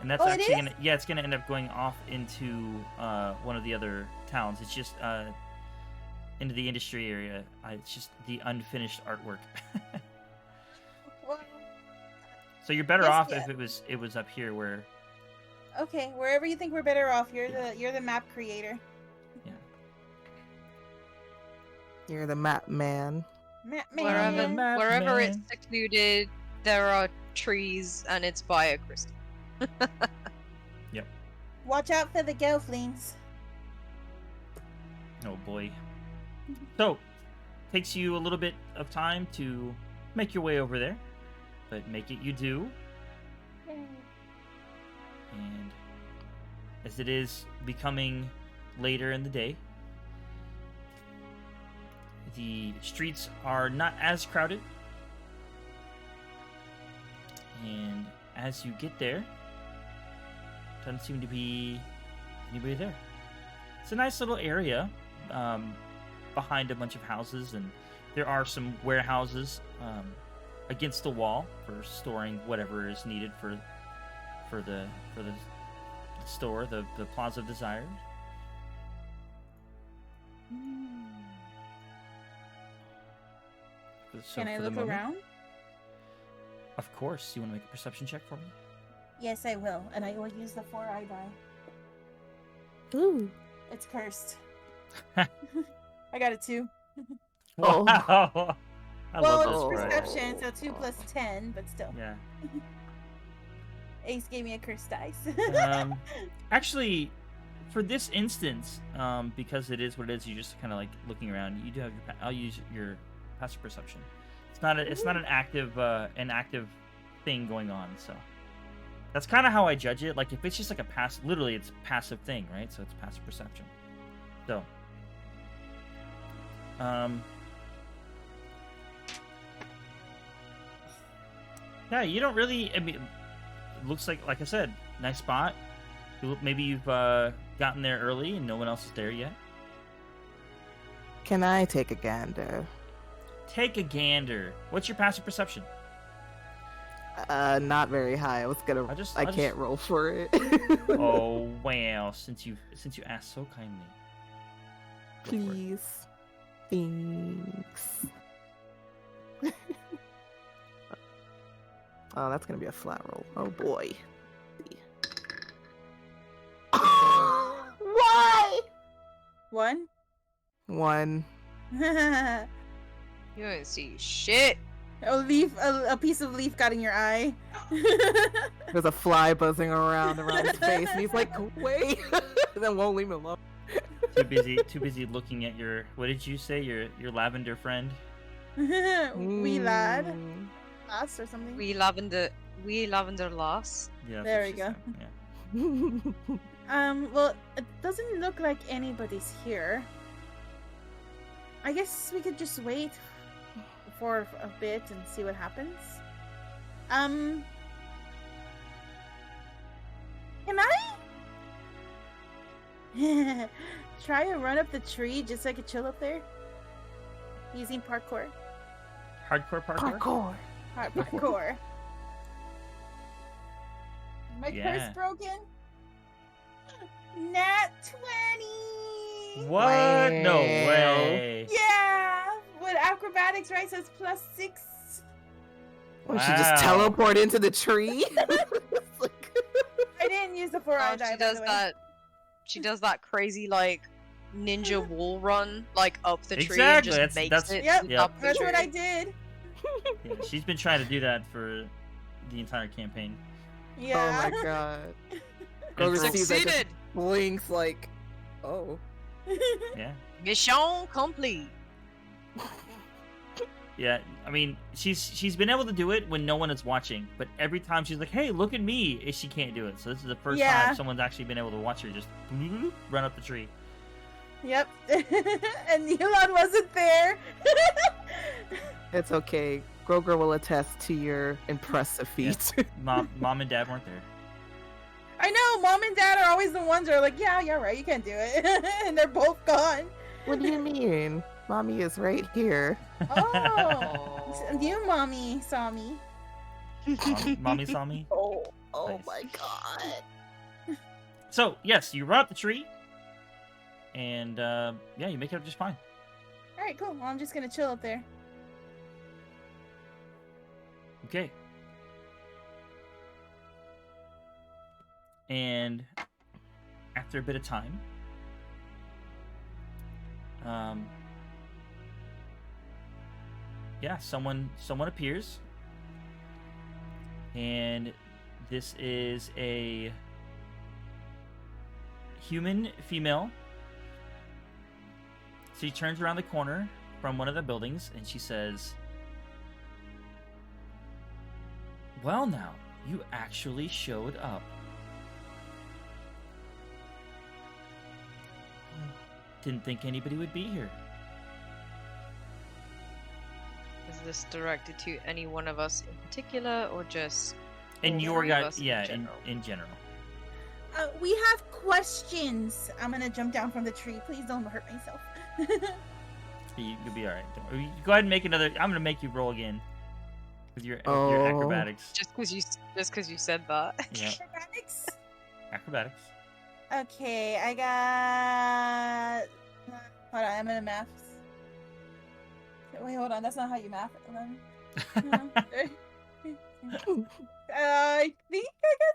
Speaker 2: and that's
Speaker 3: Oh, it
Speaker 2: actually
Speaker 3: is?
Speaker 2: it's gonna end up going off into one of the other towns. It's just into the industry area. It's just the unfinished artwork.
Speaker 3: Well,
Speaker 2: So you're better
Speaker 3: Yes,
Speaker 2: off
Speaker 3: yeah.
Speaker 2: if it was up here where.
Speaker 3: okay, wherever you think we're better off, you're the map creator.
Speaker 5: You're the map man.
Speaker 3: Map
Speaker 4: Wherever,
Speaker 3: man.
Speaker 2: Map
Speaker 4: wherever it's
Speaker 2: man.
Speaker 4: secluded, there are trees and it's by a crystal.
Speaker 3: Watch out for the gelflings.
Speaker 2: Oh boy. So, takes you a little bit of time to make your way over there, but make it you do. And as it is becoming later in the day, the streets are not as crowded. And as you get there, doesn't seem to be anybody there. It's a nice little area behind a bunch of houses, and there are some warehouses against the wall for storing whatever is needed for the store, the Plaza of Desires. So
Speaker 3: Can I
Speaker 2: for the
Speaker 3: look
Speaker 2: moment-
Speaker 3: around?
Speaker 2: Of course. You want to make a perception check for me?
Speaker 3: Yes, I will, and I will use the 4-eye die.
Speaker 5: Ooh.
Speaker 3: It's cursed. I got a 2.
Speaker 5: Oh.
Speaker 2: Wow. I
Speaker 3: Well,
Speaker 2: love
Speaker 3: it's
Speaker 2: this.
Speaker 5: Oh.
Speaker 2: Brad.
Speaker 3: perception, so 2 plus 10, but still.
Speaker 2: Yeah.
Speaker 3: Ace gave me a cursed dice.
Speaker 2: Actually, for this instance, because it is what it is, you're just kind of like looking around. You do have your. I'll use your passive perception. It's not an active thing going on. So that's kind of how I judge it. Like if it's just like literally it's a passive thing, right? So it's passive perception. So, yeah, you don't really. I mean, it looks like I said, nice spot. Maybe you've gotten there early and no one else is there yet.
Speaker 5: Can I take a gander?
Speaker 2: Take a gander. What's your passive perception?
Speaker 5: Not very high. I was gonna. I can't roll for it.
Speaker 2: Oh wow! Since you asked so kindly. Go for it.
Speaker 5: Please. Thanks. Oh, that's gonna be a flat roll. Oh boy. Why?
Speaker 3: 1.
Speaker 5: 1.
Speaker 3: A
Speaker 4: You don't see shit.
Speaker 3: leaf, a piece of leaf got in your eye.
Speaker 5: There's a fly buzzing around his face, and he's like, "Wait!" and then won't leave him alone.
Speaker 2: Too busy looking at your. What did you say? Your lavender friend.
Speaker 3: Wee lad,
Speaker 5: Mm.
Speaker 3: lass or something.
Speaker 4: Wee lavender lass.
Speaker 2: Yeah. that's
Speaker 3: There
Speaker 2: what
Speaker 3: we
Speaker 2: she
Speaker 3: go.
Speaker 2: said, Yeah.
Speaker 3: Well, it doesn't look like anybody's here. I guess we could just wait for a bit and see what happens. Can I try and run up the tree just so I could chill up there? Using parkour.
Speaker 2: Hardcore parkour.
Speaker 3: Parkour. My
Speaker 2: Yeah.
Speaker 3: purse broken. Nat 20.
Speaker 2: What? No
Speaker 5: Wow.
Speaker 2: way.
Speaker 3: Yeah, with acrobatics, right? So it's +6.
Speaker 5: We should just
Speaker 2: Wow.
Speaker 5: teleport into the tree. It's like-
Speaker 3: I didn't use the
Speaker 4: Oh,
Speaker 3: 4-eye
Speaker 4: she
Speaker 3: die, by
Speaker 4: does
Speaker 3: the way.
Speaker 4: that. She does that crazy like ninja wall run, like up the tree
Speaker 2: Exactly,
Speaker 4: and just
Speaker 2: that's-
Speaker 4: makes
Speaker 2: that's-
Speaker 4: it.
Speaker 3: Yep,
Speaker 2: Yep.
Speaker 4: up the
Speaker 3: That's
Speaker 4: tree.
Speaker 3: what I did.
Speaker 2: Yeah, she's been trying to do that for the entire campaign.
Speaker 3: Yeah.
Speaker 5: Oh my god.
Speaker 2: And
Speaker 5: Grover
Speaker 2: for-
Speaker 5: sees that, just
Speaker 4: Succeeded.
Speaker 5: blinks like, oh.
Speaker 2: Yeah.
Speaker 4: Mission complete.
Speaker 2: Yeah, I mean, she's been able to do it when no one is watching, but every time she's like, "Hey, look at me," she can't do it. So this is the first
Speaker 3: Yeah.
Speaker 2: time someone's actually been able to watch her just run up the tree.
Speaker 3: Yep. And Elon wasn't there.
Speaker 5: It's okay. Grover will attest to your impressive feat.
Speaker 2: Mom and Dad weren't there.
Speaker 3: I know, Mom and Dad are always the ones that are like, yeah, you're right, you can't do it. And they're both gone.
Speaker 5: What do you mean? Mommy is right here.
Speaker 3: Oh. You, Mommy, saw me.
Speaker 2: Mommy saw me.
Speaker 5: Oh,
Speaker 2: Nice.
Speaker 5: my god.
Speaker 2: So yes, you run up the tree, and yeah, you make it up just fine.
Speaker 3: Alright, cool. Well, I'm just gonna chill up there.
Speaker 2: Okay. And after a bit of time, yeah, someone appears, and this is a human female. She turns around the corner from one of the buildings, and she says, "Well, now, you actually showed up. Didn't think anybody would be here."
Speaker 4: Is this directed to any one of us in particular, or just
Speaker 2: And
Speaker 4: all
Speaker 2: your
Speaker 4: three of
Speaker 2: guy,
Speaker 4: us in
Speaker 2: yeah,
Speaker 4: general?
Speaker 2: in general.
Speaker 3: We have questions. I'm gonna jump down from the tree. Please don't hurt myself.
Speaker 2: You'll be all right. Don't worry. Go ahead and make another. I'm gonna make you roll again with your
Speaker 5: Oh.
Speaker 2: acrobatics.
Speaker 4: Just because you said that.
Speaker 2: Yeah,
Speaker 3: Acrobatics?
Speaker 2: acrobatics.
Speaker 3: Okay, I got. Hold on, I'm gonna math. Wait, hold on. That's not how you math it. 11. I think I got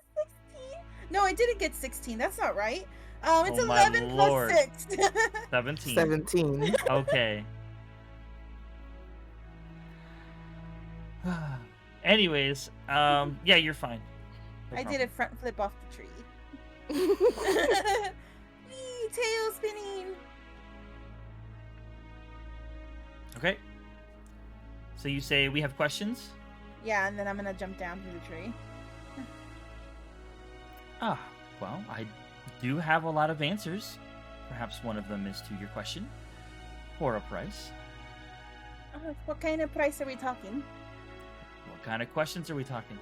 Speaker 3: 16. No, I didn't get 16. That's not right. It's
Speaker 2: Oh my
Speaker 3: 11
Speaker 2: lord.
Speaker 3: plus 6.
Speaker 2: 17.
Speaker 5: 17.
Speaker 2: Okay. Anyways, yeah, you're fine. No
Speaker 3: I did
Speaker 2: problem.
Speaker 3: a front flip off the tree. Whee, tail spinning.
Speaker 2: Okay. So you say we have questions?
Speaker 3: Yeah, and then I'm gonna jump down from the tree.
Speaker 2: Ah, well, I do have a lot of answers. Perhaps one of them is to your question, or a price.
Speaker 3: What kind of price are we talking?
Speaker 2: What kind of questions are we talking?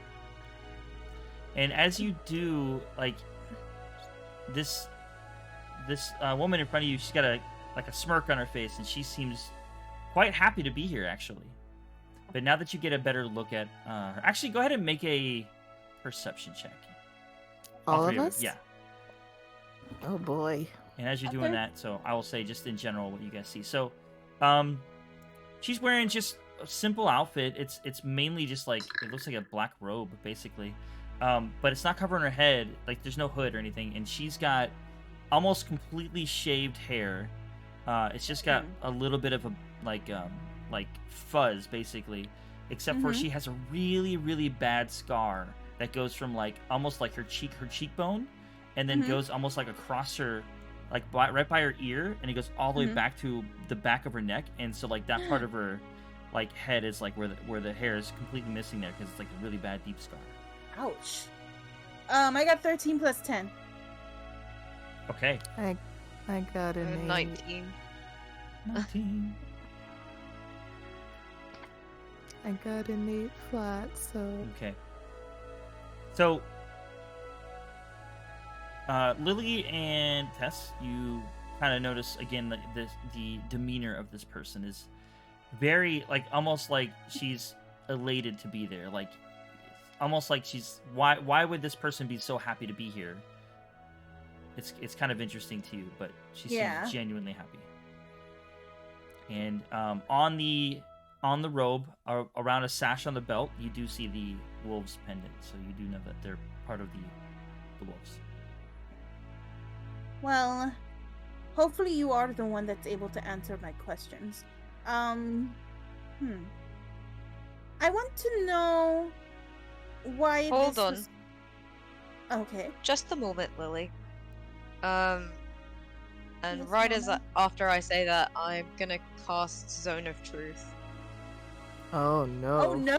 Speaker 2: And as you do, like this woman in front of you, she's got a smirk on her face, and she seems quite happy to be here, actually. But now that you get a better look at her, actually, go ahead and make a perception check.
Speaker 5: All
Speaker 2: three
Speaker 5: of
Speaker 2: you.
Speaker 5: us?
Speaker 2: Yeah.
Speaker 5: Oh boy.
Speaker 2: And as you're
Speaker 3: Okay.
Speaker 2: doing that, so I will say just in general what you guys see. So, she's wearing just a simple outfit. It's mainly just like, it looks like a black robe, basically. But it's not covering her head. Like, there's no hood or anything. And she's got almost completely shaved hair. It's just got a little bit of a like fuzz, basically. Except for
Speaker 3: Mhm.
Speaker 2: she has a really, really bad scar that goes from like almost like her cheekbone, and then
Speaker 3: Mhm.
Speaker 2: goes almost like across her, like right by her ear, and it goes all the way
Speaker 3: Mhm.
Speaker 2: back to the back of her neck, and so like that part of her like head is like where the hair is completely missing there because it's like a really bad deep scar.
Speaker 3: Ouch. I got 13 plus 10.
Speaker 2: Okay.
Speaker 5: I got an 8.
Speaker 4: 19.
Speaker 2: 19.
Speaker 5: I got an 8 flat, so...
Speaker 2: Okay. So, Lily and Tess, you kind of notice again that the demeanor of this person is very, like, almost like she's elated to be there. Like, almost like she's... Why would this person be so happy to be here? It's kind of interesting to you, but she seems genuinely happy. And on the robe, around a sash on the belt, you do see the wolves pendant, so you do know that they're part of the wolves.
Speaker 3: Well, hopefully you are the one that's able to answer my questions. I want to know why
Speaker 4: Hold
Speaker 3: this
Speaker 4: on.
Speaker 3: was... Okay.
Speaker 4: Just a moment, Lily. And
Speaker 3: Yes,
Speaker 4: right as
Speaker 3: Mama?
Speaker 4: after I say that, I'm gonna cast Zone of Truth.
Speaker 5: Oh no.
Speaker 3: Oh no!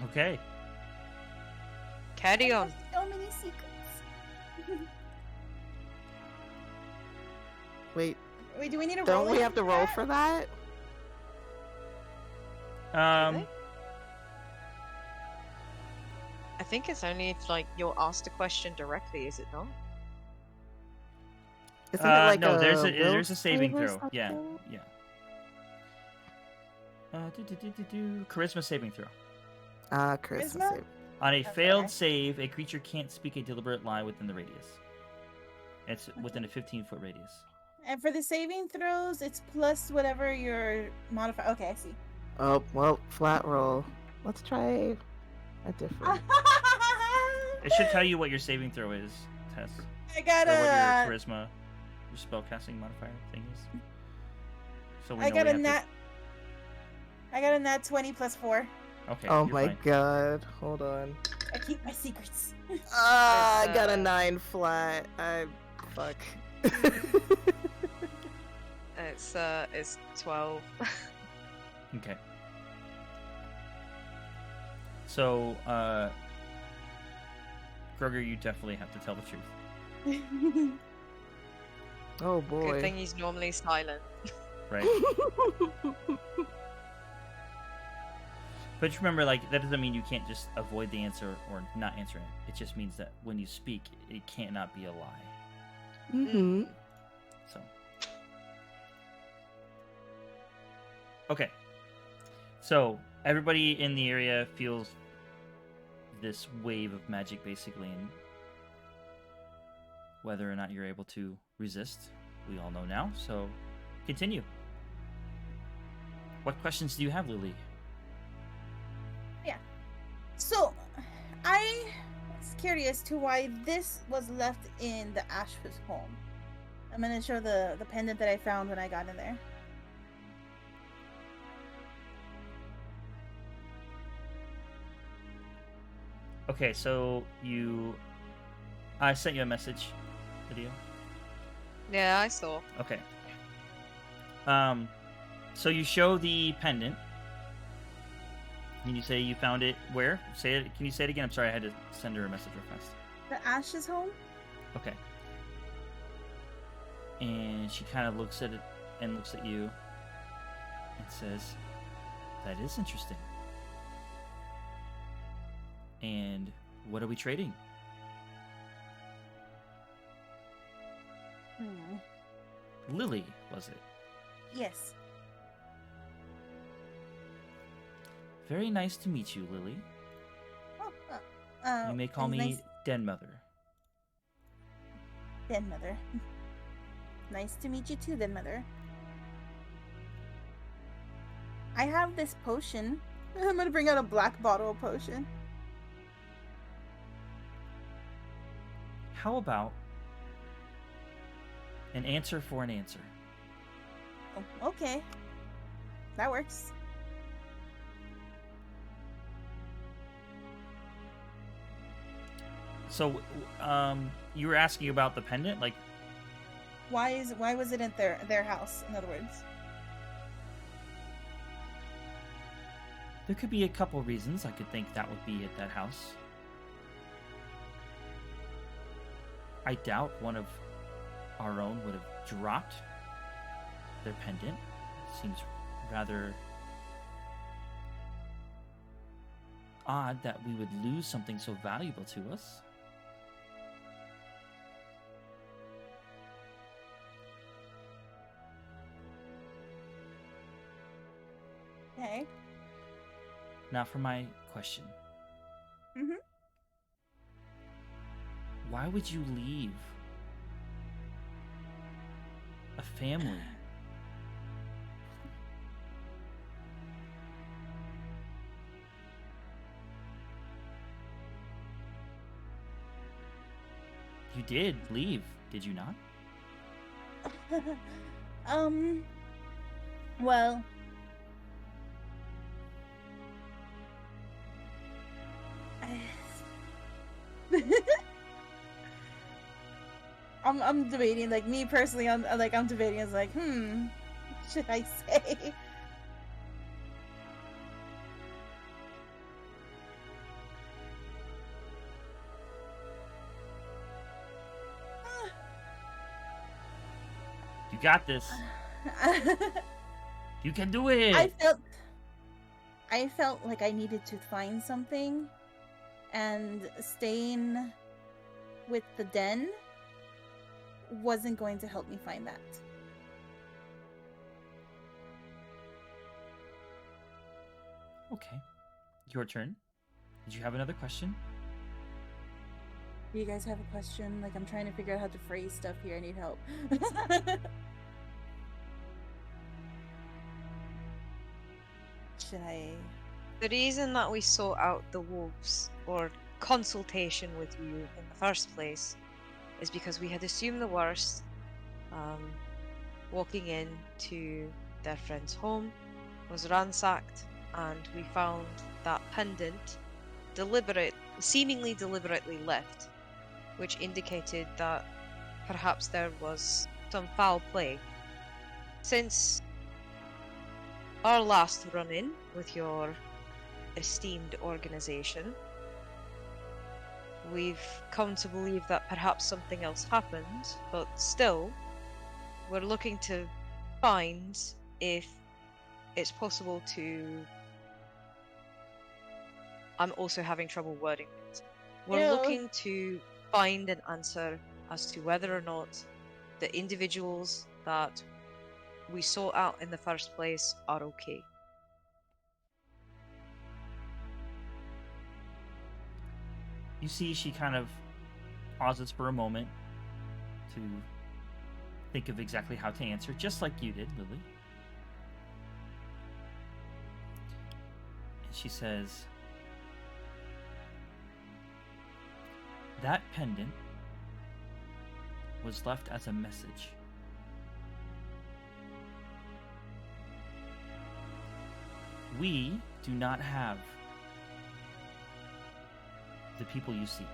Speaker 2: Okay.
Speaker 4: Carry
Speaker 3: I
Speaker 4: on.
Speaker 3: have so many secrets.
Speaker 5: Wait,
Speaker 3: Wait, do we need to roll?
Speaker 5: don't we have to roll
Speaker 3: that?
Speaker 5: for that?
Speaker 4: Really? I think it's only if like you're asked a question directly, is it not?
Speaker 5: Isn't it like
Speaker 2: no,
Speaker 5: a
Speaker 2: there's a
Speaker 5: will
Speaker 2: saving
Speaker 5: save or
Speaker 2: throw. Yeah,
Speaker 5: something?
Speaker 2: yeah. Charisma saving throw.
Speaker 5: Charisma
Speaker 3: Charisma?
Speaker 5: save.
Speaker 2: On a
Speaker 3: Okay.
Speaker 2: failed save, a creature can't speak a deliberate lie within the radius. It's within a 15-foot radius.
Speaker 3: And for the saving throws, it's plus whatever your modifier. Okay, I see.
Speaker 5: Oh, well, flat roll. Let's try a different.
Speaker 2: It should tell you what your saving throw is, Tess.
Speaker 3: I got
Speaker 2: Or what
Speaker 3: a.
Speaker 2: your charisma, your spellcasting modifier thing is. So we
Speaker 3: I
Speaker 2: know
Speaker 3: got
Speaker 2: we
Speaker 3: a
Speaker 2: have
Speaker 3: nat. I got a nat 20 plus 4.
Speaker 2: To... Okay.
Speaker 5: Oh
Speaker 2: you're
Speaker 5: my
Speaker 2: fine.
Speaker 5: god. Hold on.
Speaker 3: I keep my secrets.
Speaker 5: I got a
Speaker 4: It's,
Speaker 5: 9 flat. Fuck.
Speaker 4: It's 12.
Speaker 2: Okay. So, Kroger, you definitely have to tell the truth,
Speaker 5: Oh
Speaker 4: Good
Speaker 5: boy.
Speaker 4: thing he's normally silent.
Speaker 2: right? But just remember, like, that doesn't mean you can't just avoid the answer or not answer it. It just means that when you speak, it cannot be a lie.
Speaker 5: Mm-hmm.
Speaker 2: So. Okay. So, everybody in the area feels this wave of magic, basically, and whether or not you're able to resist, we all know now. So, continue. What questions do you have, Lily?
Speaker 3: So, I was curious to why this was left in the Ash's home. I'm gonna show the pendant that I found when I got in there.
Speaker 2: Okay, so I sent you a message, video.
Speaker 4: Yeah, I saw.
Speaker 2: Okay. So you show the pendant. Can you say you found it where? Say it. Can you say it again? I'm sorry, I had to send her a message real fast.
Speaker 3: The Ash's home?
Speaker 2: Okay. And she kind of looks at it and looks at you and says, "That is interesting. And what are we trading?" Lily, was it?
Speaker 3: Yes.
Speaker 2: Very nice to meet you, Lily.
Speaker 3: Oh,
Speaker 2: You may call
Speaker 3: it's
Speaker 2: me
Speaker 3: nice,
Speaker 2: Den Mother.
Speaker 3: Den Mother. Nice to meet you too, Den Mother. I have this potion. I'm gonna bring out a black bottle of potion.
Speaker 2: How about an answer for an answer?
Speaker 3: Oh, okay. That works.
Speaker 2: So, you were asking about the pendant, like,
Speaker 3: Why was it at their house, in other words?
Speaker 2: There could be a couple reasons I could think that would be at that house. I doubt one of our own would have dropped their pendant. Seems rather odd that we would lose something so valuable to us.
Speaker 3: Okay.
Speaker 2: Now for my question.
Speaker 3: Mhm.
Speaker 2: Why would you leave a family? You did leave, did you not?
Speaker 3: Well, I'm debating, like, me personally, I'm debating, it's like, should I say?
Speaker 2: You got this. You can do it.
Speaker 3: I felt like I needed to find something, and staying with the den wasn't going to help me find that.
Speaker 2: Okay. Your turn. Did you have another question?
Speaker 3: Do you guys have a question? Like, I'm trying to figure out how to phrase stuff here. I need help. Should I?
Speaker 4: The reason that we sought out the wolves, or consultation with you in the first place, is because we had assumed the worst. Walking in to their friend's home was ransacked, and we found that pendant seemingly deliberately left, which indicated that perhaps there was some foul play. Since our last run-in with your esteemed organization, we've come to believe that perhaps something else happened, but still, we're looking to find if it's possible to... I'm also having trouble wording it. We're looking to find an answer as to whether or not the individuals that we sought out in the first place are okay.
Speaker 2: You see, she kind of pauses for a moment to think of exactly how to answer, just like you did, Lily. And she says, that pendant was left as a message. We do not have the people you seek.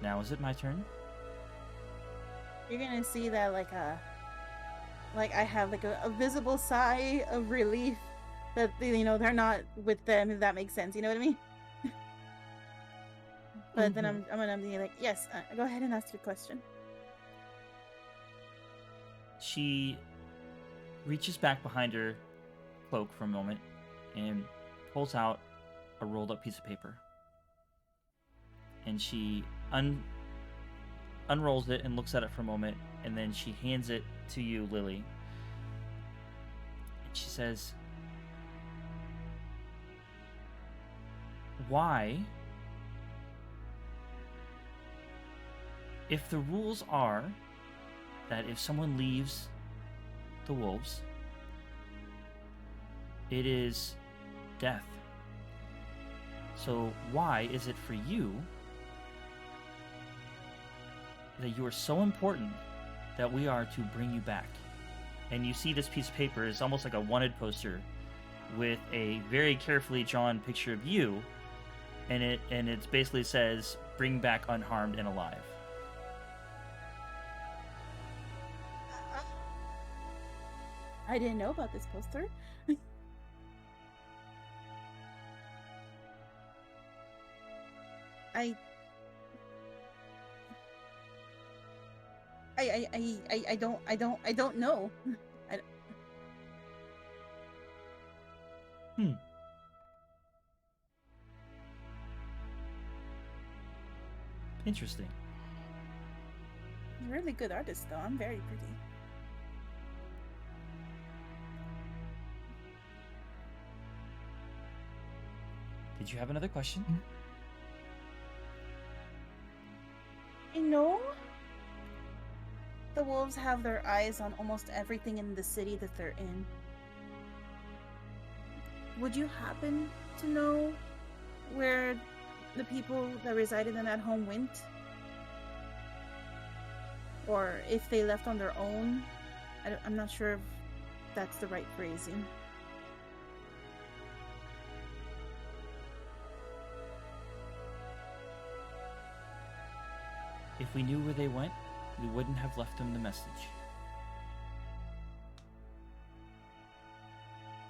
Speaker 2: Now is it my turn?
Speaker 3: You're gonna see that, like I have like a visible sigh of relief that, you know, they're not with them, if that makes sense. You know what I mean? But then I'm gonna be like, yes, go ahead and ask your question.
Speaker 2: She reaches back behind her cloak for a moment and pulls out a rolled up piece of paper. And she unrolls it and looks at it for a moment, and then she hands it to you, Lily. And she says, why, if the rules are that if someone leaves the wolves, it is death. So why is it for you that you are so important that we are to bring you back? And you see this piece of paper is almost like a wanted poster with a very carefully drawn picture of you, and it basically says, bring back unharmed and alive.
Speaker 3: I didn't know about this poster. I don't know.
Speaker 2: Interesting.
Speaker 3: Really good artist, though. I'm very pretty.
Speaker 2: Did you have another question?
Speaker 3: You know, the wolves have their eyes on almost everything in the city that they're in. Would you happen to know where the people that resided in that home went? Or if they left on their own? I'm not sure if that's the right phrasing.
Speaker 2: If we knew where they went, we wouldn't have left them the message.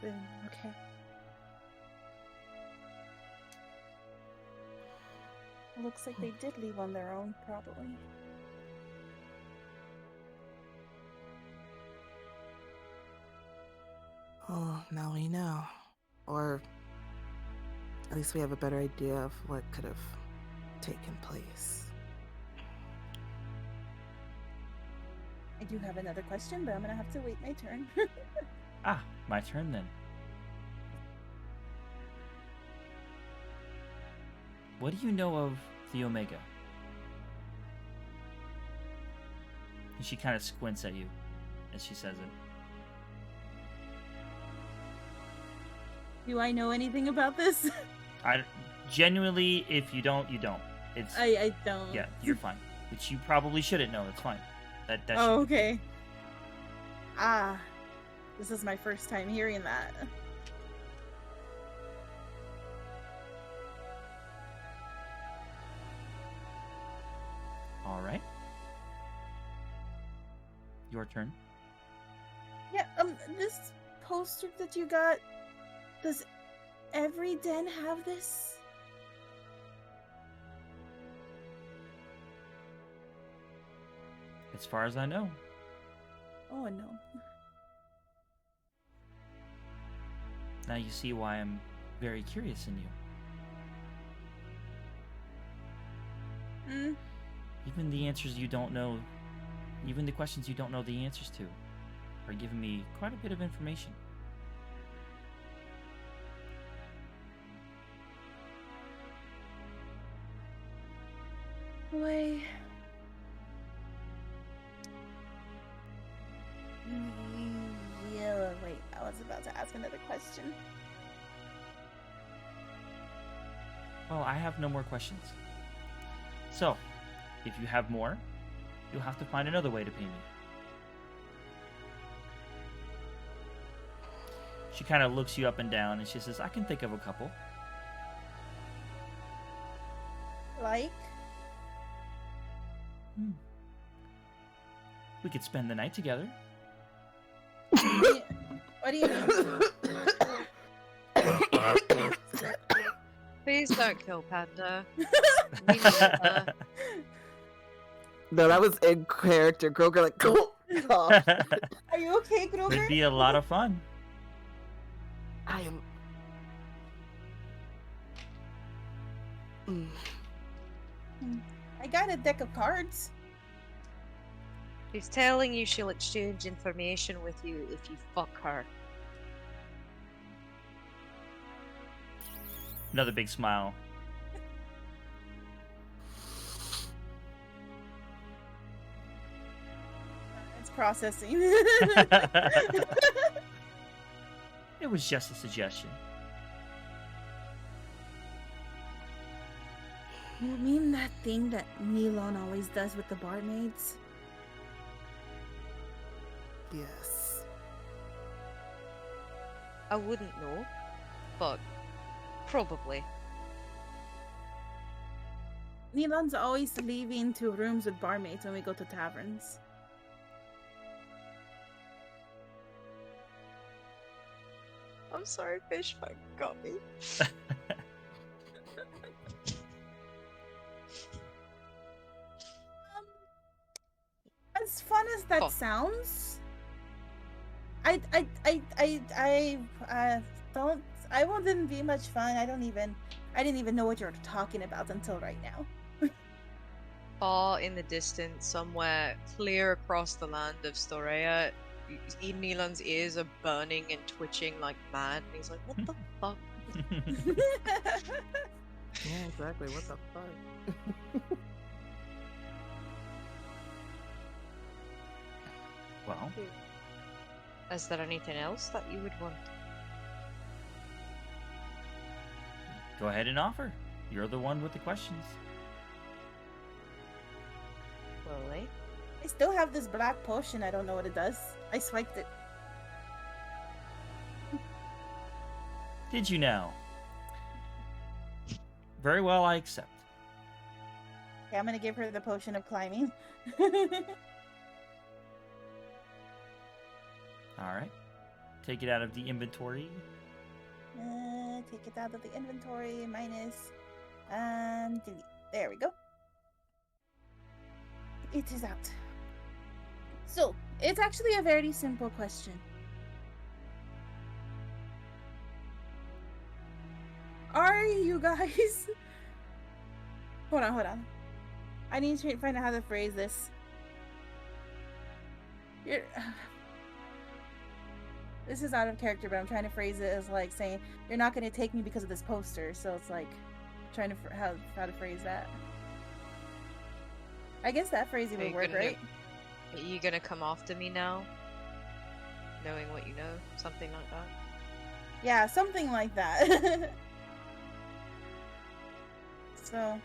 Speaker 3: Okay. Looks like they did leave on their own, probably.
Speaker 5: Oh, now we know. Or at least we have a better idea of what could have taken place.
Speaker 3: I do have another question, but I'm gonna have to wait my turn.
Speaker 2: Ah, my turn then. What do you know of the Omega? And she kind of squints at you as she says it.
Speaker 3: Do I know anything about this?
Speaker 2: I genuinely, if you don't, you don't. It's
Speaker 3: I don't.
Speaker 2: yeah, you're fine. Which you probably shouldn't know. It's fine. That
Speaker 3: Oh,
Speaker 2: should be-
Speaker 3: okay. Ah, this is my first time hearing that.
Speaker 2: All right. Your turn.
Speaker 3: Yeah, this poster that you got, does every den have this?
Speaker 2: As far as I know.
Speaker 3: Oh, no.
Speaker 2: Now you see why I'm very curious in you. Even the answers you don't know, even the questions you don't know the answers to, are giving me quite a bit of information.
Speaker 3: Wait. Yeah, wait, I was about to ask another question.
Speaker 2: Well, I have no more questions. So, if you have more, you'll have to find another way to pay me. She kind of looks you up and down and she says, I can think of a couple.
Speaker 3: Like?
Speaker 2: We could spend the night together.
Speaker 3: What do you mean?
Speaker 4: Please don't kill Panda. We need her.
Speaker 5: No, that was in character. Groger like, go off.
Speaker 3: Are you okay, Grover?
Speaker 2: It'd be a lot of fun.
Speaker 5: I am.
Speaker 3: I got a deck of cards.
Speaker 4: She's telling you she'll exchange information with you if you fuck her.
Speaker 2: Another big smile.
Speaker 3: It's processing.
Speaker 2: It was just a suggestion.
Speaker 3: You mean that thing that Nilon always does with the barmaids?
Speaker 5: Yes.
Speaker 4: I wouldn't know, but probably.
Speaker 3: Nilon's always leaving to rooms with barmaids when we go to taverns.
Speaker 4: I'm sorry, fish fuck got me.
Speaker 3: As fun as that
Speaker 4: Oh.
Speaker 3: sounds, I don't. I wouldn't be much fun. I didn't even know what you were talking about until right now.
Speaker 4: Far in the distance, somewhere clear across the land of Storea, Neelan's ears are burning and twitching like mad, and he's like, "What the fuck?"
Speaker 5: Yeah, exactly. What the fuck?
Speaker 2: Well,
Speaker 4: Is there anything else that you would want?
Speaker 2: go ahead and offer. You're the one with the questions.
Speaker 4: Slowly.
Speaker 3: I still have this black potion. I don't know what it does. I swiped it.
Speaker 2: Did you now? Very well, I accept.
Speaker 3: Okay, I'm gonna give her the potion of climbing.
Speaker 2: All right. Take it out of the inventory.
Speaker 3: Take it out of the inventory. Minus. And delete. There we go. It is out. So, it's actually a very simple question. Are you guys... Hold on. I need to find out how to phrase this. This is out of character, but I'm trying to phrase it as like saying, you're not going to take me because of this poster. So it's like, trying to how to phrase that. I guess that phrasing would work, right?
Speaker 4: Are you gonna come after me now? Knowing what you know? Something like that?
Speaker 3: Yeah, something like that. So,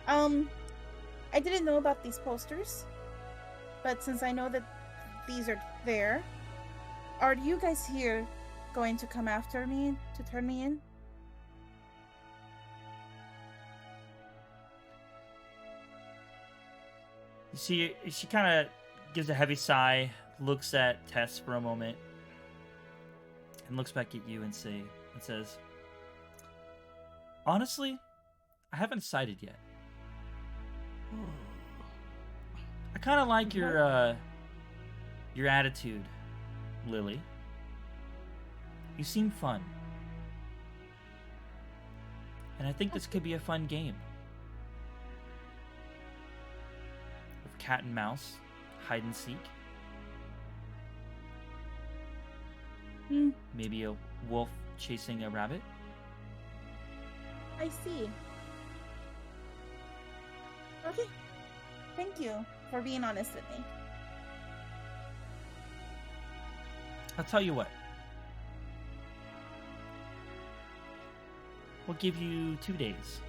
Speaker 3: I didn't know about these posters, but since I know that these are there, are you guys here going to come after me to turn me in?
Speaker 2: She kind of gives a heavy sigh, looks at Tess for a moment, and looks back at you and says, "Honestly, I haven't decided yet. I kind of like your attitude, Lily. You seem fun, and I think this could be a fun game. Cat and mouse, hide and seek. Maybe a wolf chasing a rabbit."
Speaker 3: I see. Okay. Thank you for being honest with me.
Speaker 2: I'll tell you what. We'll give you 2 days.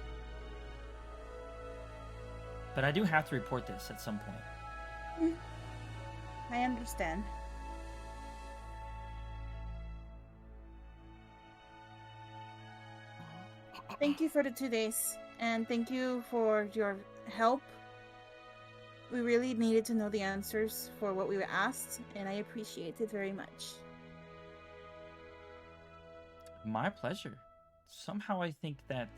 Speaker 2: But I do have to report this at some point.
Speaker 3: I understand. Thank you for the 2 days, and thank you for your help. We really needed to know the answers for what we were asked, and I appreciate it very much.
Speaker 2: My pleasure. Somehow I think that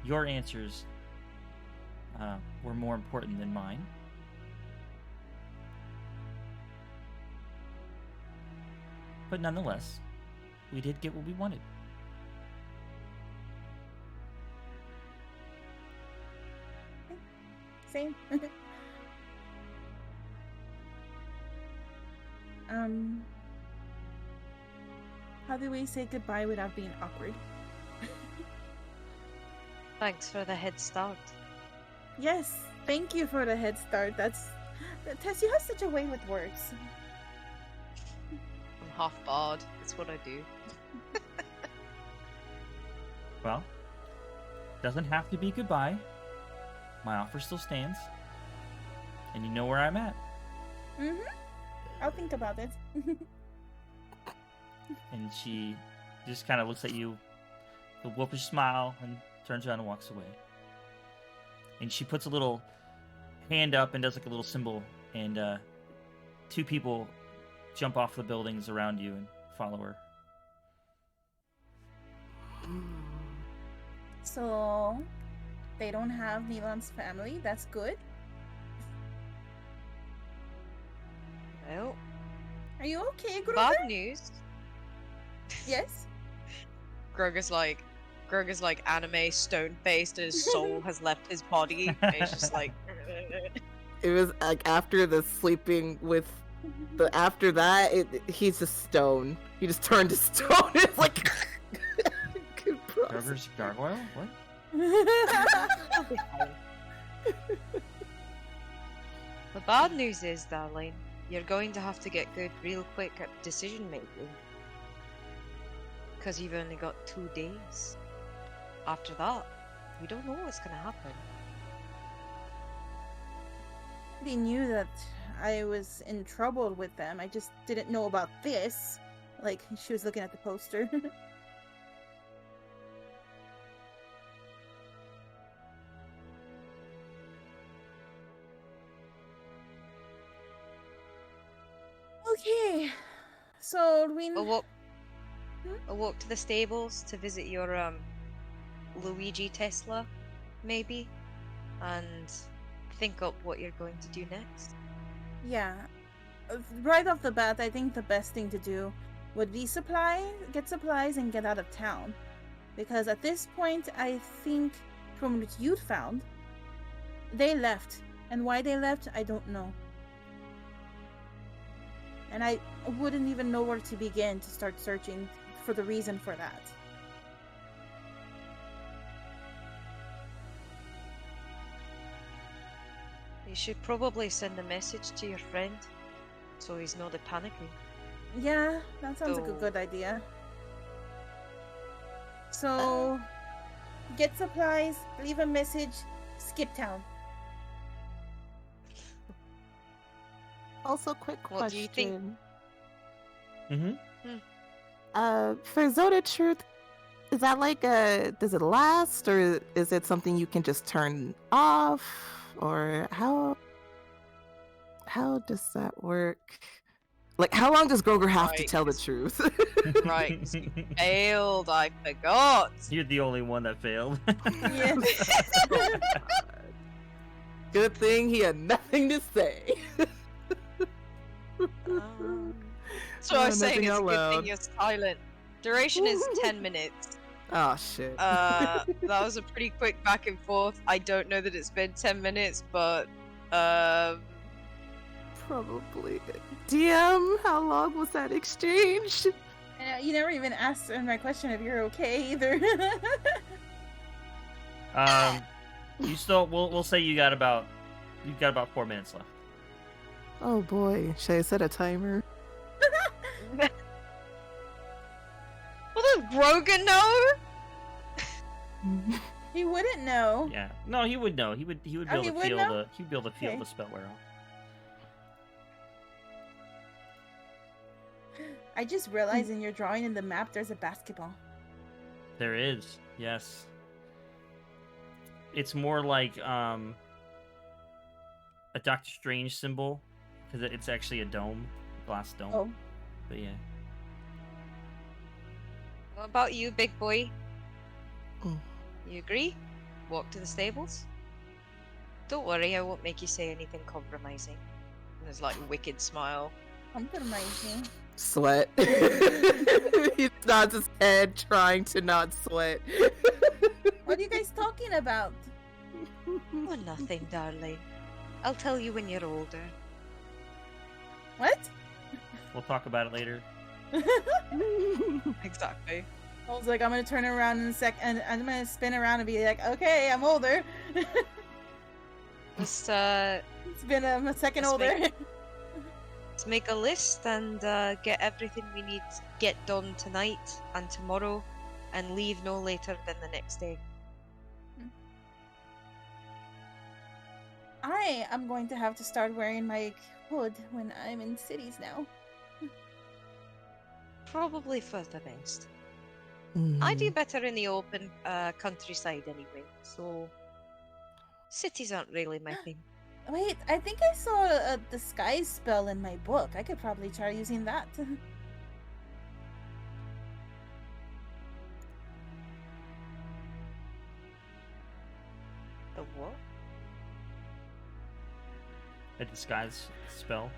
Speaker 2: your answers were more important than mine. But nonetheless, we did get what we wanted.
Speaker 3: Same. How do we say goodbye without being awkward?
Speaker 4: Thanks for the head start.
Speaker 3: Yes, thank you for the head start. Tess, you have such a way with words.
Speaker 4: I'm half barred. It's what I do.
Speaker 2: Well, doesn't have to be goodbye. My offer still stands. And you know where I'm at.
Speaker 3: I'll think about it.
Speaker 2: And she just kind of looks at you, the wolfish smile, and turns around and walks away. And she puts a little hand up and does like a little symbol, and 2 people jump off the buildings around you and follow her.
Speaker 3: So they don't have Neelam's family. That's good.
Speaker 4: Well,
Speaker 3: Are you okay, Grover?
Speaker 4: bad news.
Speaker 3: Yes.
Speaker 4: Groger's like anime stone faced, and his soul has left his body. And he's just like.
Speaker 5: It was like after the sleeping with the after that, he's a stone. He just turned to stone. It's like good process.
Speaker 2: Grover's gargoyle? What?
Speaker 4: The bad news is, darling, you're going to have to get good real quick at decision making. Because you've only got 2 days. After that, we don't know what's gonna happen.
Speaker 3: They knew that I was in trouble with them. I just didn't know about this. Like, she was looking at the poster. Okay. So, we...
Speaker 4: I'll walk to the stables to visit your Luigi Tesla, maybe, and think up what you're going to do next.
Speaker 3: Yeah. Right off the bat, I think the best thing to do would be get supplies and get out of town. Because at this point, I think, from what you'd found, they left. And why they left, I don't know. And I wouldn't even know where to begin to start searching for the reason for that.
Speaker 4: You should probably send a message to your friend, so he's not panicking.
Speaker 3: Yeah, that sounds like a
Speaker 4: So-
Speaker 3: good idea. So, get supplies, leave a message, skip town.
Speaker 5: Also, quick question.
Speaker 4: What do you think?
Speaker 2: Mm-hmm.
Speaker 5: For Zoda Truth, is that like does it last, or is it something you can just turn off, or how does that work? Like, how long does Groger have to
Speaker 4: Right.
Speaker 5: tell the truth?
Speaker 4: Right. Failed, I forgot.
Speaker 2: You're the only one that failed.
Speaker 3: Yeah.
Speaker 5: Good thing he had nothing to say.
Speaker 4: So I was
Speaker 5: nothing
Speaker 4: saying it's a
Speaker 5: out
Speaker 4: good
Speaker 5: loud.
Speaker 4: thing you're silent. Duration is 10 minutes.
Speaker 5: Oh shit.
Speaker 4: That was a pretty quick back and forth. I don't know that it's been 10 minutes, but
Speaker 5: Probably. DM, how long was that exchange?
Speaker 3: And you never even asked my question if you're okay either.
Speaker 2: You still. We'll say you've got about 4 minutes left.
Speaker 5: Oh boy, should I set a timer?
Speaker 4: well, does Grogan know?
Speaker 3: He wouldn't know.
Speaker 2: Yeah. No, he would know. He would be able
Speaker 3: he
Speaker 2: to
Speaker 3: would
Speaker 2: feel
Speaker 3: know?
Speaker 2: He'd be able to feel
Speaker 3: Okay.
Speaker 2: the spell wear off.
Speaker 3: I just realized in your drawing in the map there's a basketball.
Speaker 2: There is. Yes. It's more like a Doctor Strange symbol, because it's actually a dome, glass dome.
Speaker 3: Oh.
Speaker 2: But yeah.
Speaker 4: What about you, big boy?
Speaker 5: Mm.
Speaker 4: You agree? Walk to the stables? Don't worry, I won't make you say anything compromising. And there's like a wicked smile.
Speaker 3: Compromising.
Speaker 5: Sweat. He nods his head, trying to not sweat.
Speaker 3: What are you guys talking about?
Speaker 4: Oh, nothing, darling. I'll tell you when you're older.
Speaker 3: What?
Speaker 2: We'll talk about it later.
Speaker 4: Exactly.
Speaker 3: I was like, I'm gonna turn around in a sec, and I'm gonna spin around and be like, okay, I'm older.
Speaker 4: Just
Speaker 3: It's been a second
Speaker 4: Let's
Speaker 3: older.
Speaker 4: let's make a list and get everything we need to get done tonight and tomorrow, and leave no later than the next day.
Speaker 3: I am going to have to start wearing my hood when I'm in cities now.
Speaker 4: Probably for the best. I do better in the open countryside anyway, so cities aren't really my thing.
Speaker 3: Wait, I think I saw a disguise spell in my book. I could probably try using that.
Speaker 4: what?
Speaker 2: A disguise spell.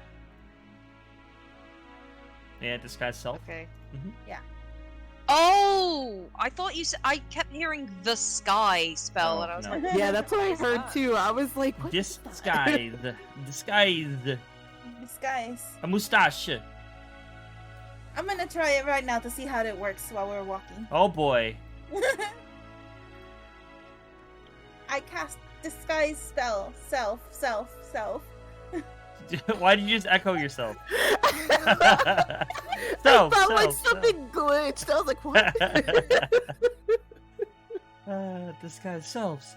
Speaker 2: Yeah, disguise self.
Speaker 4: Okay.
Speaker 2: Mhm.
Speaker 3: Yeah.
Speaker 4: Oh, I thought you said. I kept hearing the sky spell,
Speaker 2: Oh,
Speaker 4: and I was
Speaker 2: no.
Speaker 4: like,
Speaker 5: Yeah, that's what I
Speaker 4: is
Speaker 5: heard
Speaker 4: that?
Speaker 5: too. I was like, what is that?
Speaker 2: Disguise. Disguise.
Speaker 3: Disguise.
Speaker 2: A mustache.
Speaker 3: I'm gonna try it right now to see how it works while we're walking.
Speaker 2: Oh boy.
Speaker 3: I cast disguise spell. Self.
Speaker 2: Why did you just echo yourself?
Speaker 5: I
Speaker 2: Self,
Speaker 5: felt like
Speaker 2: self,
Speaker 5: something glitched. I was like, what?
Speaker 2: Disguise self.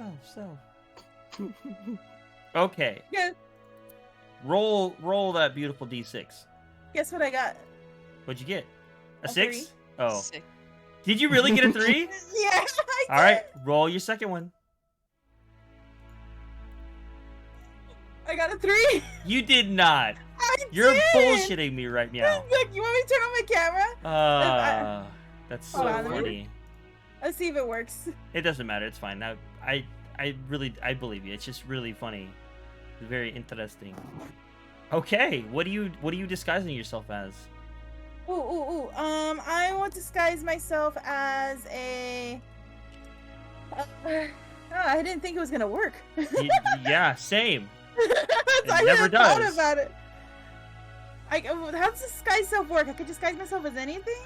Speaker 2: Okay.
Speaker 3: Yeah.
Speaker 2: Roll that beautiful d6.
Speaker 3: Guess what I got?
Speaker 2: What'd you get? A
Speaker 3: A
Speaker 2: 6?
Speaker 3: three.
Speaker 2: Oh.
Speaker 4: Sick.
Speaker 2: Did you really get a 3?
Speaker 3: Yeah. I
Speaker 2: All right,
Speaker 3: did.
Speaker 2: roll your second one.
Speaker 3: I got a 3.
Speaker 2: You did not.
Speaker 3: I
Speaker 2: You're
Speaker 3: did.
Speaker 2: bullshitting me right now.
Speaker 3: Look, you want me to turn on my camera?
Speaker 2: That's so
Speaker 3: Hold on, let me-
Speaker 2: funny.
Speaker 3: Let's see if it works.
Speaker 2: It doesn't matter. It's fine. I believe you. It's just really funny. It's very interesting. Okay, what are you disguising yourself as?
Speaker 3: Ooh. I will disguise myself as a. I didn't think it was gonna work.
Speaker 2: Yeah, same.
Speaker 3: I
Speaker 2: never
Speaker 3: hadn't thought
Speaker 2: does.
Speaker 3: about it. How does disguise self work? I could disguise myself as anything.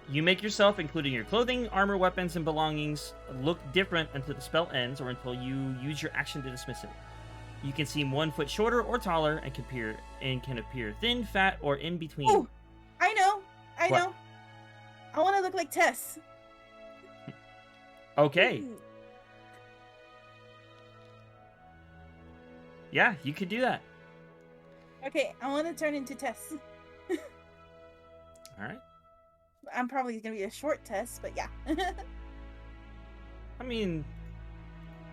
Speaker 2: You make yourself, including your clothing, armor, weapons, and belongings, look different until the spell ends or until you use your action to dismiss it. You can seem 1 foot shorter or taller and can appear thin, fat, or in between.
Speaker 3: Oh, I know. I
Speaker 2: What?
Speaker 3: know. I want to look like Tess.
Speaker 2: Okay. Yeah, you could do that.
Speaker 3: Okay, I want to turn into Tess.
Speaker 2: All right.
Speaker 3: I'm probably gonna be a short Tess, but yeah.
Speaker 2: I mean,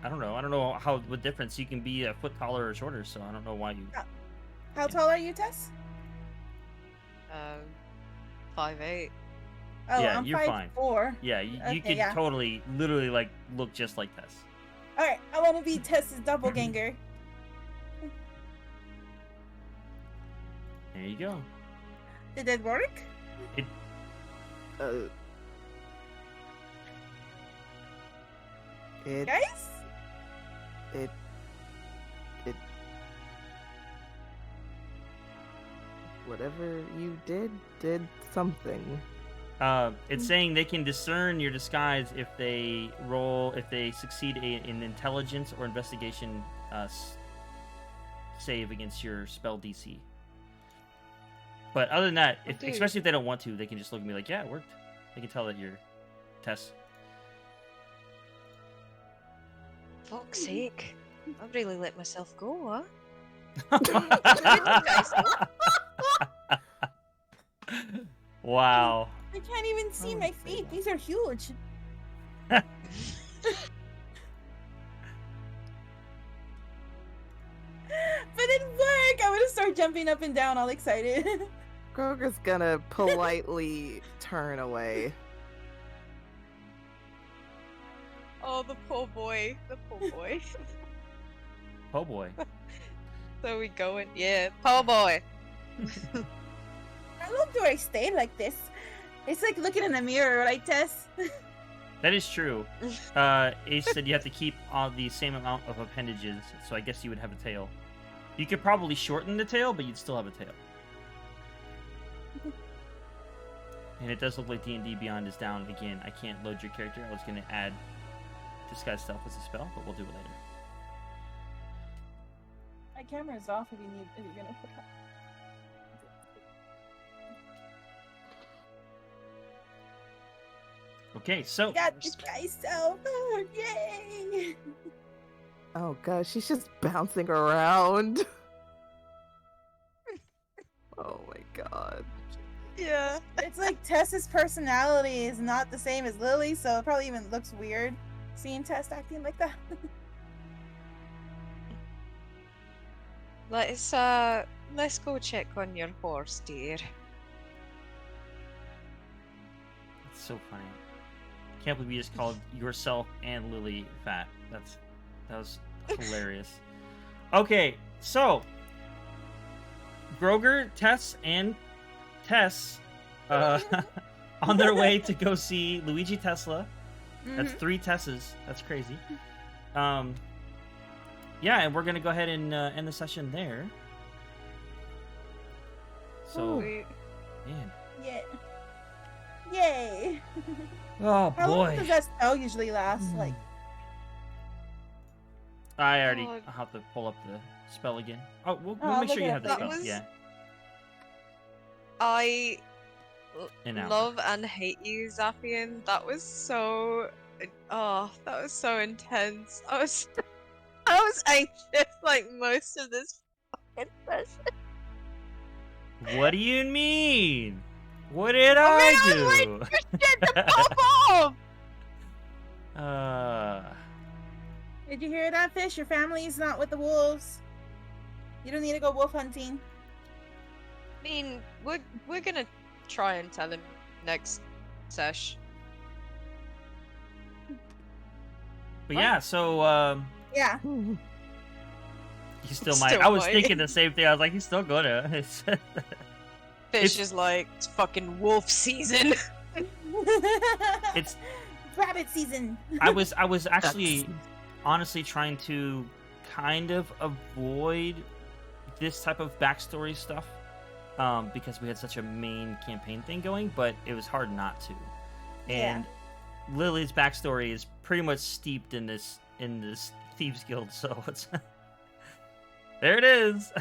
Speaker 2: I don't know. I don't know what difference. You can be a foot taller or shorter, so I don't know why you.
Speaker 3: How tall are you, Tess?
Speaker 4: 5'8".
Speaker 3: Oh,
Speaker 2: Yeah,
Speaker 3: I'm
Speaker 2: you're fine.
Speaker 3: 5'4".
Speaker 2: Yeah, you
Speaker 3: Okay,
Speaker 2: could
Speaker 3: yeah.
Speaker 2: totally, literally, like, look just like this.
Speaker 3: All right, I want to be Tess's doppelganger.
Speaker 2: There you go.
Speaker 3: Did that work?
Speaker 5: It,
Speaker 3: Guys?
Speaker 5: it, whatever you did something.
Speaker 2: It's saying they can discern your disguise if they succeed in intelligence or investigation save against your spell DC. But other than that,
Speaker 4: Okay.
Speaker 2: especially if they don't want to, they can just look at me like, yeah, it worked. They can tell that you're Tess.
Speaker 4: Fuck's sake. I've really let myself go,
Speaker 2: Wow.
Speaker 3: I can't even see
Speaker 5: Oh,
Speaker 3: my
Speaker 5: say
Speaker 3: feet.
Speaker 5: that.
Speaker 3: These are huge. But it worked! I'm gonna start jumping up and down all excited.
Speaker 5: Groger's gonna politely turn away.
Speaker 4: Oh, the poor boy. The poor boy.
Speaker 2: Oh boy.
Speaker 4: So we going. Yeah, poor boy.
Speaker 3: How long do I stay like this? It's like looking in a mirror, right, Tess?
Speaker 2: That is true. Ace said you have to keep all the same amount of appendages, so I guess you would have a tail. You could probably shorten the tail, but you'd still have a tail. And it does look like D&D Beyond is down again. I can't load your character. I was going to add Disguise Stealth as a spell, but we'll do it later.
Speaker 3: My camera's off if you're gonna put it.
Speaker 2: Okay, so
Speaker 3: Got this guy so yay!
Speaker 5: Oh gosh, she's just bouncing around. Oh my god.
Speaker 4: Yeah.
Speaker 3: It's like Tess's personality is not the same as Lily, so it probably even looks weird seeing Tess acting like that.
Speaker 4: Let's go check on your horse, dear.
Speaker 2: it's so funny. Can't believe you just called yourself and Lily fat. That was hilarious. Okay, so Groger, Tess, and Tess on their way to go see Luigi Tesla. That's 3 Tesses. That's crazy. Yeah, and we're gonna go ahead and end the session there. So,
Speaker 3: Ooh.
Speaker 2: man.
Speaker 3: Yeah. Yay.
Speaker 2: Oh
Speaker 3: How long
Speaker 2: boy.
Speaker 3: does that spell usually last? Like,
Speaker 2: I already
Speaker 4: God.
Speaker 2: have to pull up the spell again. Oh, we'll
Speaker 3: Oh,
Speaker 2: make sure
Speaker 3: look
Speaker 2: you
Speaker 3: at
Speaker 2: have the
Speaker 3: that.
Speaker 2: spell.
Speaker 4: was-
Speaker 2: Yeah.
Speaker 4: I
Speaker 2: An hour.
Speaker 4: love and hate you, Zappian. That was so. Oh, that was so intense. I was anxious like most of this fucking session.
Speaker 2: What do you mean? What did I do?
Speaker 4: Shit to pop off!
Speaker 3: did you hear that, Fish? Your family's not with the wolves. You don't need to go wolf hunting.
Speaker 4: I mean, we're gonna try and tell him next sesh.
Speaker 2: But yeah, so
Speaker 3: Yeah.
Speaker 2: he still
Speaker 4: Still
Speaker 2: might. I was
Speaker 4: might.
Speaker 2: thinking the same thing. I was like, he's still gonna.
Speaker 4: Fish is like, it's fucking wolf season.
Speaker 2: It's.
Speaker 3: rabbit season.
Speaker 2: I was actually honestly trying to kind of avoid this type of backstory stuff because we had such a main campaign thing going, but it was hard not to. And Lily's backstory is pretty much steeped in this Thieves Guild, so it's there it is.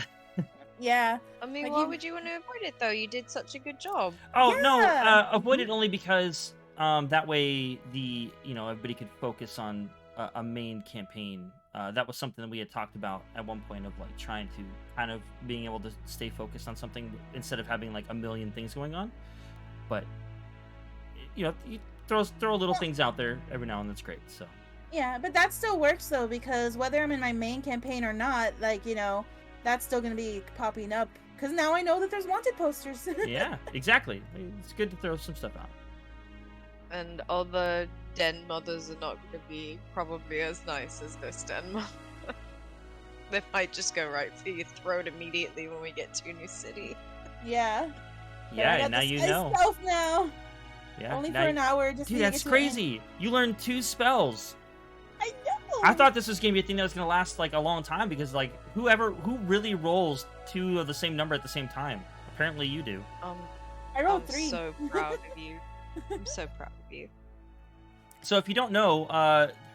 Speaker 3: Yeah.
Speaker 4: I mean,
Speaker 3: Like
Speaker 4: why
Speaker 3: you-
Speaker 4: would you want to avoid it though? You did such a good job.
Speaker 2: Oh no,
Speaker 3: Yeah.
Speaker 2: avoid it only because that way everybody could focus on a main campaign. That was something that we had talked about at one point of like trying to kind of being able to stay focused on something instead of having like a million things going on. But you throw little things out there every now and then. That's great. So
Speaker 3: Yeah, but that still works though, because whether I'm in my main campaign or not, like, that's still gonna be popping up. Because now I know that there's wanted posters.
Speaker 2: yeah, exactly. It's good to throw some stuff out.
Speaker 4: And other den mothers are not going to be probably as nice as this den mother. They might just go right for your throat immediately when we get to a new city.
Speaker 3: Yeah. But I
Speaker 2: Yeah,
Speaker 3: got
Speaker 2: now
Speaker 3: the
Speaker 2: you
Speaker 3: spice
Speaker 2: know.
Speaker 3: Stealth now.
Speaker 2: Yeah,
Speaker 3: Only
Speaker 2: now
Speaker 3: for
Speaker 2: you-
Speaker 3: an hour. Just
Speaker 2: Dude,
Speaker 3: to
Speaker 2: that's
Speaker 3: get to the end.
Speaker 2: crazy. You learned 2 spells.
Speaker 3: I know.
Speaker 2: I thought this was gonna be a thing that was gonna last like a long time because like who really rolls 2 of the same number at the same time? Apparently you do.
Speaker 3: I rolled
Speaker 4: I'm
Speaker 3: 3.
Speaker 4: so proud of you. I'm so proud of you.
Speaker 2: So if you don't know,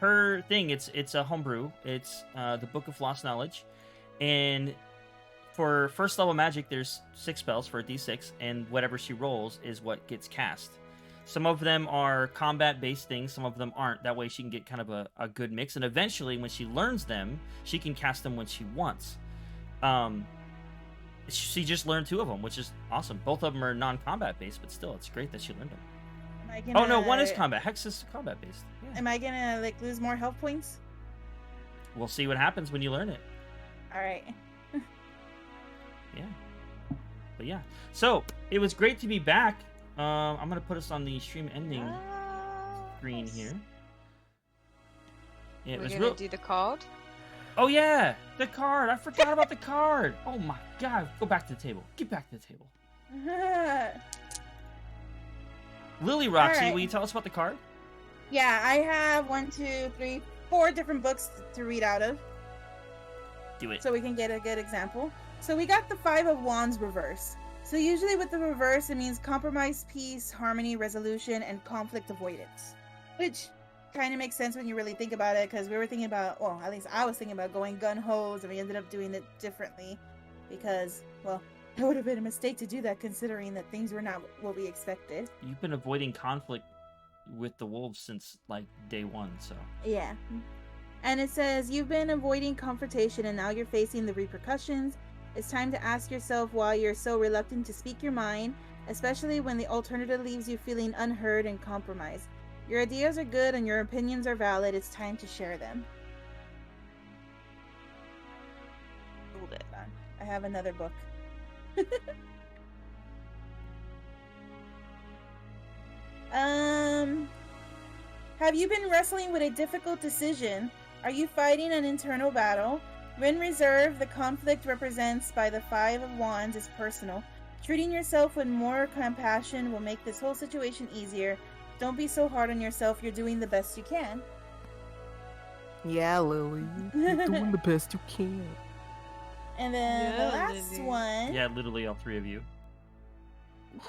Speaker 2: her thing it's a homebrew. It's the Book of Lost Knowledge, and for first level magic, there's 6 spells for a d6, and whatever she rolls is what gets cast. Some of them are combat-based things, some of them aren't. That way she can get kind of a good mix, and eventually when she learns them, she can cast them when she wants. She just learned 2 of them, which is awesome. Both of them are non-combat based, but still, it's great that she learned them.
Speaker 3: Am I
Speaker 2: Oh no,
Speaker 3: gonna-
Speaker 2: one is combat. Hex is combat based. Yeah.
Speaker 3: Am I gonna like lose more health points?
Speaker 2: We'll see what happens when you learn it.
Speaker 3: All right.
Speaker 2: Yeah. But yeah. So it was great to be back. I'm gonna put us on the stream ending screen here. Yeah, it
Speaker 4: We're
Speaker 2: was
Speaker 4: gonna
Speaker 2: real.
Speaker 4: do the card.
Speaker 2: Oh yeah, the card. I forgot about the card. Oh my god. Go back to the table. Get back to the table. Lily Roxy,
Speaker 3: Alright.
Speaker 2: will you tell us about the card?
Speaker 3: Yeah, I have 1, 2, 3, 4 different books to read out of,
Speaker 2: Do it.
Speaker 3: so we can get a good example. So we got the 5 of Wands reverse. So usually with the reverse, it means compromise, peace, harmony, resolution, and conflict avoidance. Which kind of makes sense when you really think about it, because we were thinking about, well, at least I was thinking about going gun-hos, and we ended up doing it differently. Because, well, it would have been a mistake to do that, considering that things were not what we expected.
Speaker 2: You've been avoiding conflict with the wolves since like day 1, so
Speaker 3: Yeah. And it says, you've been avoiding confrontation and now you're facing the repercussions. It's time to ask yourself why you're so reluctant to speak your mind, especially when the alternative leaves you feeling unheard and compromised. Your ideas are good and your opinions are valid. It's time to share them. Hold it. I have another book. Have you been wrestling with a difficult decision? Are you fighting an internal battle? When reserved, the conflict represents by the Five of Wands is personal. Treating yourself with more compassion will make this whole situation easier. Don't be so hard on yourself. You're doing the best you can.
Speaker 5: Yeah, Lily. You're doing the best you can.
Speaker 3: And then the
Speaker 4: Yeah,
Speaker 3: last
Speaker 4: Lily.
Speaker 3: one.
Speaker 2: Yeah, literally all three of you.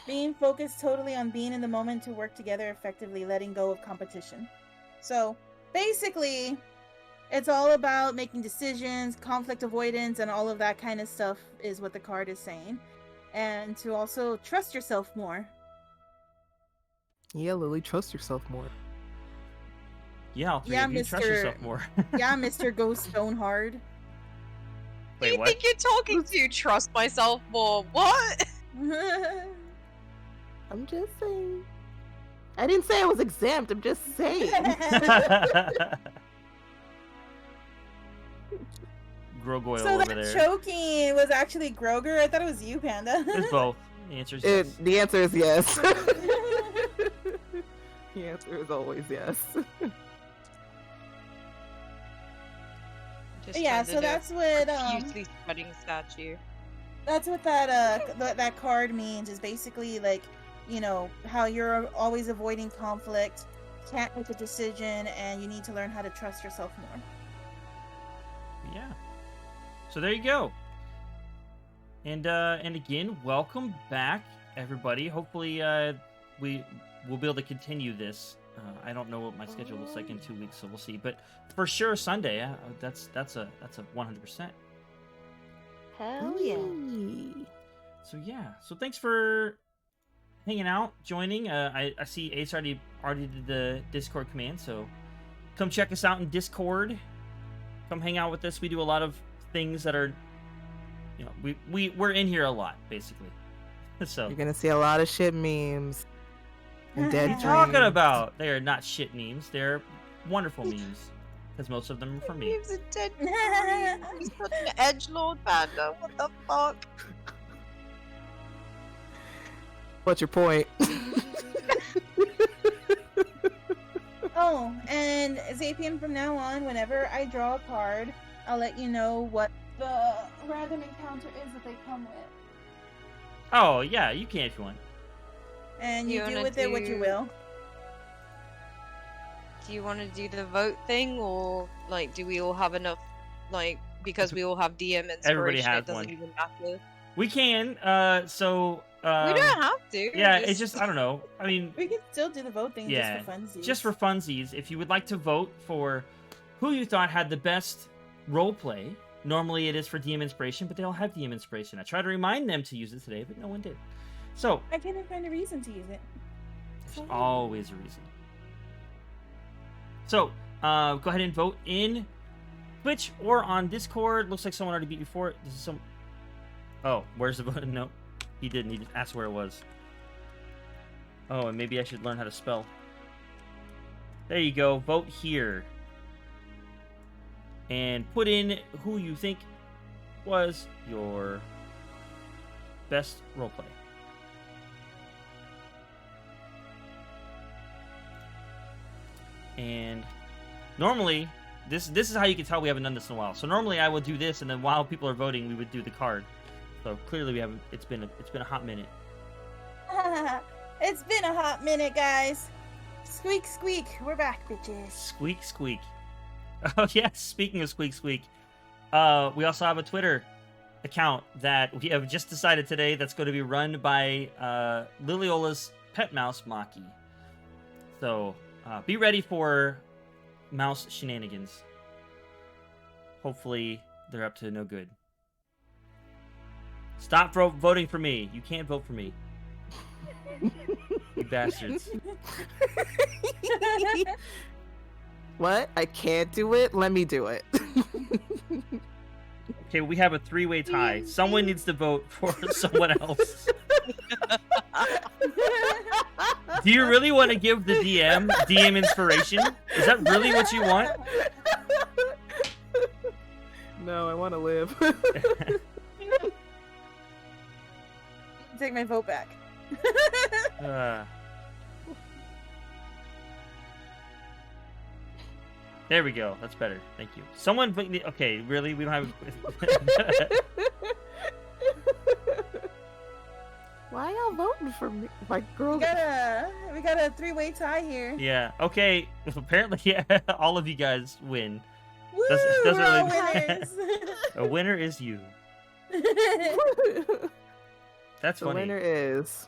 Speaker 3: Being focused totally on being in the moment to work together effectively, letting go of competition. So basically, it's all about making decisions, conflict avoidance, and all of that kind of stuff is what the card is saying. And to also trust yourself more.
Speaker 5: Yeah, Lily, trust yourself more.
Speaker 2: Yeah, all three
Speaker 3: Yeah,
Speaker 2: of you. Trust
Speaker 3: Mr.
Speaker 2: yourself more.
Speaker 3: Yeah, Mr. Go Stone Hard.
Speaker 4: Who do
Speaker 2: Wait,
Speaker 4: you
Speaker 2: what?
Speaker 4: think you're talking to? Trust myself more. What?
Speaker 5: I'm just saying. I didn't say I was exempt. I'm just saying.
Speaker 2: Grogoyle
Speaker 3: So
Speaker 2: over
Speaker 3: that
Speaker 2: there.
Speaker 3: choking was actually Groger? I thought it was you, Panda.
Speaker 2: It's both. The answer is yes.
Speaker 5: The answer is yes. The answer is always yes.
Speaker 4: Just
Speaker 3: Yeah,
Speaker 4: turned
Speaker 3: so
Speaker 4: into
Speaker 3: that's
Speaker 4: a
Speaker 3: what
Speaker 4: profusely spreading statue.
Speaker 3: that's what that card means, is basically like, you know, how you're always avoiding conflict, can't make a decision, and you need to learn how to trust yourself more.
Speaker 2: Yeah. So there you go. And again, welcome back, everybody. Hopefully, we will be able to continue this. I don't know what my schedule looks like in 2 weeks, so we'll see. But for sure, Sunday. That's a 100%.
Speaker 5: Hell yeah.
Speaker 2: So yeah. So thanks for hanging out, joining. I see Ace already did the Discord command, so come check us out in Discord. Come hang out with us. We do a lot of things that are, you know, we're in here a lot, basically. So
Speaker 5: You're gonna see a lot of shit memes. And dead
Speaker 2: what are you talking
Speaker 5: dreams.
Speaker 2: about? They are not shit memes. They're wonderful memes, because most of them are from me.
Speaker 4: He's a dead He's such an edgelord panda. What the fuck?
Speaker 5: What's your point?
Speaker 3: Oh, and Zapian, from now on, whenever I draw a card, I'll let you know what the random encounter is that they come with.
Speaker 2: Oh yeah, you can if you want.
Speaker 3: And you
Speaker 4: You
Speaker 3: do
Speaker 4: wanna
Speaker 3: with it what you
Speaker 4: do-
Speaker 3: will.
Speaker 4: Do you want to do the vote thing, or like, do we all have enough? Like, because we all have DM inspiration,
Speaker 2: Everybody has
Speaker 4: it doesn't
Speaker 2: one.
Speaker 4: even matter.
Speaker 2: We can. So.
Speaker 4: We don't have to.
Speaker 2: Yeah, it's just I don't know. I mean,
Speaker 3: We can still do the vote thing
Speaker 2: Yeah,
Speaker 3: just for funsies.
Speaker 2: just for funsies, if you would like to vote for who you thought had the best roleplay, normally it is for DM inspiration, but they all have DM inspiration. I tried to remind them to use it today, but no one did. So,
Speaker 3: I can't find a reason to use it.
Speaker 2: there's always a reason. So, go ahead and vote in Twitch or on Discord. Looks like someone already beat you for it. This is some. Oh, where's the vote? No, he didn't. He just asked where it was. Oh, and maybe I should learn how to spell. There you go. Vote here. And put in who you think was your best roleplay. And normally, this is how you can tell we haven't done this in a while. So normally I would do this, and then while people are voting, we would do the card. So clearly we haven't. It's been a hot minute.
Speaker 3: It's been a hot minute, guys. Squeak, squeak. We're back, bitches.
Speaker 2: Squeak, squeak. Oh yes. Speaking of squeak, squeak, we also have a Twitter account that we have just decided today that's going to be run by Liliola's pet mouse, Maki. So be ready for mouse shenanigans. Hopefully they're up to no good. Stop voting for me. You can't vote for me. You bastards.
Speaker 5: What? I can't do it? Let me do it.
Speaker 2: Okay, we have a 3-way tie. Someone needs to vote for someone else. Do you really want to give the DM inspiration? Is that really what you want?
Speaker 5: No, I want to live.
Speaker 3: Take my vote back.
Speaker 2: There we go. That's better. Thank you. Someone put me. Okay, really? We don't have.
Speaker 5: Why y'all voting for me? My girl.
Speaker 3: We got a 3-way tie here.
Speaker 2: Yeah. Okay. Apparently, yeah, all of you guys win.
Speaker 3: Woo!
Speaker 2: Doesn't
Speaker 3: We're all
Speaker 2: really-
Speaker 3: winners.
Speaker 2: A winner is you. That's
Speaker 5: The
Speaker 2: funny.
Speaker 5: winner is.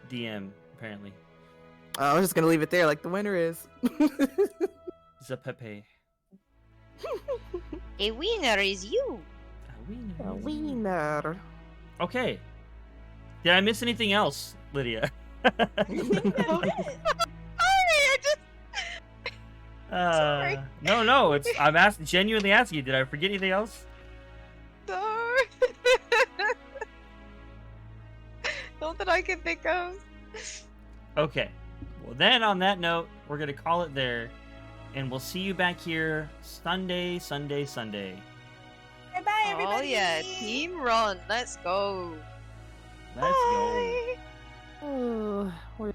Speaker 2: DM apparently.
Speaker 5: I was just gonna leave it there. Like the winner is.
Speaker 2: Zapepe.
Speaker 4: A winner is you.
Speaker 5: A winner.
Speaker 2: Okay. Did I miss anything else, Lydia?
Speaker 4: Sorry.
Speaker 2: No. I'm genuinely asking you. Did I forget anything else?
Speaker 4: No. Not that I can think of.
Speaker 2: Okay. Well, then on that note, we're gonna call it there, and we'll see you back here Sunday.
Speaker 3: Bye,
Speaker 4: Oh
Speaker 3: everybody.
Speaker 4: yeah, team run. Let's go.
Speaker 2: Let's go.
Speaker 5: Oh, we're